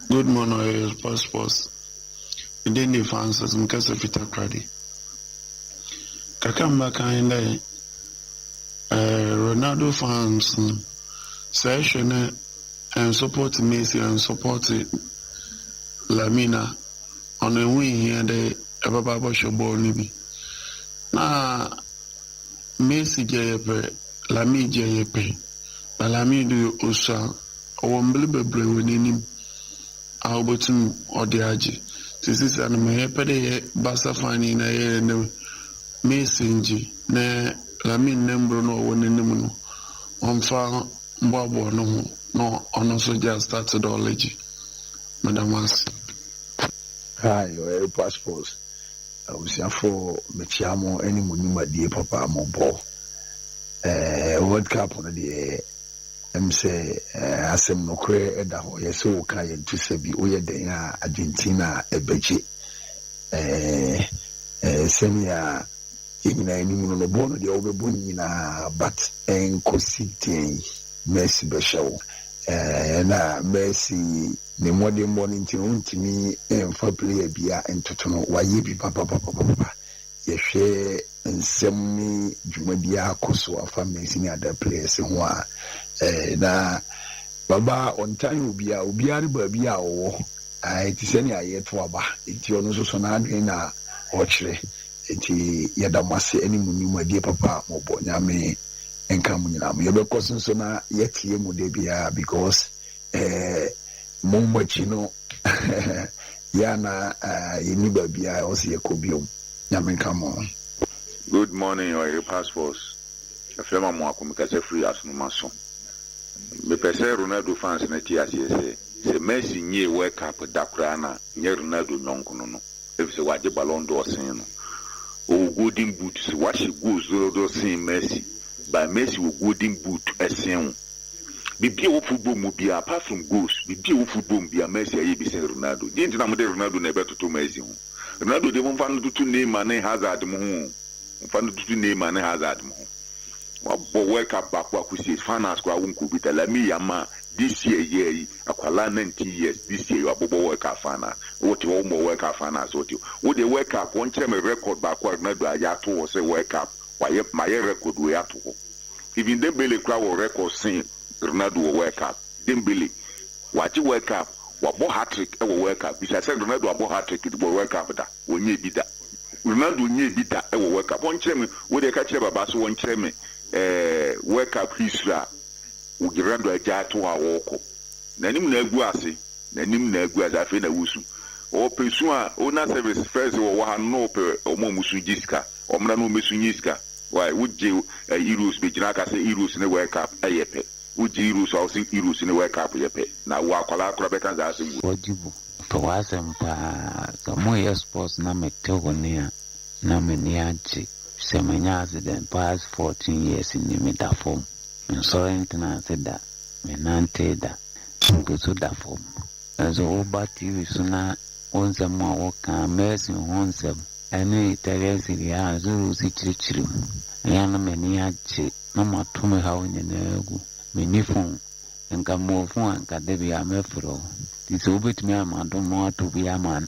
Good morning, passports. Then the fans as in case of it already. Kakamba kind Ronaldo fans session and support Messi and support Lamina on the win here the Baba Shobol maybe. Na Messi JP, Lami JP, Lami do Osa, or Mblebebre winning. Albertum or the Aji. This is an Mahepede Basa Fani na Messenger. na Lamin Nembro no one in the moon on far Bobo no on so just started allergy. Madam Mas. Hi, your passports. I was here for Mechiamo any money, dear papa, mon ball. World Cup on the say asem no kre eda ho yeso kai to sebi oye den Argentina ebeji semia ina ni mu no bono de obebu nyina but enkositen Messi be show na Messi ne modern morning ti untimi emfa player bia entoto no waye bi papa yehwe nsem ni dwumadia akoso afa Messi ni other players ho a na baba on time obia ri ba bia wo ti se ni aye to aba ti ono so na adwen na o kire ti yadamase ani munima die papa mo bo nyame enka munyina mo yebekoso so na yetie mu de bia because mo machino yana yini ba bia o se yekobiom nyame enka mo. Good morning, your passports. A firma mo akomikase free as no maso. Me pese Ronaldo fans na ti asiese. Se Messi nye World Cup dakra na nye Ronaldo nyonkono no. If se waje Ballon d'Or sen no. O golden boot se washi goals do sen Messi. By Messi o golden boot esen. Bibi o football mu bia apart from goals. Bibi o football mu bia Messi aye bi sen Ronaldo. Di ntina mo de Ronaldo na beto to Messi ho. Ronaldo de mo fa no tutu Neymar na Hazard mo ho. Fan tutu Neymar na Hazard mo. Wa World Cup back ku see finals kwa wonku bi tell me yama this year akwala 19 years this year you abobo World Cup final. What you mo World Cup finals what you. What the World Cup one time record back kwa na do aja to say World Cup. Why my record we ato. Even Dembele kwa record sin Ronaldo World Cup. Dembele wachi World Cup wa bo hat-trick e World Cup. Bisa say Ronaldo abo hat-trick it World Cup da. Onye bi da. Ronaldo nye bita e wo World Cup on cheme we dey catch baba so on cheme World Cup history wo Ronaldo aja to a woko nanim na agu ase afi na wusu o pesu a o na service first wo wa no pe o mo musu jiska o mra no mesu jiska why wuje Euros be jina ka say Euros ne World Cup ayepe wuje Euros o say Euros ne World Cup yepe na wa kwala akra be kan za ase wajibu to wasempa kama sports na metogoniya na meniaji semenya accident past 14 years in the metaform insurance na seda menante da nguzo da form azo oba TV suna onza mwa woka mesi onza ene teresi ya zuru zichirichiru yana meniaji na matume hawo nyenegu menifon nka mofu anka debi ya mefro tiso betimi amado mo to bi aman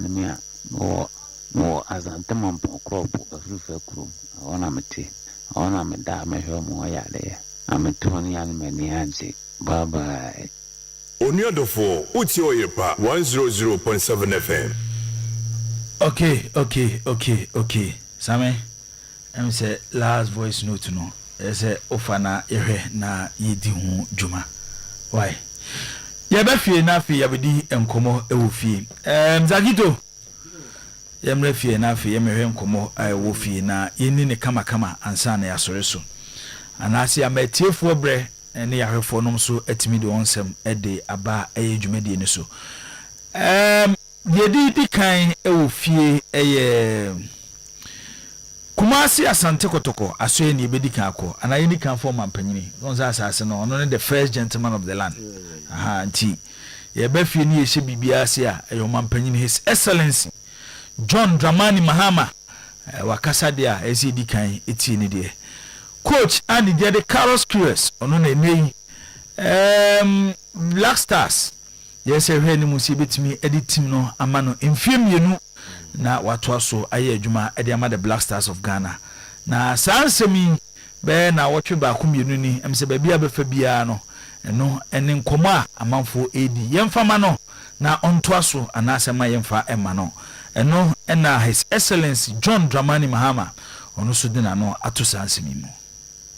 me a no azantema mpo crop afrifa krum ona me da me hwe mo ya le ametoni ya me ni anje bye bye Oniadofo uti Oyerepa 100.7 FM. Okay. Same em say last voice note no. Say ofana ehwe na yedi hu djuma. Why? Yaba fie na fie yabedi enkomo ewo fie. Zagito. Yemre fie na fie yemhwe enkomo ewo fie na yeni ne kama ansa na yasore so. Anase amatiefo bre ne yahwefo nom so atimi de onsem ede aba dwumadi ne so. Yedi kan ewo fie Kumasi asante kotoko asoye ni ebedi kan akọ anaye ni kan form ampanyini onza asase no ono ne the first gentleman of the land nti ye ba fie ni ye hye bibia ase a eyo mampanyini his excellency John Dramani Mahama wakasa dia ezi di kan eti ni de coach and the Carlos Cruz ono na nei Black Stars yes ehwe ni musi betimi edit team no amano mfiem yenu na watu aso aye adwuma ede ama the Black Stars of Ghana na sansemi be na wotwe ba kumienu ni emse ba bia befa bia no eno ene nkomo a amanfo edi yemfama no na onto aso anasema yemfa ema no eno ena his excellency John Dramani Mahama ono so de na no ato sansemi mu.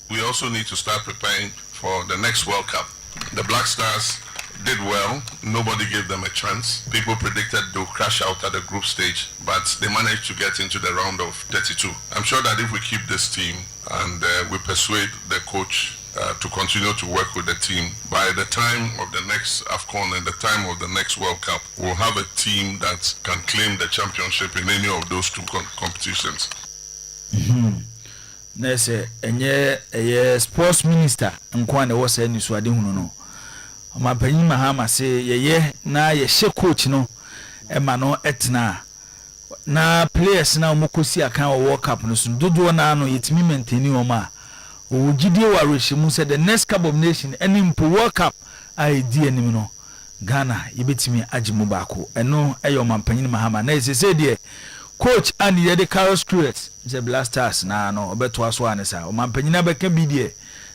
We also need to start preparing for the next World Cup. The Black Stars did well. Nobody gave them a chance. People predicted they'll crash out at the group stage, but they managed to get into the round of 32. I'm sure that if we keep this team and we persuade the coach to continue to work with the team, by the time of the next AFCON and the time of the next World Cup, we'll have a team that can claim the championship in any of those two competitions. Nese enye sports minister nkwane wo se ni so ade hunu no mapanyi mahama se ye na ye she coach no e ma no etna na players na omokosi akan wo World Cup no so dodo na no yetimi maintain o ma o gidie wa reshimu se the next Cup of Nation any mpo World Cup ai di anim no Ghana yebetimi agimu baako eno eyo mapanyi mahama na se de coach and the Carlos Cruz the Blasters na no obeto aso anesa o mampanyina beka bi de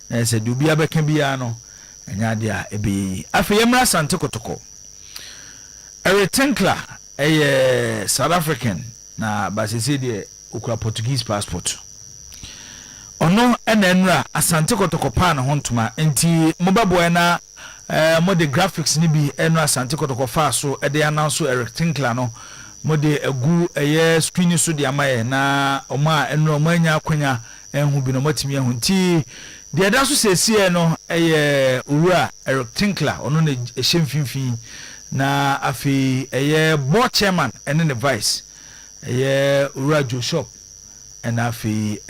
na se du bia beka bia no enya de a ebe afi yemra sante kotoko Eric Tinkler South African na basisi de okura Portuguese passport ono enenra asante kotoko pa na hontuma enti mobabo na mo de graphics ni bi eno asante kotoko fa so e de announce Eric Tinkler no mode egu screen so de amaye na oma eno manya akwanya enhu bi no matimi ehun ti de da so sesie no owura Eric Tinkler ono na ehemfimfin na afi board chairman ene ne vice owura Joshop and afi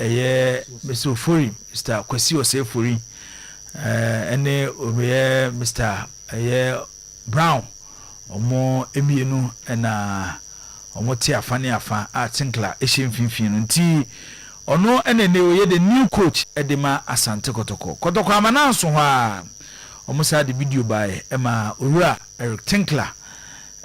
Mr. Fori Mr. Kwesi Osefori ene Mr. Brown omo emienu na omote afane afa a Tinkler ehemfimfin nti ono enene oye the new coach edema asante kotoko amana so ha omusa de video by ema owura Eric Tinkler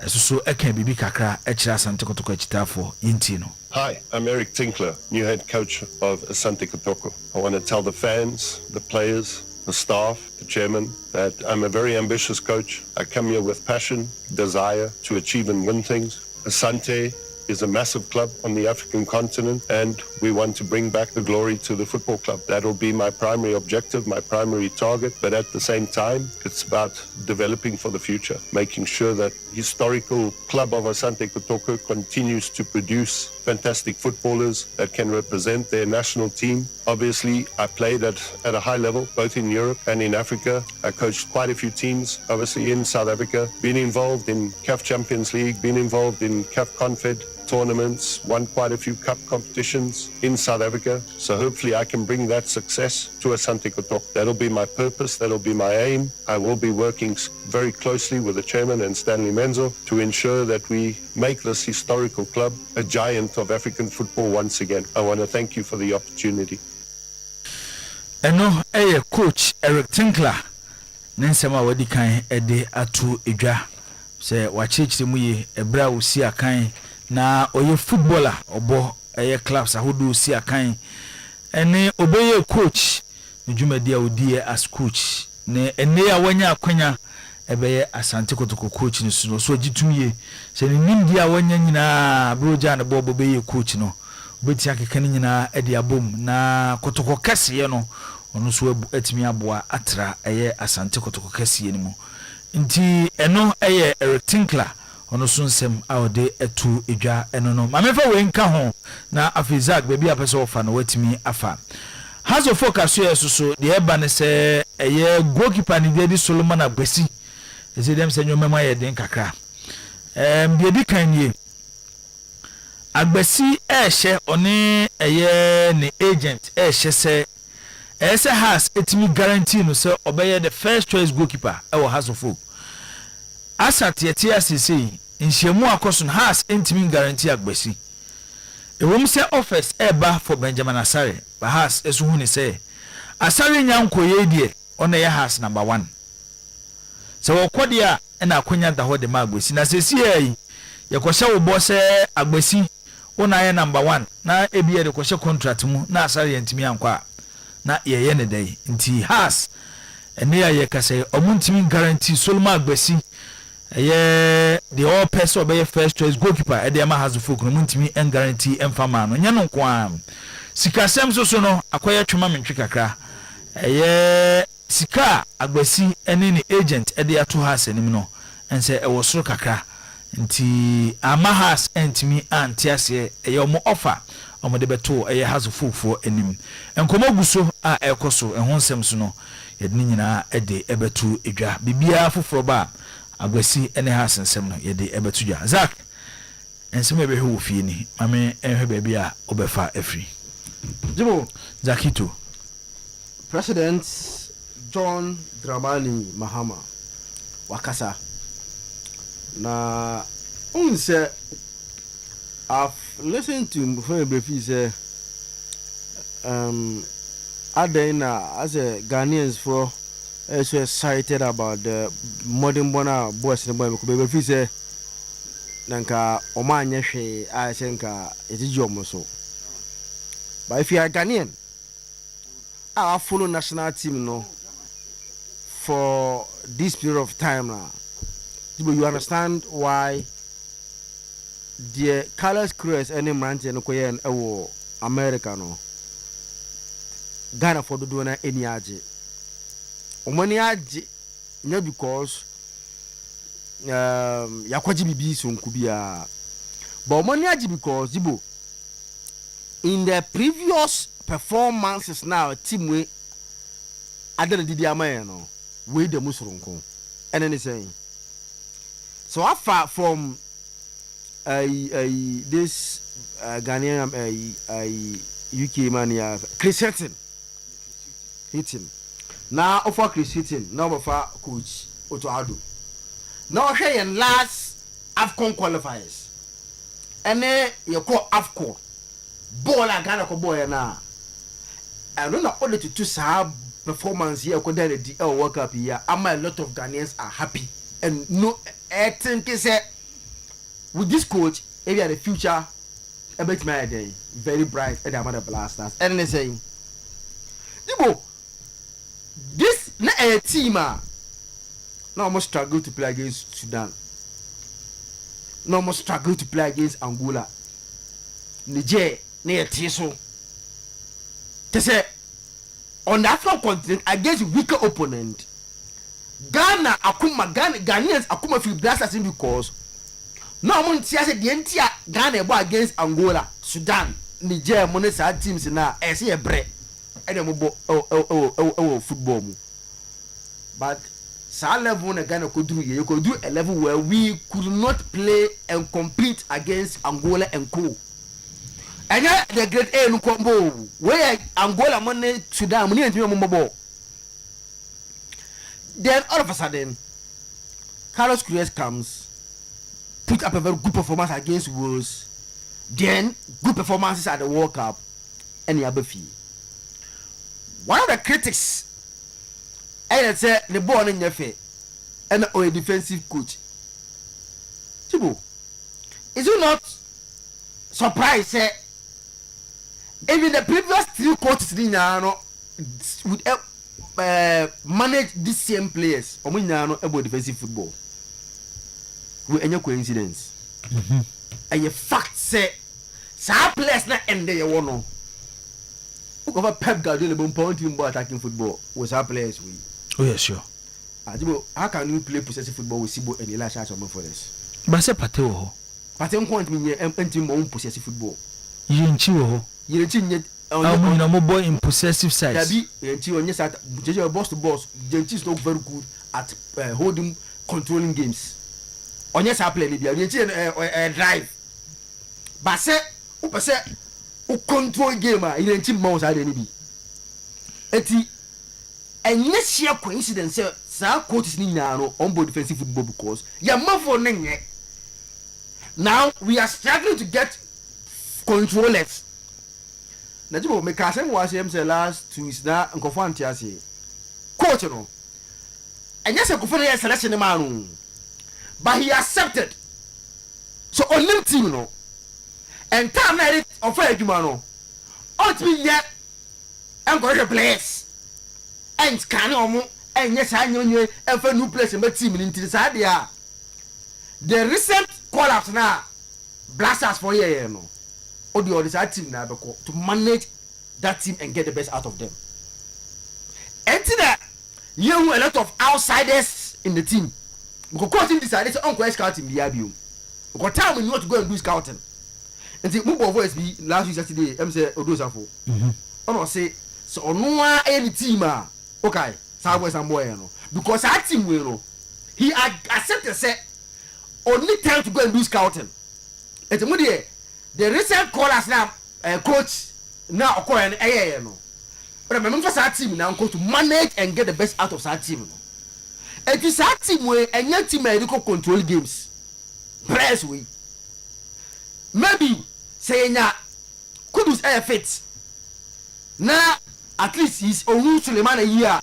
so eka bibi kakra ekira asante kotoko ekitafo yinti no. Hi, I'm Eric Tinkler, new head coach of Asante Kotoko. I want to tell the fans, the players, the staff, the chairman, that I'm a very ambitious coach. I come here with passion, desire to achieve and win things. Asante is a massive club on the African continent, and we want to bring back the glory to the football club. That'll be my primary objective, my primary target, but at the same time, it's about developing for the future, making sure that historical club of Asante Kotoko continues to produce fantastic footballers that can represent their national team. Obviously, I played at a high level, both in Europe and in Africa. I coached quite a few teams, obviously in South Africa, been involved in CAF Champions League, been involved in CAF Confed tournaments, won quite a few cup competitions in South Africa. So hopefully I can bring that success to Asante Kotoko. That'll be my purpose, that'll be my aim. I will be working very closely with the chairman and Stanley Menzo to ensure that we make this historical club a giant of African football once again. I want to thank you for the opportunity. Eno coach Eric Tinkler nensema wadi kan ede atu edwa se wachichire mu ye ebra osi akan na oye footballer obo clubs ahodo osi akan ene obeye coach njumadi a odie as coach ne ene ya wanya akwanya ebeye Asante Kotoko coach ni so gitumye se ne nimdi a wanya nyina broja na bobo beye coach no obeti akeka ni nyina ede abom na Kotoko kase no ono so etimi aboa atra Asante Kotoko kase ni mu nti eno Eric Tinkler ono so nsem awde etu edwa eno no mamefa we nka ho na afizak bebi apese ofa no watimi afa hazo focus so de eba ne se goalkeeper ni dedi Solomon Agbesi ese dem se nyoma ye den kakra biedi kan ye Agbesi ehye one ne agent ehye se ese has etimi guarantee no se obeye the first choice goalkeeper ewo hazo folk asati etia sisi inshemu akosun has intimi guarantee Agbesi ewom se office eba for Benjamin Asare ba has esu huni se Asare nyanko ye die ona ye has number 1 se wokodi a na akonya da ho de ma Agbesi na sisi yi ye ko hye wo bo se Agbesi ona ye number 1 na ebi ye de ko hye contract mu na Asare yantimi ankwa na ye ne dai nti has ene ya ye kase omuntimi guarantee Solomon Agbesi the all person obey first choice goalkeeper e dey ma has folk no muntimi en guarantee en fama no nya no kwa sikasem so no akoya twema mentwe kakra sika agbasi ene ne agent ede ato has enim no ense e wo soro kakra nti ama has entimi antiase eye omo offer omo de beto eye has fofo enim enkomo guso a ekoso ehon nsem so no yede nyina ede ebetu edwa bibia foforo ba agbasi ene has nsem no yede ebetu dwa Zak ensem ebe hwe wo fie ni mame ehwe ba bia obefa afri Jibo Zakito President John Dramani Mahama wakasa na unse I've listened to Febrefi say Adena as a Ghanaians for so excited about the modern bona boys in the boy Febrefi say nanka omanye hwe I think etijom so but if you are Ghanaian I follow national team no for this period of time now. You understand why the Carlos Cruz and Mranti and Koyan America no Ghana for the doing any aji. Omani aji not because yakwaji bibi so nkubia. But omani aji because Jibo in the previous performances now team we other did no we the musronko and then saying so afar from this Ghanaian UK man Chris hitting now offer Chris hitting now offer coach Otto Addo now here in last AFCON qualifiers and then you call AFCON ball Ghana ko boy na I don't know only to sab performance here ko there the World Cup here. A lot of Ghanaians are happy and no I think say with this coach maybe the future a bit my day very bright and the blasters and they saying this na a team now almost struggle to play against Sudan, no almost struggle to play against Angola, Niger near Tiso. They say on the African continent against weaker opponent, Ghanaians akuma feel blasters in because no one says the entire Ghana against Angola, Sudan, Niger, Monesa teams now. I see a break and football. But some level Ghana could do you could do a level where we could not play and compete against Angola and Co. And the great A no combo where Angola money Sudan money and ball. Then all of a sudden Carlos Cruz comes, put up a very good performance against Wolves, then good performances at the World Cup and Yabefi. One of the critics and say the ball in your face and a defensive coach. Tibo, is you not surprised? Even the previous 3 coaches would manage these same players. About defensive football. With any coincidence. And your fact say, some players not end there. One. Who cover Pep Guardiola pointing about attacking football was our players we. Oh yeah, sure. How can you play possessive football with Sibo and Elisha for this? But say Pateo. Pateo point me empty my own possessive football. You ain't chill. You boy in possessive side. Your boss to boss. Gentil is not very good at holding, controlling games. On yes, I play Libya. Drive. But say, who control game? You ain't mouse at any be. And yes, sheer coincidence, sir, coach is now on board defensive football because you're more for now we are struggling to get controllers. Najibo me kasem was him say last 2 weeks na nkofo antiase coach no enya se kofo na selection man but he accepted so on him team no and time na it of adwuma no ultimately yet encourage players and scan omo enya sa nyonyo e fa new players in the team in sa dia the recent collapse na blasters for year no the other team now to manage that team and get the best out of them. And that you a lot of outsiders in the team because coaching decided to uncle scouting the abio because time you want to go and do scouting and the move voice be last week Saturday say odosafo ono say so no any team okay Southwest and boy no because our team we no he accepted say only time to go and do scouting and the recent callers now coach now okoye no but remember for our team now to manage and get the best out of our team. It is our team where and your team medical control games. Press we. Maybe say na Kudus air fit. Now at least he's Owu Suleiman a year.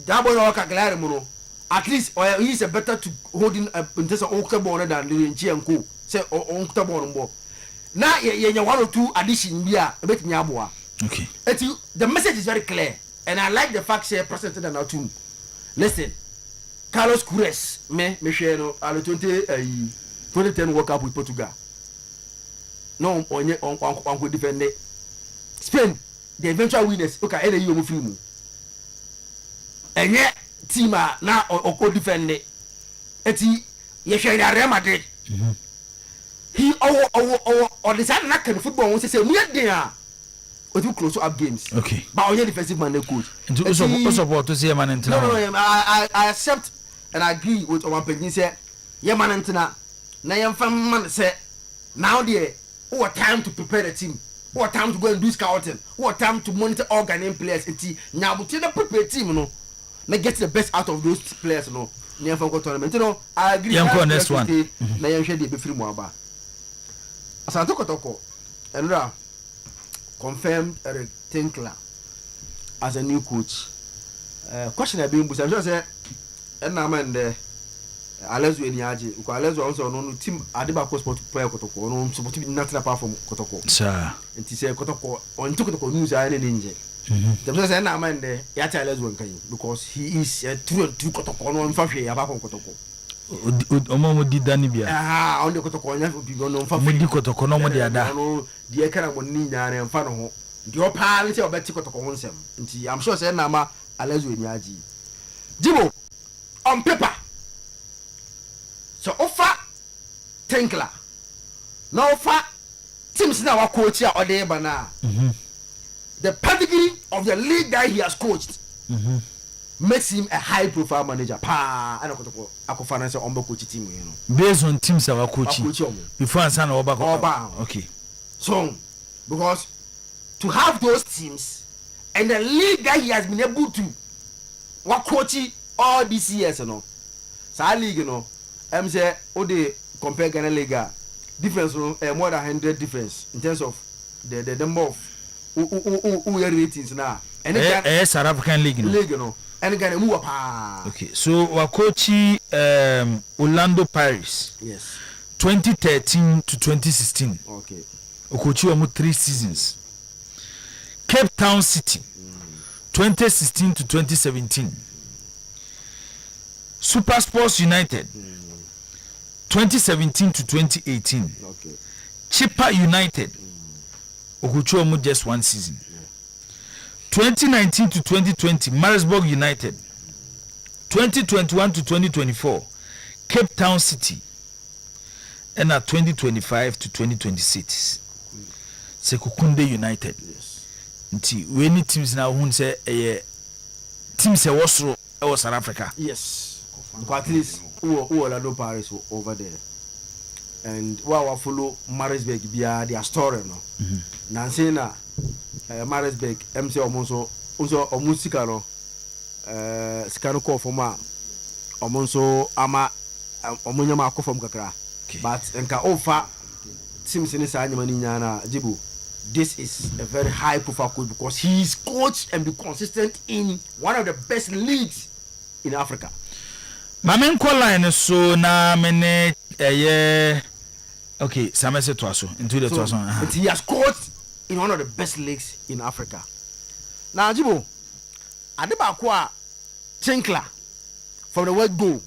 Double or Kaglare at least or he's a better to holding in terms of October than the Chianco. Say October. Now you 1 or 2 addition here a bit nyabwa. Okay. The message is very clear, and I like the fact say President and now too. Listen, Carlos Queiroz, me share no, 2010 World Cup with Portugal. No, on defend it. Spain, the eventual winners. Okay, any you film. And yet, team now or defend it. Eti, you share Real Madrid. He or decided not can football. Wants to say we are there. Or too close to up games. Okay. But only defensive man they coach. Also to see a man in No, I accept and I agree with one person say, yeah man antenna. Now your man say now there what time to prepare the team. What time to go and do scouting. What time to monitor organizing players. Now we take the prepare team no. Now get the best out of those players no. Near from tournament. You know, I agree. Next one. Now you share the be free more about. Asanto Kotoko. And confirmed Eric Tinkler as a new coach. Question I've been busy. I'm just saying, and I'm in the Alezu in Yaji, who Alezu also on team Adibako Sport player Kotoko, no supposed to be nothing apart from Kotoko. Sir. And he said Kotoko on Tokotoko news I didn't injure. The person I'm in the Yata Alezu because he is a true Kotoko, no one fashion apart from Kotoko. Omo di Danibia. On the Kotoko, never no for Midi Kotoko, no more the other. The Ekara Monina and Fano. Your parents are better to consem. I'm sure say Nama Alezu in Yaji. Jibo on paper. So offer Tinkler. No offer teams now coach here or there bana. The pedigree of the league that he has coached makes him a high profile manager. Pa and I finance on coach team, you know. Based on teams our coaching. Before I sign over. Okay. So because to have those teams and the league that he has been able to what coaching all these years, you know. So our league, you know, I'm say they compare Ghana league difference, more than 100 difference in terms of the number of who ratings now. And South African league, you know. And Ghana move up. Okay, so we coaching Orlando Pirates. Yes. 2013 to 2016. Okay. Okochi almost 3 seasons. Cape Town City, 2016 to 2017. Super Sports United, 2017 to 2018. Okay. Chippa United, Okochi almost just 1 season. 2019 to 2020, Marisburg United. 2021 to 2024, Cape Town City. And at 2025 to 2026. Sekukunde United. Yes. Nti we need teams now who say teams e was South Africa. Yes. But at least who Orlando Paris over there. And we follow Marisburg via their story no. Nancy na Marisburg MC omonso omusika no sikano call for ma omonso ama omonyama akofom kakra. But enka offer teams in this nyana Jibu. This is a very high profile coach because he is coached and be consistent in one of the best leagues in Africa. Mamen line so na mene okay, Samese Twaso into the Twaso. He has coached in one of the best leagues in Africa. Now Jibo, Adebakwa Tinkler from the word go.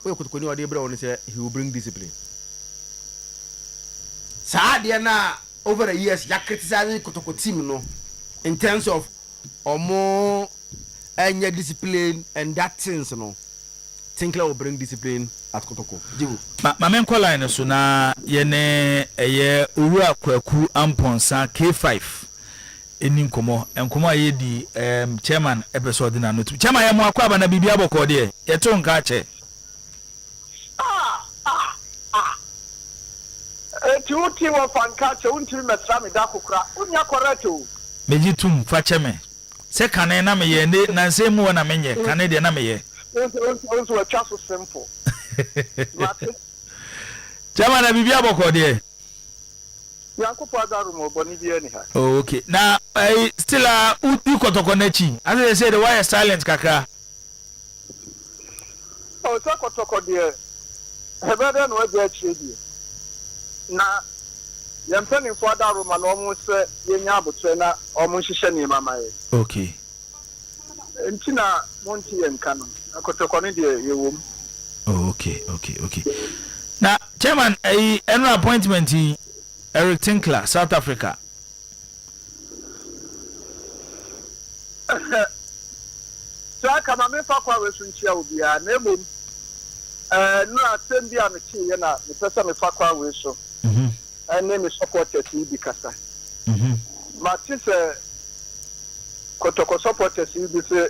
We could continue Adebra say he will bring discipline. Sadia over the years, ya criticizing Kotoko team no in terms of more and your discipline and that things, you know. Tinkler will bring discipline at Kotoko. My main call line so na yene eye Owura Kwaku Amponsa K5 eni nkomo enkomo aye di chairman episode na note chairman ya mo akwa ba na bibia boko de ye to nka che ti uti wa fanka che unti mesra me da kokura unya correct o meji tum fa cheme se kane na me ye ne na se mu na menye kane de na me ye also a chaso simple chama na bibia boko de Yanko Adaru mo boni bi any ha oh okay na still u kotoko na chi as they say the why silent kakra oh so kotoko de hebede no aje chi di na yempeni fo Adaru ma no mo se yenya abotre na omo hihye ni mama ye okay ntina monti yenka no akotoko ne de yewom oh okay na chairman eno appointment Eric Tinkler South Africa so kama me fa kwa wesu nchia obia na emom no asembi a me chi ye na me pesa me fa kwa wesu ene me supporters bi kasa ma ti se kotoko supporters bi se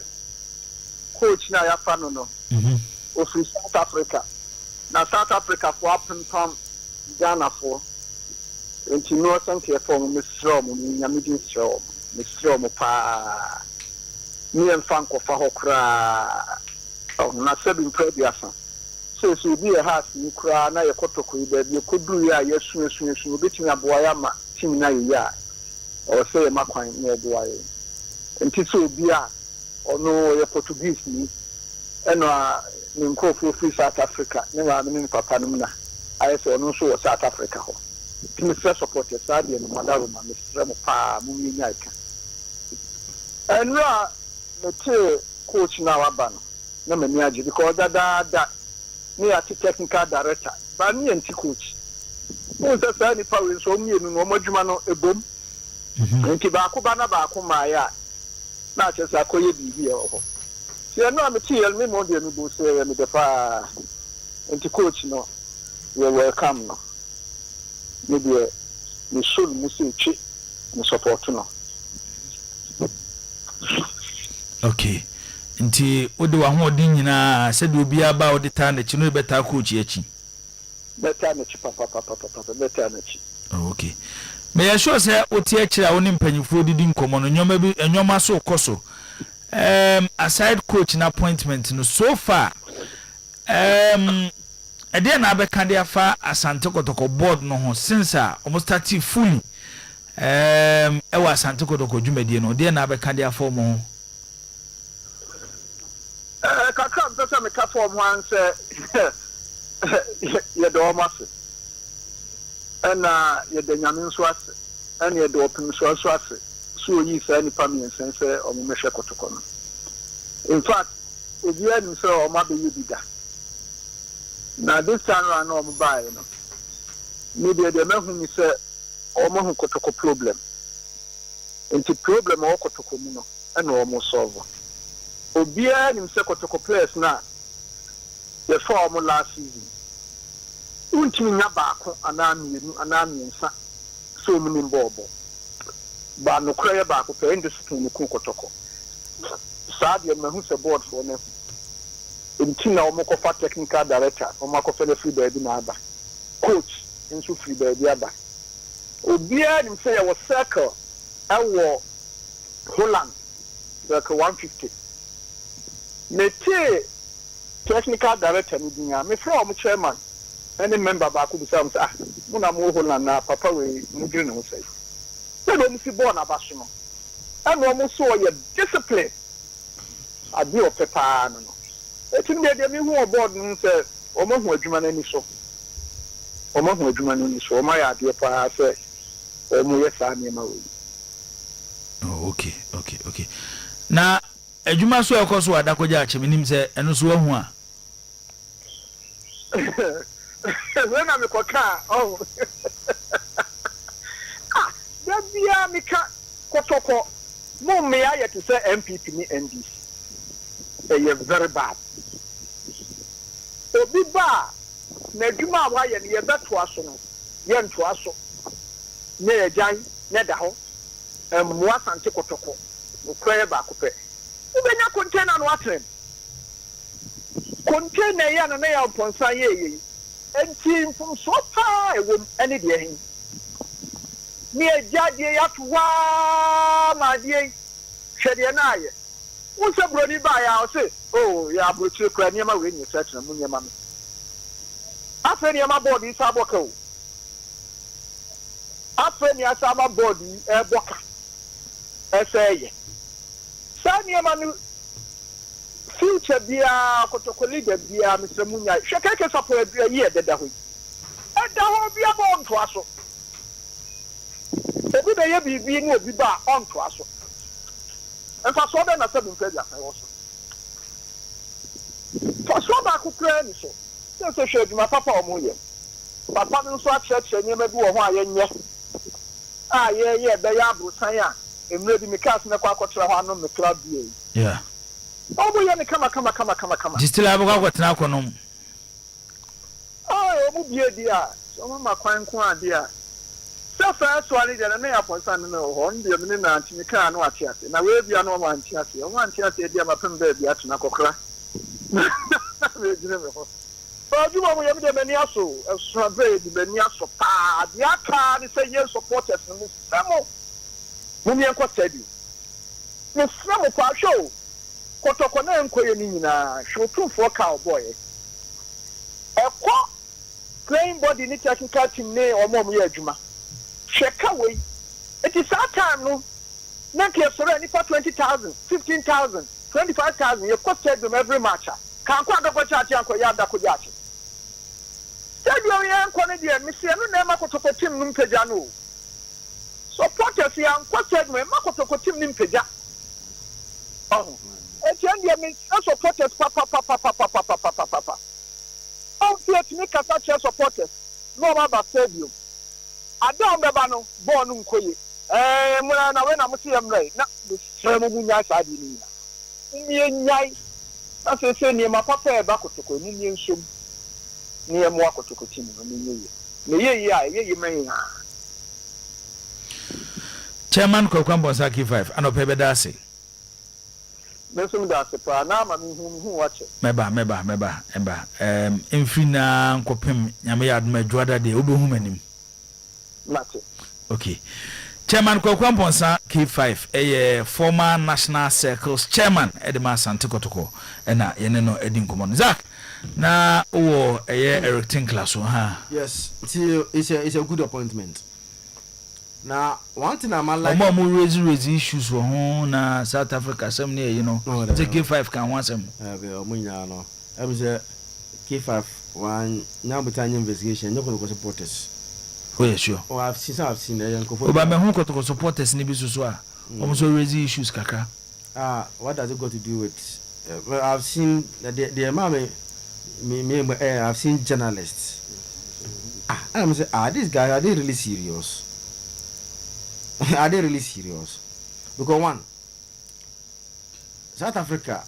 coach na ya fa no of South Africa na South Africa for appentam Ghana for enti no sanke for me strom me nyamedi strom pa me enfan ko fa hokra na sebin prebiasa so bi e ha si kra na ye kotoko ibe bi koduru ya yesu betimi aboa ya ma tim na ye ya o se makwan na aboa ye enti so bi a ono ye Portuguese ni eno a ni nkofo free South Africa ne ma me papa no na aye so ono so South Africa ho me first support ya sadia no madaro ma me frem pa mu mi nya ika enra me te coach na waba no na me niaje because da me ati technical director ba me anti coach mo se sa ni pa we so mi enu no madwuma no ebom nti ba ko ba na ba ko ma ya na che sa ko ye bibi e ho se no am ti el me mo de mi bo se me de fa anti coach no we welcome no me de ni show mu se chi ni support no okay nti odi wa ho odi nyina se de obi aba odi ta na chi no beta coach echi beta na chi papa beta na chi okay me ya sure say oti ekira woni mpanyifo didi nkomo no nyoma bi enyoma so koso aside coach na appointment no so far ede na be kan dia fa Asante Kotoko board no ho since almost started fully e wa Asante Kotoko dwumadie no de na be kan dia fa mo kaka mpesa me ka form one say ye do mase ana ye de nyame nso ase ana ye do opin so ase so yi sa ni pa mi sense o mo mehwe Kotoko no in fact obi ani so o ma be yedida na this time around no buy no maybe the me hu mi say o mo hu Kotoko problem enti problem o Kotoko mu no ana o mo solve obi ani say Kotoko players na the form last season unti nya ba ko anami nsa so mu ni mbobo ba no kra ba ko pe indiscipline ku Kotoko sadia me hu say board for ne until now mo ko fa technical director o ma ko fe free baby na aba coach nso free baby aba obi ani say was circle awo Holland circle 150 mete technical director ni dinya me from chairman any member ba ko bi say mo na mo Holland na papa we mo gire no say na do mo si born abaso no and mo so ye discipline adi o pepa no etin de me hu board no say o mo hu adwuma na ni so o mo hu adwuma na ni so o ma ya ade pa say o mo ye sa ni ma we oh okay na adwuma so ekoso adakoja acheminim say eno so ahu a when am ko ka oh da bia me ka Kotoko mo me aye to say MPP ni NDC very bad. Obi ba na adwuma a wayɛ no yɛbɛtoa so no yɛntoa so na yɛgyan na da hɔ mmoa sante kɔtɔkɔ nokora yɛ baako pɛ wobɛnya container no atrɛm container yɛ no na yɛ mpɔnsa yɛyɛyi enti mfomsoɔ paa ɛwɔ m ɛne deɛ hen ne agya deɛ yɛato waa ma adeɛ hwɛ deɛ no ayɛ wo sɛ buroni baeɛ a ɔse yɛ aburokyire kora nneɛma wei nyɛ sɛ tena mu nneɛma no afei nneɛma bɔɔdo yi sa abɔka o afei ne asa ama bɔɔdo yi ɛbɔka ɛsɛ yɛ saa nneɛma no future biara kotoko leader biara Mr. Munya hwɛ kɛkɛ support biara yi ɛdeda hɔ yi ɛda hɔ biara bɔ ɔntoa so obi bɛyɛ biribi ne obi ba ɔntoa so mfa so ɔbɛ na sɛ bimfa bi aka wɔ so fa so baako kura ni so sɛ hwɛ adwuma papa ɔmo yɛ papa no nso akyerɛkyerɛ nneɛma bi wɔ hɔ a yɛnyɛ a yɛyɛ bɛyɛ aborosan a mmerɛ bi mekas ne kɔ akɔtera hɔ ano mekra bie yeah ɔmo yɛ ne kama distila abɔkɔ akɔtena akɔnom ɔmo bie di a ɔmo ma kwan ko ade a sɛ fɛɛ so ane deɛ ne yɛ apɔnsa no hɔ no deɛ mene na ante mekaa no ate ase na weebia no ɔmo ante ase ɔmo ante ase di a mapem baabi atena kɔkora megyina me hɔ adwuma mo yɛm deɛ m'ani aso ɛsoabɛ de m'ani aso paa deɛ aka ne sɛ yɛ supporters no mesrɛ mo momiɛnkɔ stadium mesrɛ mo paa hwɛ o kɔtɔkɔ na ɛnkɔyɛ no nyinaa hwɛ otumfoɔ ka ɔbɔɔyɛ ɛkɔ playing body ne technical team ne ɔmo yɛ adwuma hwɛ ka wei ɛti saa time no na nka yɛsɔrɔ nipa 20,000 15,000 25,000 yɛkɔ stadium every match a kankɔ adɔkɔkyɛ ate ankɔyɛ adakɔgye ate stadium yɛn nkɔ ne deɛ mesia no na ɛma kɔtɔkɔ team no mpagya no o supporters yɛ nkɔ stadium ɛma kɔtɔkɔ team no mpagya ɔho ɛti ɛn deɛ mesɛ supporters papapapapapapapapapa ɔmfi atumi kasa kyerɛ supporters na ɔma aba stadium ada ɔmbɛba no bɔɔl no nkɔye mmerɛ na wei na mo se yɛ mmerɛ na mesrɛ mo mu nyae saa deɛ no nyina mmie na sɛ nneɛma papa ɛba kɔtɔkɔ ni nie nsom ne yɛ mmoa kɔtɔkɔ team no ne yɛ na yɛyi a yɛyi man ha chairman Kwakwan Bonsa K5 anɔpɛ bɛda ase mesom da ase paa na ama mehu wakyɛ mɛba mfiri na nkɔpem nyame yɛ adom adwoada deɛ wobɛhu m'anim mate okay chairman Kwakwan Bonsa K5 former national circles chairman edema Asante Kotoko na yene no edi nkomo no Zach na wo Eric Tinkler so ha yes it's a good appointment na one thing I'm like mo raise issues wo ho na South Africa some near you know the K5 can want some mo nya no am say K5 one now betanya investigation no go supporters. Oh yeah, sure. Oh, I've seen the young couple. But me who got to supporters ni bi so so a. Almost raise issues kaka. What does it got to do with? Well, I've seen the mama I've seen journalists. I'm say these guys are they really serious? Are they really serious? Because one, South Africa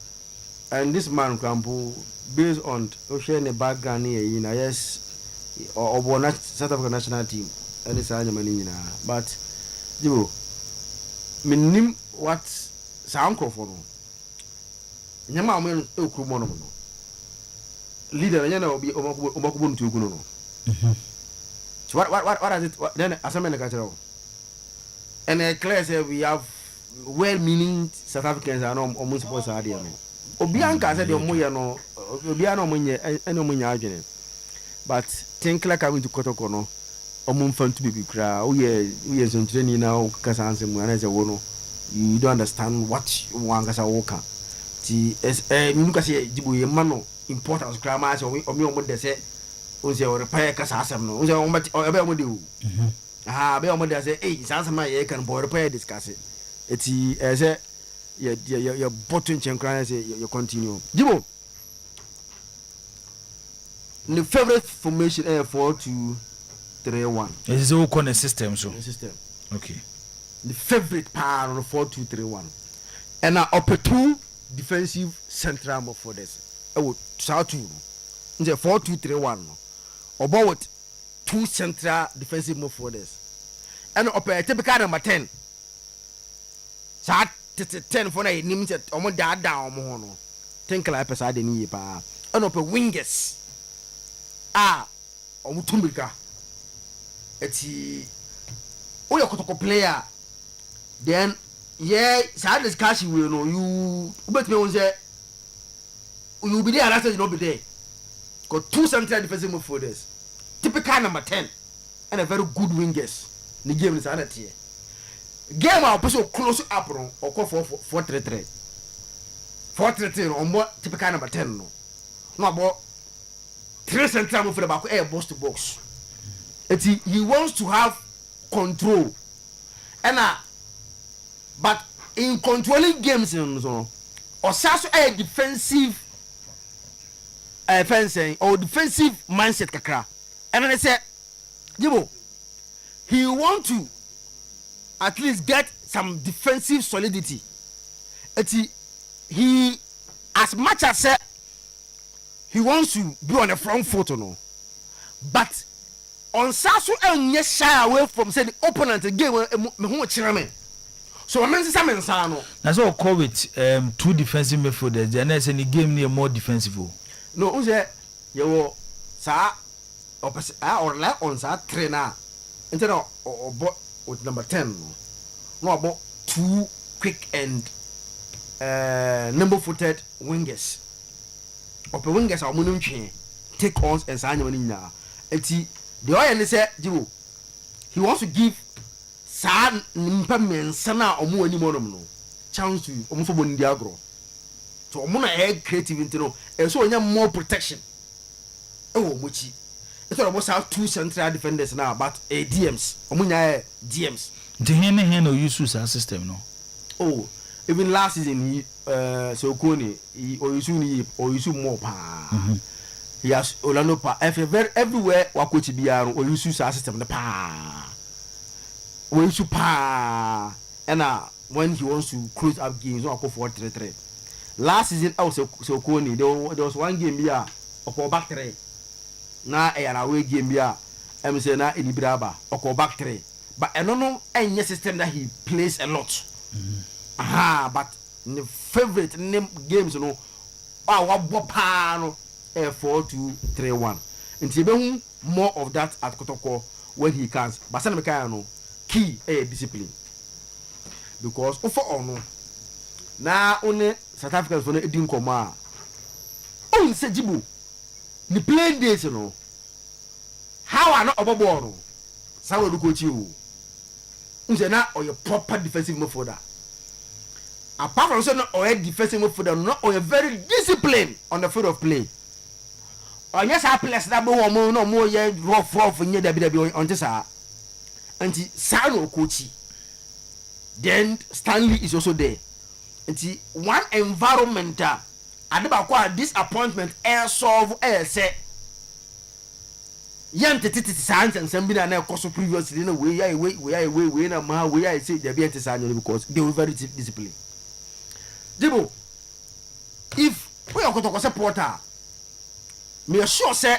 and this man Kampu based on ocean background here, you know, yes. Or South African national team and it's but you minim what sound for no nyama men okumo no leader nyana obi omakubo ntu kuno no so what is it then assignment ka tell and clear say we have well meaning South Africans are no almost supposed to ade no obi anka say de omoye no obi ana omonye ene omonya adwene but think like I'm to Kotoko no fun to be cry we some training now kasa ansem na say wono you don't understand what one kasa woka ti nuka say jibu ye mano importance grammar so omo de say o say o repair kasa asem no o say o be o de o be o de say eh sansa ma ye kan bo repair discuss it say your button chen cry say you continue jibu. The favorite formation 4-2-3-1. Is all corner system so. System. Okay. The favorite power on 4-2-3-1. And up 2 defensive central midfielders ɛwɔ saa two no nse 4-2-3-1 no ɔbɔ with 2 central defensive midfielders ɛna ɔpɛ typical number 10 saa 10 for na yɛnim sɛ ɔmo daadaa ɔmo ho no tinkla ɛpɛ saa de ne yie paa ɛna ɔpɛ wingers a ɔmo tumirika ɛti woyɛ kotoko player then saa discussion wey no you wobɛtumi wɔn sɛ you be there last you no be there got 2 central defensive midfielders typical number 10 and a very good wingers ne game is another tier game a person close up no or call 4-3-3 no more typical number 10 no about 3 central midfielder back air box to box he wants to have control and but in controlling games so or also a defensive fencing or defensive mindset kakra and then I said Jibo he want to at least get some defensive solidity he as much as he wants to be on the front foot no but on Sasu and yes shy away from say the opponent game me ho chirame so I mean say no that's all call it 2 defensive midfielders then I say the game near more defensive no unse you sa or like on sa trainer instead of with number 10 no about 2 quick and nimble-footed wingers ope wingers are munum twen take ons and sa nyama nyina enti the oil is say Jibo he wants to give sa nimpa mensa na omo ani mo no chance to omo fo boni diagro so omo na creative into no so onya more protection omo chi it's almost have 2 central defenders now but DMs omo nya DMs the hen no use that system no oh even last season he so Kone or use more pa he has Orlando pa everywhere wa coach biaro or use that system the pa we use pa and when he wants to close up games on go 4-3-3 last season also so Kone there was one game here or back 3 na na away game here em say na Elibraba or back 3 but I don't know any system that he plays a lot but the favorite name games you know what pa no 4-2-3-1 and you more of that at Kotoko when he can but some no key discipline because for no na only South Africans for no edin koma on say Jibo the playing days you know how are not overboard no sao do coach you unse na or your proper defensive midfielder apart from saying or a defensive midfielder not or a very disciplined on the field of play or yes I place that more no more rough in the on this anti Sano coachy then Stanley is also there anti one environment adeba disappointment air solve air say yan tete science and some na course previously no we na ma we I say they be anti because they were very disciplined Jibo if we are going to supporter me sure say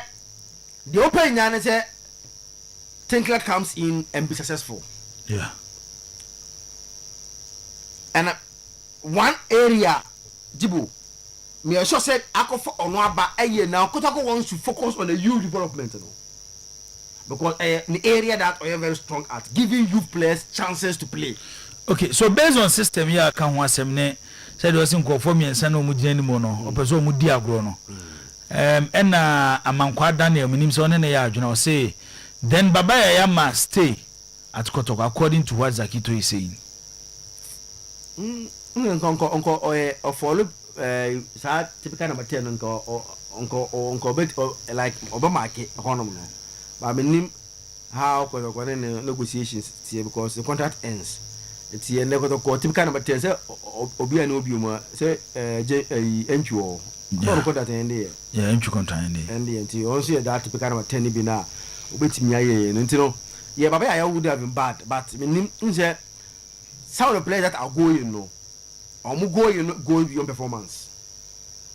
the open yan say Tinkler comes in and be successful yeah and one area Jibo me sure say akofo ono aba eye now Kotoko wants to focus on the youth development no because the area that are very strong at giving youth players chances to play okay so based on system here kan ho asem ne said was in conform yensa na omugina ni mo no opeso omudi agro no na amankwa Daniel minim so ne ya adwuna o say then baba ya must stay at Kotoko according to what Zakito is saying onko follow sa typical number 10 onko bet like Obama ke honom no but minim how Kotoko negotiations because the contract ends it's here Kotoko typical number 10 say obi and obi mu say entwo no contract end there yeah entwo contract end there until also that typical number 10 bi na obetimi aye no yeah baba ya would have been bad but minim say some of the players that are going no omu go beyond performance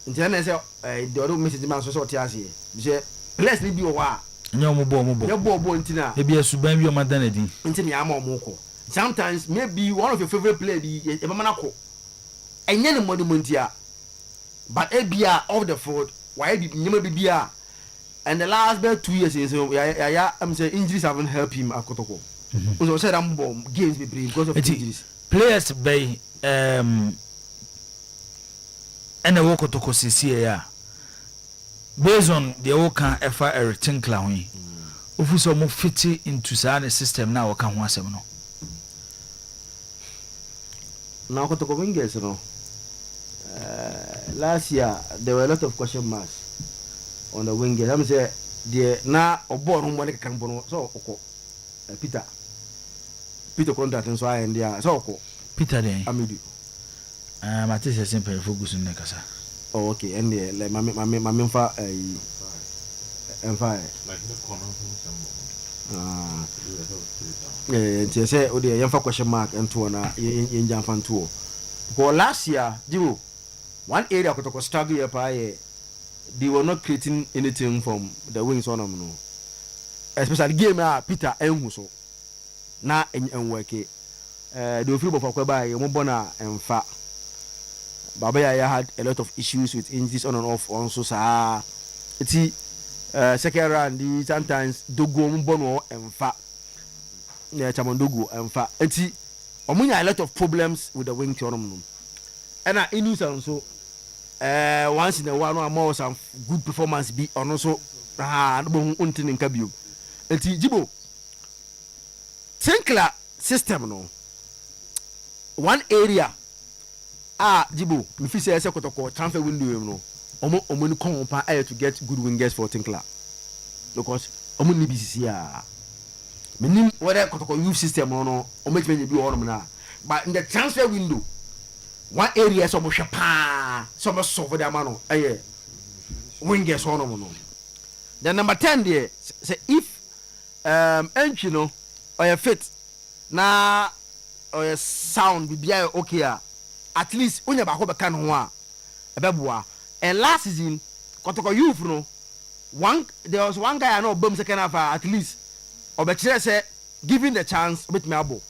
nti na say the other message man so tia se je bless ni bi o wa nya omu bo ya bo ntina e bi asuban bi o madanadi nti na ama omu ko sometimes maybe one of your favorite player bi e mama na ko enye ne monumentia but e bia off the field why bi nyema bi bia and the last 2 years so I'm saying injuries haven't helped him akotoko so said I'm bomb games be because of injuries players by and the work to see ya based on the work efa everything clown ofu so mo fit into the system now ka ho asem no now kotoko wingers no last year there were a lot of question marks on the wingers. I'm say the na obo no mo ne kan bono so okko Peter contract nso aye ndia so okko Peter den Amidu Matisse simple focus on kasa. Oh okay and le mama fa like the corner nti say o de yemfa question mark ento na yenja fa nto because last year jibo one area kotoko struggle here pa they were not creating anything from the wings on them no especially game Peter enhuso na enweke the offer of akwaba ye mo bona emfa baba ya had a lot of issues with injuries on and off also sa eti second round sometimes dogo mo bono emfa na chamondogo emfa eti omunya a lot of problems with the wing tournament no and inus also once in a while no more some good performance be on also no untin in kabio eti jibo Tinkler system no one area jibo if you say kotoko transfer window no omo ni come pa to get good wingers for Tinkler because omo ni BCC menim whether kotoko youth system no omo tme bi on na but in the transfer window one area so mo hwepa so mo solve the man no wingers on no then number 10 there say if entry no or fit na or sound bibia okay at least unya ba ko be kan ho a ebeboa and last season kotoko youth no there was one guy I know bomb second half at least obekire say given the chance obet me abo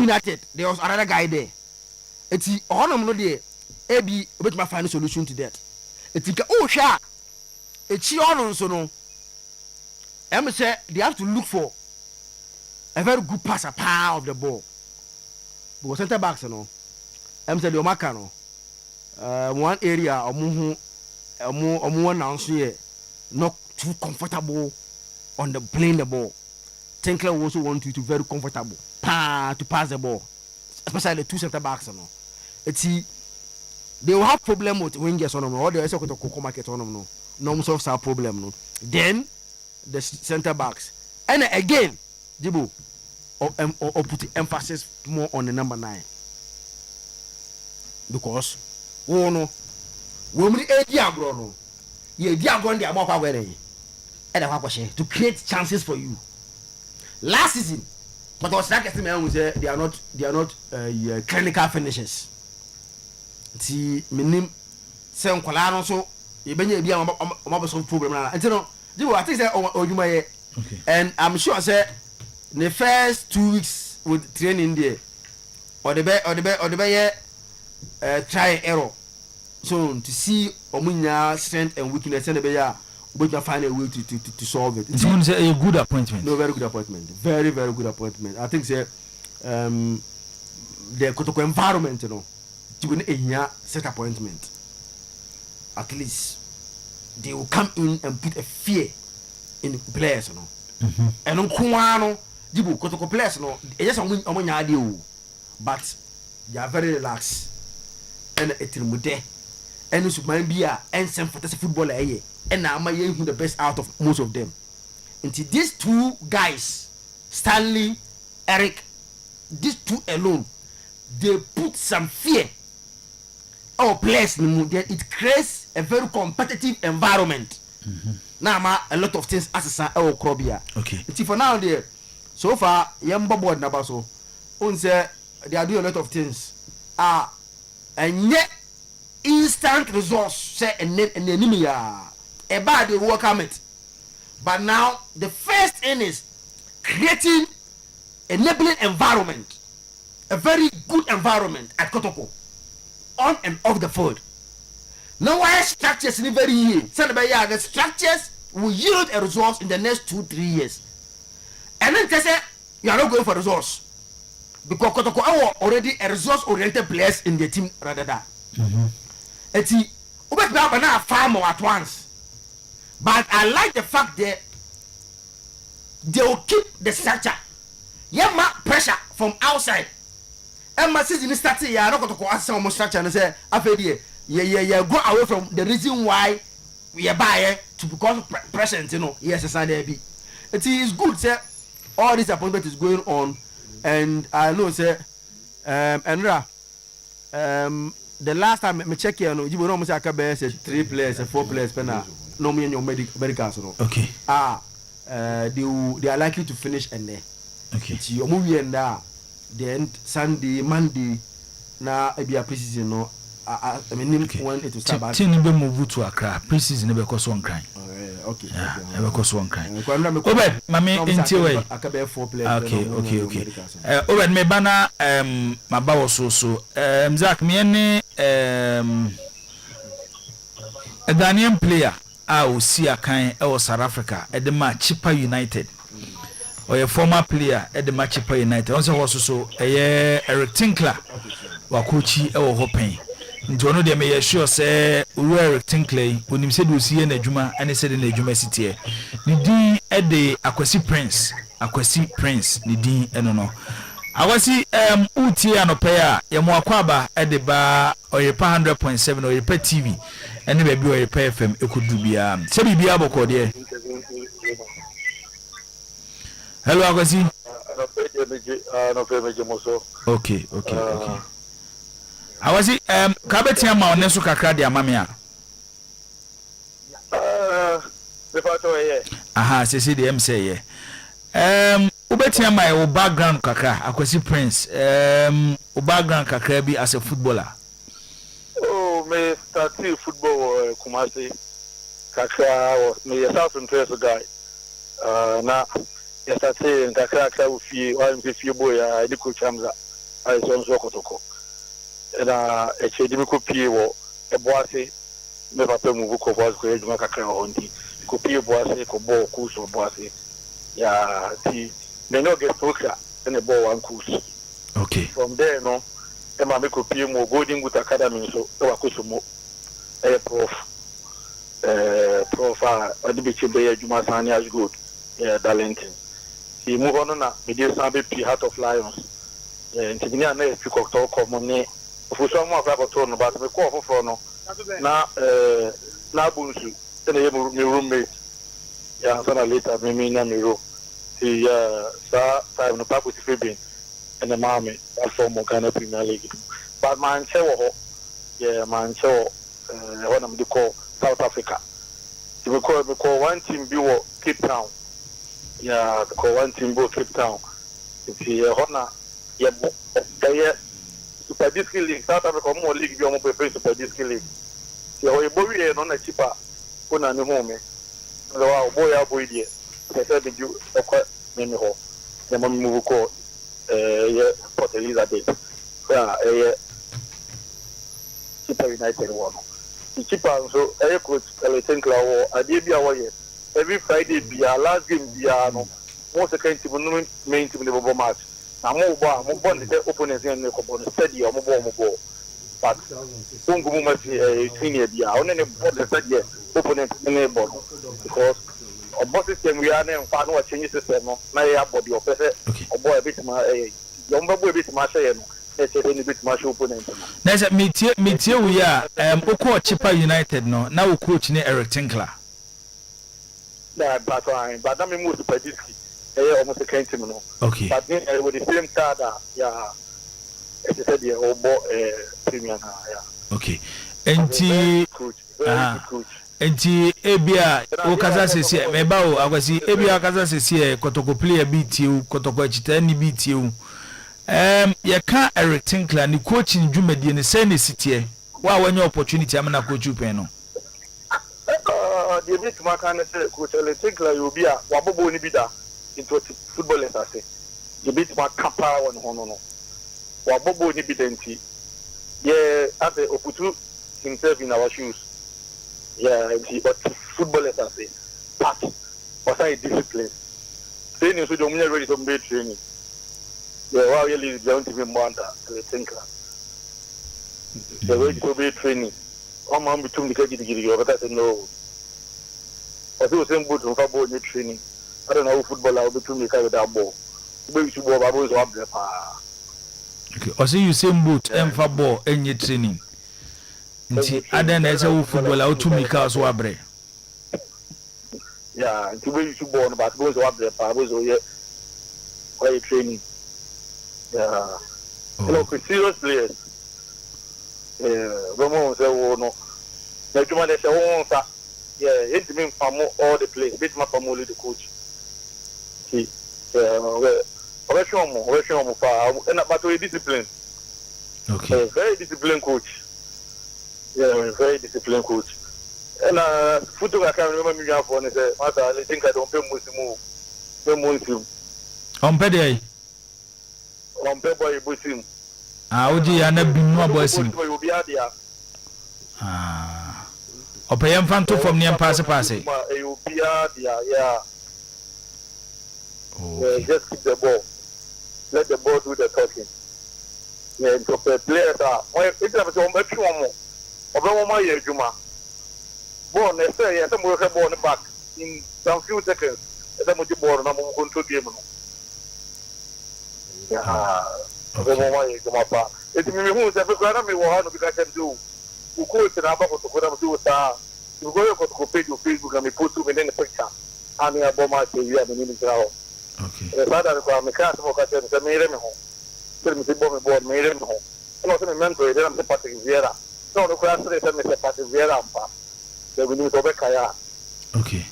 United there was another guy there eti onom no de ebi obet me find solution to that eti ka hwa echi onon so no em say they have to look for a very good passer of the ball because center backs no em say the omaka no one area omo now so here not too comfortable on the playing the ball. Tinkler also want you to very comfortable to pass the ball, especially the two center backs no they will have problem with wingers on them or they also to coco market on them no solve our problem no then the center backs and again Jibo or put emphasis more on the number 9 because no we many agro no ye diagro ndi amokwa gwere to create chances for you last season but was like say they are not clinical finishers ti minim se nkola no so ye benya bia am solve problem na no I think say odwuma ye and I'm sure say the first 2 weeks with training there or the be try and error so to see omunya strength and weakness and the be but you find a way to solve it. It's going to say a good appointment. No, very good appointment. Very, very good appointment. I think say the Kotoko environment, you know, to be a set appointment. At least they will come in and put a fear in players, you know. And on Kumano, Jibu Kotoko players, you know, just on idea, but they are very relaxed and it will be and it might be and some fantasy footballer. And now I'm the best out of most of them. Until these two guys, Stanley, Eric, these two alone, they put some fear. Our players, it creates a very competitive environment. Now, a lot of things as a Krobia. Okay. Until for now, there, so far, young board Nabaso, they are doing a lot of things and yet instant results say an enemy a bad they work on it. But now the first thing is creating enabling environment, a very good environment at Kotoko, on and off the field. Now why structures in very year? The structures will yield a results in the next 2-3 years. And then they say you are not going for results. Because Kotoko are already a resource-oriented players in the team rather than. It's a farmer at once. But I like the fact that they will keep the structure. Yeah, pressure from outside. And my season is starting. Yeah, I'm not going to ask some structure and say, yeah, go away from the reason why we are buying to because of pressure. You know, yes, it's not there. It is good, sir. All this appointment is going on. And I know, sir, Andra, the last time I check here, you will almost say 3 players, 4 players, per now. No, me and your medical. Okay. They are likely to finish and there. Okay. It's your movie and then Sunday, Monday, now it be a preseason. No, I mean, when it will start. Team be move to Accra. Preseason never cost one crime. Okay. Yeah, never cost one crime. Obed, mami into way. Okay. Obed, me bana my bow so. Zach, me any a Ghanaian player. I see a kind of South Africa at the match Chippa United. Or a former player at the match Chippa United. Also, Eric Tinkler, Wakuchi, or Hopin. Into one of them, I sure say, Eric Tinkler, when him said we see in a Juma, and he said in a Juma city. Nidi at the Akwesi Prince, Nidi, and no. I was see Uti and Opea, Yamuakwaba at the bar, or a 100.7 or a pet TV. And maybe a pay FM, it could do be Sebi Biabo there. Hello, Agasi. Okay. I was it Cabetiama or Nesuka Kradia Mamia. Aha, say the M say Ubetiama or background Kaka, Akwesi Prince, background Kakabi as a footballer. Me started football Kumasi Kakra was me a South interest guy. Now yesterday in Kakra with you, I'm with you boy, I did coach Hamza. I saw Kotoko. And a chedimico Pio, a boise, never pay Mubuko was great Kakra on the Kopio boise, Kobo, Kus or boise. Yeah, they not get poker and a ball one Kus. Okay. From there, no. Emma make copy more golden with academy so Wakusumo prof Adibichi Bay Juma Sani as good, Darlington. He move on now, we did some big Heart of Lions. And Tinia next pick of talk common name. For some more about turn about me call for no. Now, Bunsu, then a roommate. Yeah, son later, me Namiro. He time no pack with Fibin. And the mommy, that form of Ghana Premier League. But my show, what I'm call South Africa. We call one team be Cape Town. Yeah, call one team go Cape Town. If you honor, Super Disc League, South Africa more league, you almost play Super Disc League. So you boy on a cheaper, put on the home. The boy, dear. They said you a quite many home. The mommy move call. Port Elizabeth. Chippa United one. The Chippa so a coach Tinkler or a DB every Friday be our last game be no most second team main team the match. Now more the opponents in the steady or mobile. But don't go much senior be on any steady opponent in the ball because of what system we are now and what changes system no have body of or boy a bit my young boy bit my say let's say any bit my opponent. Next meet you we are Poku Chippa United no now we coach ne Eric Tinkler. But that me move to Padiski almost a kind team no. Okay. But with the same card yeah it said the old premier yeah. Okay. Enti enti ebia okaza sese meba o agwasi ebia okaza sese kotoko player beat you kotoko chita ni beat you You can't Eric Tinkler ni coaching dwumadi ne say ne sitie wa wanya opportunity amana coach upeno The bit my kind of coach Tinkler you be a wabobo ni bida into football as I say the bit my kapa on no wabobo ni bidenti yeah as a oputu himself in our shoes but football as I say but was I discipline training so don't ready to be training. Yeah, wow, you leave down to be more than Tinkler. The way to be training. I'm on between the category, but I said no. I do same boot of football training. I don't know football, I'll be between the carry that ball. Maybe you ball, I was up there. Okay, I see you same boot and football and your training. I then as a football out to me cars wabre. Yeah, and the way you ball, but goes up there, I was over training. Yeah, serious players. Ramon said, "Oh no, like you say, oh, yeah, it means for all the players, bit my family the coach. See, but we discipline. Okay, very disciplined coach. Yeah, very disciplined coach. And football, I can't remember me for and say, Master, I think I don't pay Muslim. On pede. On paper, Muslim. Oji ya na binu abosim. Opeyam fanto from near pass. Yeah. Just keep the ball. Let the ball do the talking. Yeah, to play players are. It's a bit of a more. Over my year, Juma. Born, they say, yes, I'm going to ball back in some few seconds. And then with the ball, and I'm going to game. Yeah. It's me who's ever gonna be one because I can do. You go to the Abba to go to you go to page your Facebook and we put you in the picture. And I bomb my TV and the name is now. Okay. The father of my cat smoke at the Mary home. Tell me the bomb board made him home. And also remember, they don't Patrick Vieira. No, the class they tell me the Patrick Vieira. They will need to back. Okay.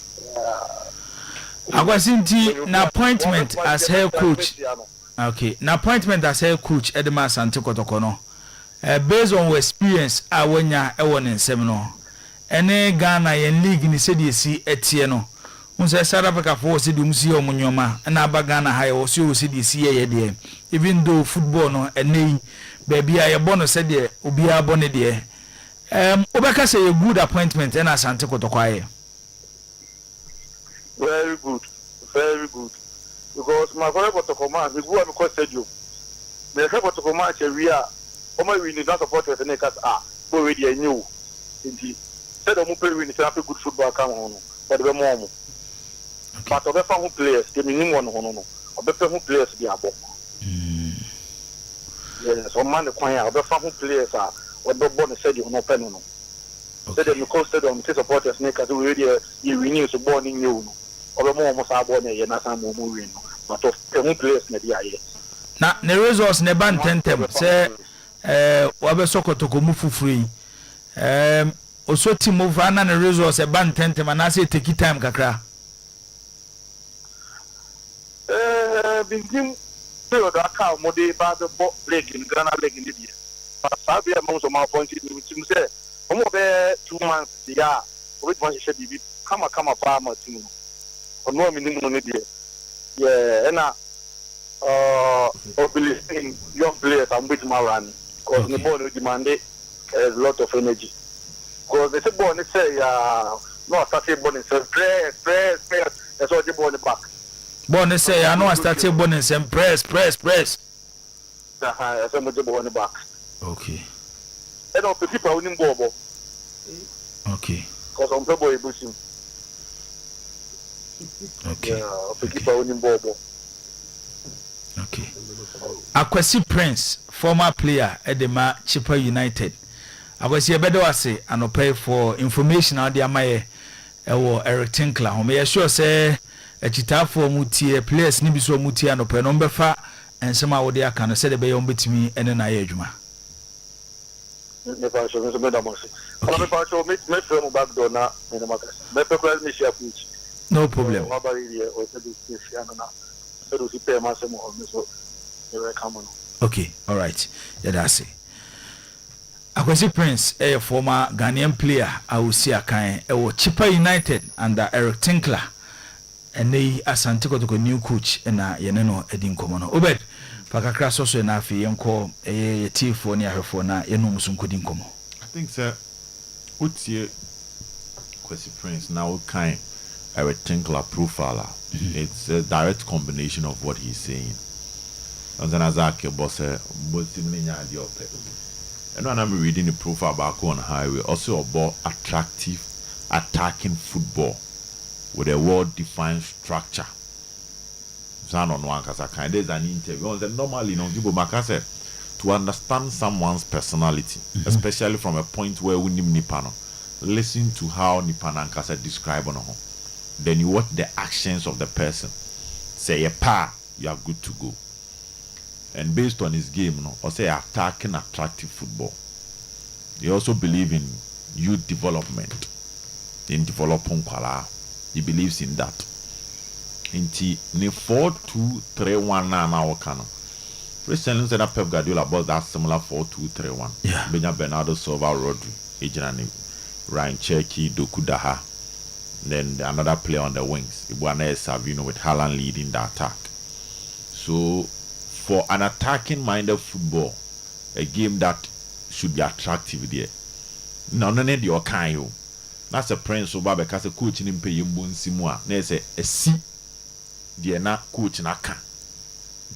I was in an appointment as head coach. Okay, na appointment as head coach Edema Sante Kotoko no. Based on experience awanya e won nsem no. Ene Ghana yen league ni se de si etie no. Unse South Africa for se de umsi o munyoma na aba Ghana ha o se de si ye de. Even though football no ene baby aye bono se de obi abone de. Obeka say a good appointment na Sante Kotoko aye. Very good. Very good. Because my father got to command, we go and call stadium. The got to command we are. We need not support the Nakers already a new. Indeed. Said the Mupel win a good football come on, but the more. But of the family players, the minimum one, of the family players, the above. Yes, on man the choir, of the family players are what the bonus said you no pen. Said that you costed on to support the Nakers already you renew to born in you. Or more must have one a Nasa moving, but of the players media. Na ne resource ne ban tentem say wabe soko to komufu free oso ti move na ne resource e ban tentem na say take time kakra bintim to the account mo dey ba the leg in Ghana leg in Libya but sabi am so ma point ni tim say omo be 2 months ya we want to be kama pa ma tim no minimum no dey yeah na obviously young players I'm with my run because the ball demand a lot of energy because the ball they say no start ball and press that's all the ball back ball say I know I start ball and press that's all the ball back okay and of the people winning ball okay because on the ball pushing okay the people winning ball okay. Akwasi Prince, former player at the Chipper United. Akwasi Ebedo ase anope for information on the amaye Eric Tinkler. Home sure say a chita for mutie players ni biso mutie anope no befa ensema wo de aka no say de be yom betimi ene na ye adwuma. Me pa so me da mo se. Me pa so me from back door na me na makas. Me pe ko me share coach. No problem. Okay, all right. Yeah, that's it. Akwesi Prince, a former Ghanaian player, I will see a kind of Chippa United under Eric Tinkler, and they Asante Kotoko new coach and Yeneno Edin Komono. Obed, Pakakra Soso and Afi, Yanko, a T4 near her for now, Yenomsum Kodin Komo. I think, sir, what's here, Akwesi Prince, now kind Eric Tinkler profiler. It's a direct combination of what he's saying. And then as I boss, both in the open. And when I'm reading the profile back on highway, also about attractive attacking football with a well-defined structure. Sound on one because I kind there's an interview. Normally, to understand someone's personality, especially from a point where we need Nipano, listen to how Nipana Nkasa describe on home. Then you watch the actions of the person. Say a pa, you are good to go. And based on his game, or say attacking attractive football. They also believe in youth development, in developing Kuala. He believes in that. In the 4-2-3-1 now Kano. Recently said that Pep Guardiola about that similar 4-2-3-1. Yeah. Benja Bernardo Silva, Rodri, Eugene, Ryan Cherky, Doku Daha. Then another player on the wings, Ibuana Savino with Haaland leading the attack. So for an attacking-minded football, a game that should be attractive there. No, need your kind. That's a prince over because a coach in pay simua. There's a C. The na coach na can.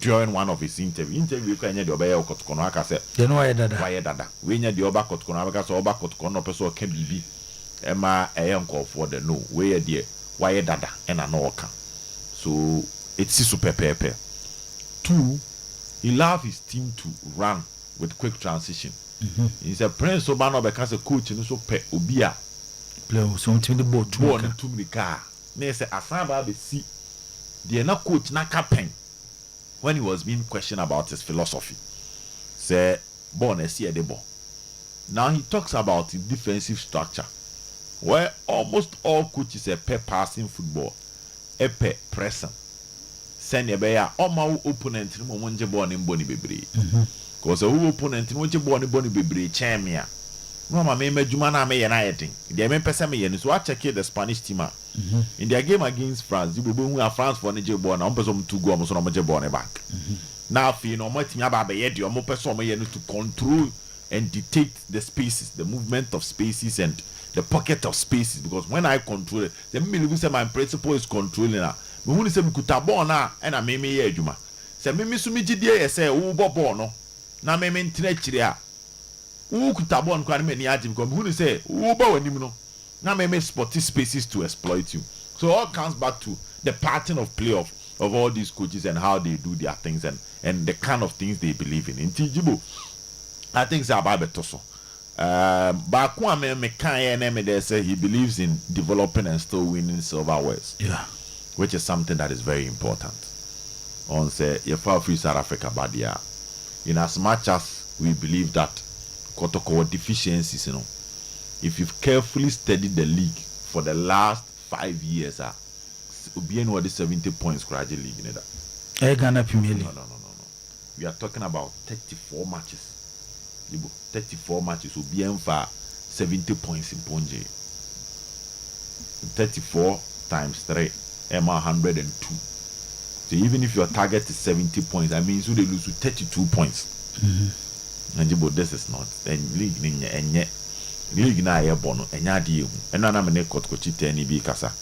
During one of his interview can you obey your Kotkonoaka said, you know why dada. Why dada? When you the Oba Kotkonoaka, so Oba Kotkono person can be Emma a uncle for the no. Where dear, why dada and an orca. So it's super pepe. 2. He allowed his team to run with quick transition. He's a prince so bad because a coach and so pe obia play something the boat to the car. They say Asaba be see the na coach na captain when he was being questioned about his philosophy. Say born a see the ball. Now he talks about the defensive structure where almost all coaches are pe passing football, a pe pressing. Send your bear all my opponent no one born in Bonnie Bebre. Because a opponent in which you born in Bonnie Bebre, chamia. No, my name is Jumana May and I think. The main person so I check the Spanish team in their game against France. You will have France for Niger born, on person to go almost on a born back. Now, if you know what you about your more person to control and dictate the spaces, the movement of spaces and the pocket of spaces. Because when I control it, the say my principle is controlling her. Who say kutabona and I may me juma. Say me sumiji dear say ball no. Na me mentinechria. Who kutabon kwa me niaji because who say uba when no. Na me sporty spaces to exploit you. So all comes back to the pattern of play of all these coaches and how they do their things and the kind of things they believe in. In Tijibo, I think it's about betoso. But me can they say he believes in developing and still winning silverwares. Yeah. Which is something that is very important. On say you far free South Africa but yeah. In as much as we believe that Kotoko deficiencies, if you've carefully studied the league for the last 5 years, Obiano what the 70 points gradually league in that. Ghana Premier League. No. We are talking about 34 matches. 34 matches will be for 70 points in Ponje. 34 times 3. Emma 102. So even if your target is 70 points, that means you they lose to 32 points. And this is not league league na air bono and I'm a coach kasa.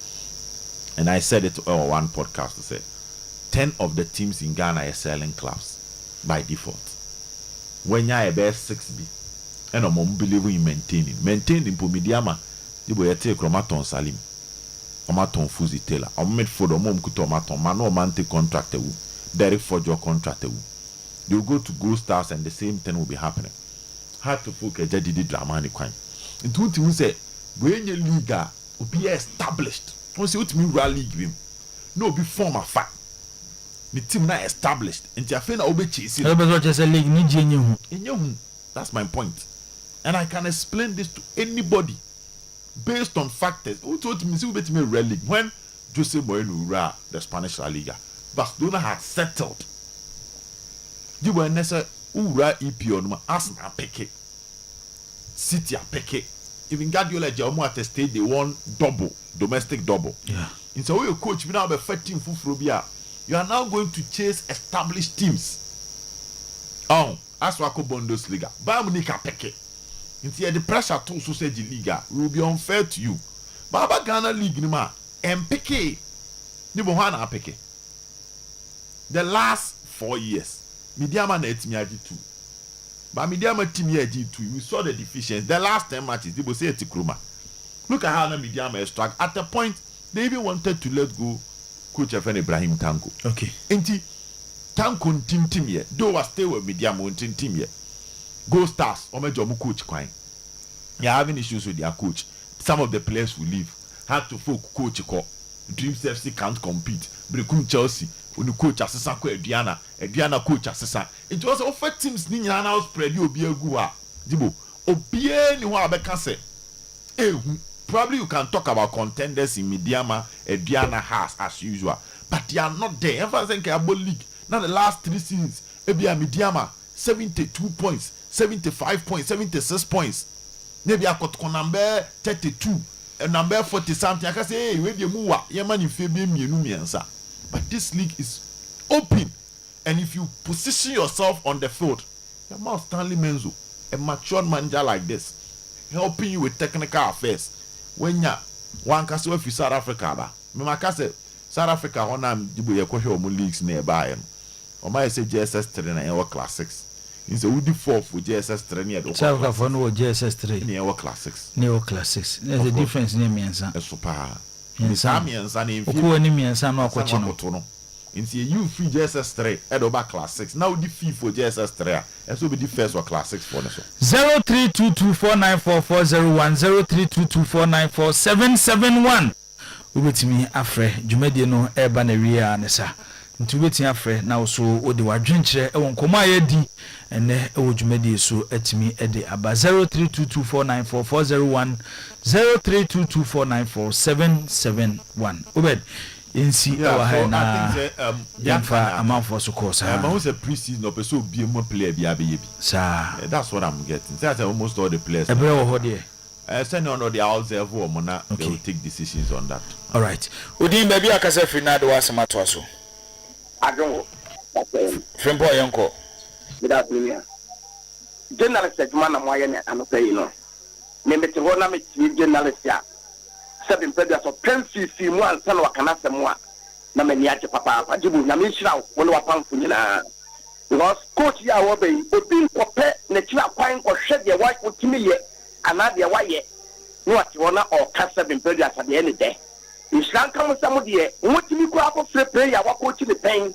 And I said it on one podcast to say 10 of the teams in Ghana are selling clubs by default. When you're a best 6B and I'm believe in maintaining Pomidiama, you will take Chromaton Salim. Omaton Fuzi Taylor. I made for the mom Kutomaton, Mano Mante contractor, Derek Ford your contractor. You go to Gold Stars and the same thing will be happening. Hard to folk a jadi drama and crime. And two things say, when your league will be established. Don't see what me rally him. No, be form a fact. The team now established. And Jafena Obe chasing. That's my point. And I can explain this to anybody. Based on factors, who told me league when Jose Mourinho ran the Spanish La Liga, Barcelona had settled. You were necessary Ura EPO no Arsenal pick City a pick even Guardiola Jaumo at the stage they won domestic double. Yeah. In so your coach now be fighting Fufrobia. You are now going to chase established teams. Oh, as wako Bundesliga. Bayern Munich a pick Into the pressure to Sausage Liga will be unfair to you. Baba Ghana League nima MPK ni bohana apeke. The last 4 years, Midiama na etimi agi 2. But Midiama team here G2. We saw the deficiencies. The last 10 matches, they will say Tikruma. Look at how Midiama is struck. At the point, they even wanted to let go Coach FN Ibrahim Tanko. Okay. Enti Tanko team here. Though was stay with Midiama team here. Go Stars. Omejomu coach kwine. They are having issues with their coach. Some of the players will leave. Had to folk coach call. Dreams FC can't compete. Brekum Chelsea. When coach assistant ko Ediana coach assistant. It was offer teams ni nyana now spread you obi egu a. Dibo. Obie ni ho abeka say. Probably you can talk about contenders in Midiama, Ediana has as usual. But they are not there. Ever think about league. Now the last 3 seasons, Ebia Midiama 72 points, 75 points, 76 points. Maybe I got number 32 and number 40 something. I can say, hey, where the move? Yeah, man, you feel me, answer. But this league is open, and if you position yourself on the field, you're more Stanley Menzo, a mature manager like this, helping you with technical affairs. When you one can say if you South Africa, me can say South Africa, on you go leagues nearby, or my say JSS 3 and class 6. In the Woody 4 for JSS 3 near the South Africa no JSS 3 near class 6. Near class 6. There's a difference near me and son. Super. Miamians and in no in the you free JSS 3 at over class 6. Now the fee for JSS 3 and so be the first or class 6 for us. 0322494401 ubetimi afre dwumade no eba na wiea anesa nti ubetimi afre na so odi wadwenkyere e wonkomo ayedi ene e wodwumade so atimi ede aba 0322494401 0322494771 ubed insi yeah, na yamfa amanfo so course but who's a preseason or so be more player be abi sir that's what I'm getting. That's almost all the players every ho there send on the observe mona they will take decisions on that. All right udin baby akasa free na do asema to aso adongo frempo yanko without me journalist adwuma na moye ne anopa yi no me mete ho na me journalist ya seven previous of PNCC mu ansa na wakana semu a na mani age papa ajibu na me hira wo ne wapamfo nyina because coach ya wo be obi nkopɛ na kira kwan kɔhwɛ de wa otimi ye anade wa ye no ati wona o ka seven previous de ne de islam kam samu de wotimi ko akɔ free player wa coach ne pen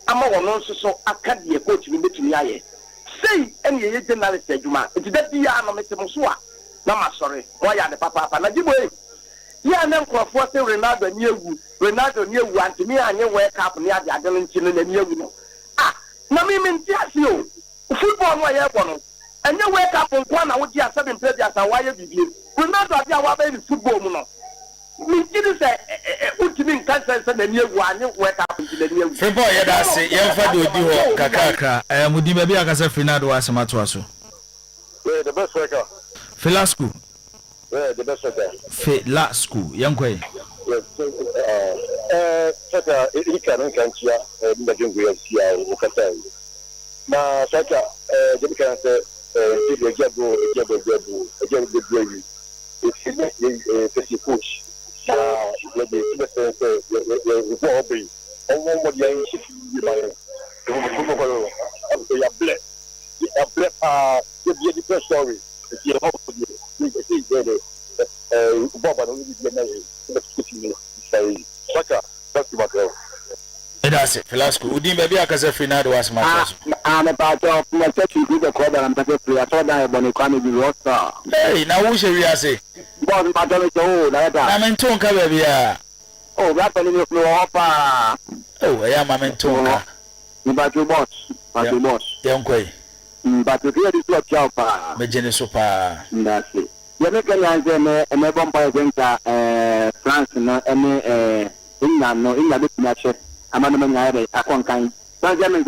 ama wono nso so aka de coach ni betumi aye sei ene ye journalist adwuma enti da bia no metemo so a na ma sorry wo ya de papa na jibo ya na nkrofo se Ronaldo ni ewu antimi anye World Cup ni ade ade nti no na ni ewu no na me menti ase o football no ye bo no anye World Cup nko na wo di asabe mpedi asa wa ye bibie Ronaldo ade a wa ba ni football mu no minti ni se ultimi nkansa se na ni ewu anye World Cup nti na ni ewu football ye da se ye fa de odi ho kakaka mudi ba bi akasa Fernando asema to aso the best striker Filasco the best striker Filasco yankwe yes saka ikan chia ndajungu ya sia ukata na saka jibika se ile jabu it's coach ya de se go be mo dia yin shi ba ya black the first story you know Boba no be na say saka that's what that's it Filasco udin baby akasa Fernando was my first na ba to my church you the call that I'm better player so that ebony kwame bi roster hey na wo she wi ase boss ma to so na da na menton ka baby a oh that tell me no opa oh ya ma menton ka ni ba to boss yankwe but you hear this what pa me jene so pa that's it ya me kan yanze me bomba eventa France no England no England be match amana me nyaare akonkan Manzali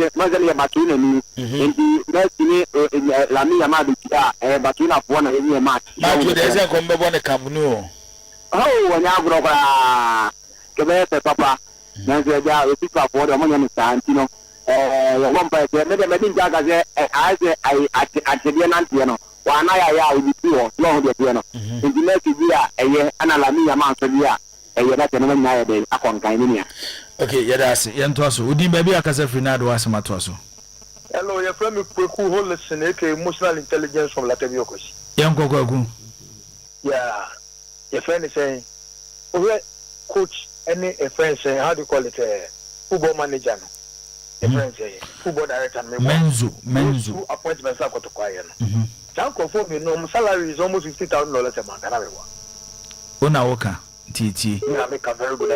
Batuna ni Messi Lami Yamadu Batuna for one in match. Matthew, there's a combo on the Camp Nou. Oh, when you grow up, Papa, Nanzia, if you for the money, Santino, one person, maybe Jaga, I at the Antiano, one I will be pure, long the piano. In the next year, and Alami Yamadu. Okay, that's it. Yantoso. Udi baby akasa Fernando Asamatoso. Hello, your friend Poku listen emotional intelligence from Lataviokos. Yanko. Yeah. Your friend is saying, coach any a friend saying, how do you call it football manager? A friend saying football director Menzu. Two appointments I've got to quiet. Can't confirm you know salary is almost $50,000 a month. Ona Oka. TT. I make a very good.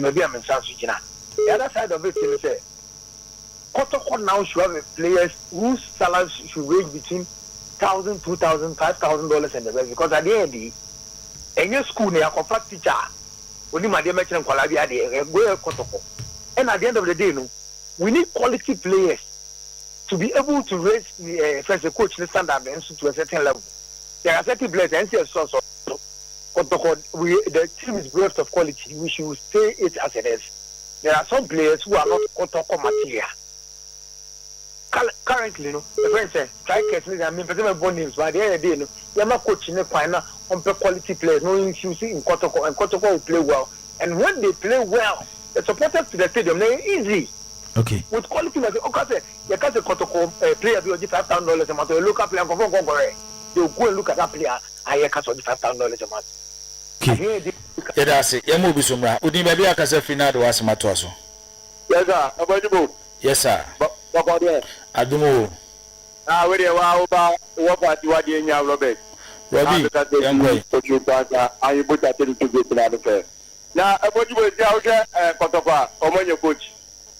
Maybe I'm in South Sudan. The other side of it is say, Kotoko now should have players whose salaries should range between $1,000, $2,000, $5,000 and the rest. Because at the end, in your school, they are compact teacher. Only my dear mentioned Qualabia, they go Kotoko. And at the end of the day, no, we need quality players to be able to raise the first coach standard to a certain level. There are certain players, and the team is bereft of quality. We should say it as it is. There are some players who are not Kotoko material. Currently, no, the friend said, strikers, I mean, born names, but the other day, no, you're not coaching the final on quality players, no infusing in Kotoko, and Kotoko will play well. And when they play well, the supporters to the stadium, they're easy. Okay. With quality, you can't say Kotoko player, you give $5,000 a month, you look up and they'll go and look at that player, I can't $5,000 a month. Okay. That's it. You move somewhere. Udi baby akasa Fernando Asamatoso. Yes, sir. About yes, sir. About there. Adumo. Where you are what you are doing now, Robert. Robbie, young boy. I put that to the now, about you will tell Kotoko, or your coach.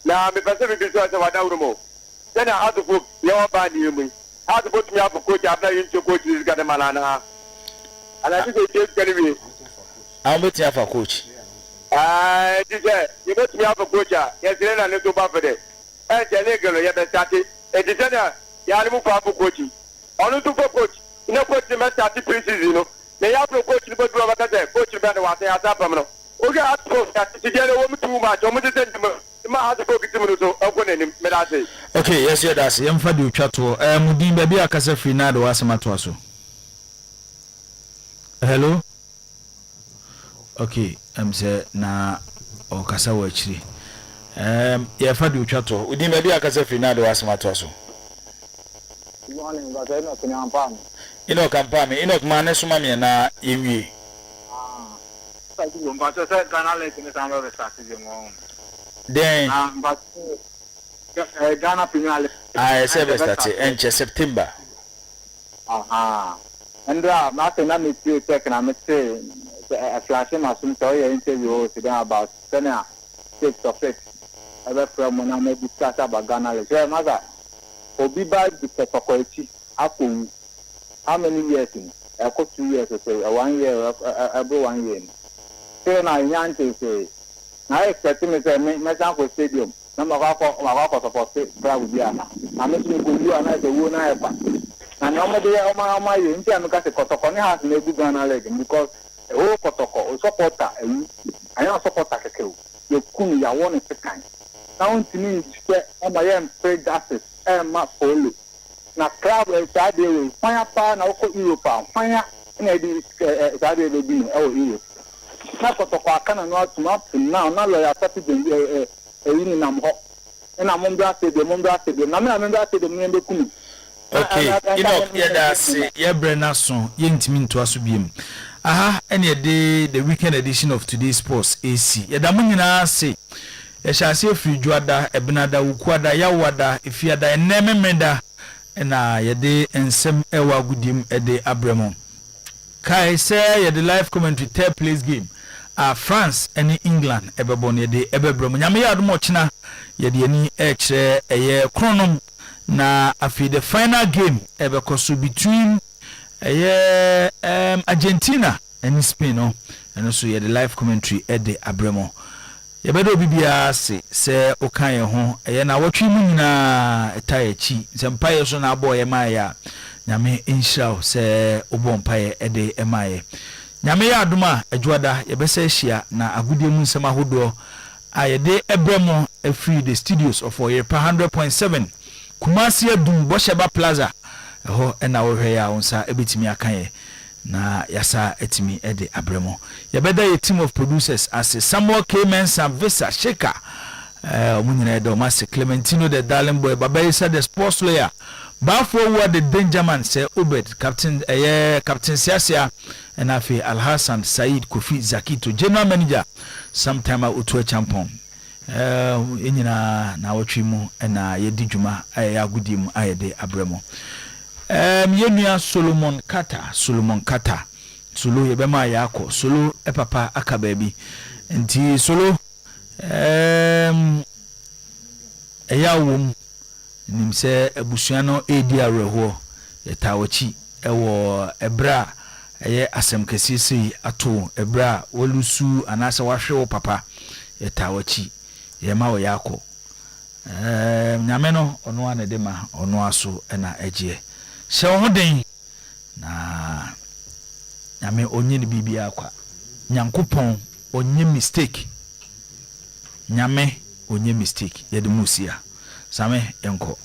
Now, the Pacific is what I know. Then I have to put your body in me. How to put me up a coach after you to coach this Gadamalana. And I think it's going to be. I'm waiting for coach. You got me up a coach. Yes, then I need to buff it. And the legal, you have started. A designer, you are moving for coaching. Only to coach. You know, coach, you must start the preseason. You know, they have to coach, but you have a coach, you better want to have that. Okay, I suppose that to get a woman too much. I'm going to tell you. Okay, yes, yeah, that's him for the chat. Mudin baby akasa Fernando Asamatoso. Hello. Okay, say na okasa wa chiri. Ya fa di utwato. Udi me bi akasa Fernando Asamatoso. Good morning, but I know kunyampa. Ino kampa me, ino kuma ne suma me na yewie. Sai ku ngomba so sai kanale ni sango be start je mo. Then but Ghana Premier League. I say be start in September. And nothing that makes you take and say a flashing as soon as you interview today about 6 of it. Ever from when I may discuss about Ghana. So, mother, Obiba the Petokoichi, Akum, how many years in? I got 2 years or so, 1 year, every 1 year. So now, Yanti say, I expect me to say, Mesanko Stadium, number of support, Bravo, I'm listening to you and I say, who I and normally, my Indian Kotoko has made good Ghana legend because a whole Kotoko, a supporter, I am a supporter. You couldn't, you want to kind. Now, to me, on my own trade assets, and my follow. Now, club is idea, fire power, now Europe, fire, and I did idea to be Europe. Now, Kotoko, I cannot not now, not like I started a union. And I'm on that, the Munda said, the Namanda said, the Munda. Okay, you know, yeah, that's yeah, Brennason, Yentimin to Asubim. Aha, any day, the weekend edition of today's Sports AC. Yadamunina say, I shall say free Juada, Ebnada, Ukwada, Yawada, if you had a name meda, and I day and some ewa goodim a day Abramo. Kai say, the live commentary third place game. France and England, Ebebon, ye Ebebrom, Yamia Mochna, Yediani H, a year chronom. Na afi the final game ebekoso between Argentina and Spain no and also the live commentary at the Abremo Yebedo bibia se okan ho eye na wotwe mu nyina etayechi se mpaye so na abo ye maye nyame inshallah se obo mpaye ede emaye nyame ya aduma adwada yebese hia na agudie mu nsema hodo ayede ebremo free the studios of Oyerepa 100.7 Kumasi Adum Bosheba Plaza ho ena wo hwe ya onsa ebetimi akan na yasa etimi ede abremo yebeda ye team of producers as Samuel K. Mensa Visa Sheka omunyina edo Mas Clementino the Darling Boy Babayisa the sports lawyer Bafo wa the Dangerman say Obed captain captain Siasia and afi Al Hassan Said Kofi Zakito general manager sometime Utwe Champon enyina na wotwimu na yedi dwuma agudim ayede abremo yenua Solomon Kata Solo yebema yako Solo epapa aka baby nti Solo eyawum nimse ebusuano edi areho yetawachi ewo ebra eye asem kesisi ato ebra wolusu anasa wahwe wo papa yetawachi yema wo yako nyame no ono anedema ono aso na egie se ho den na nyame onye ni bibia akwa nyankopon onye mistake nyame onye mistake yede musia same enko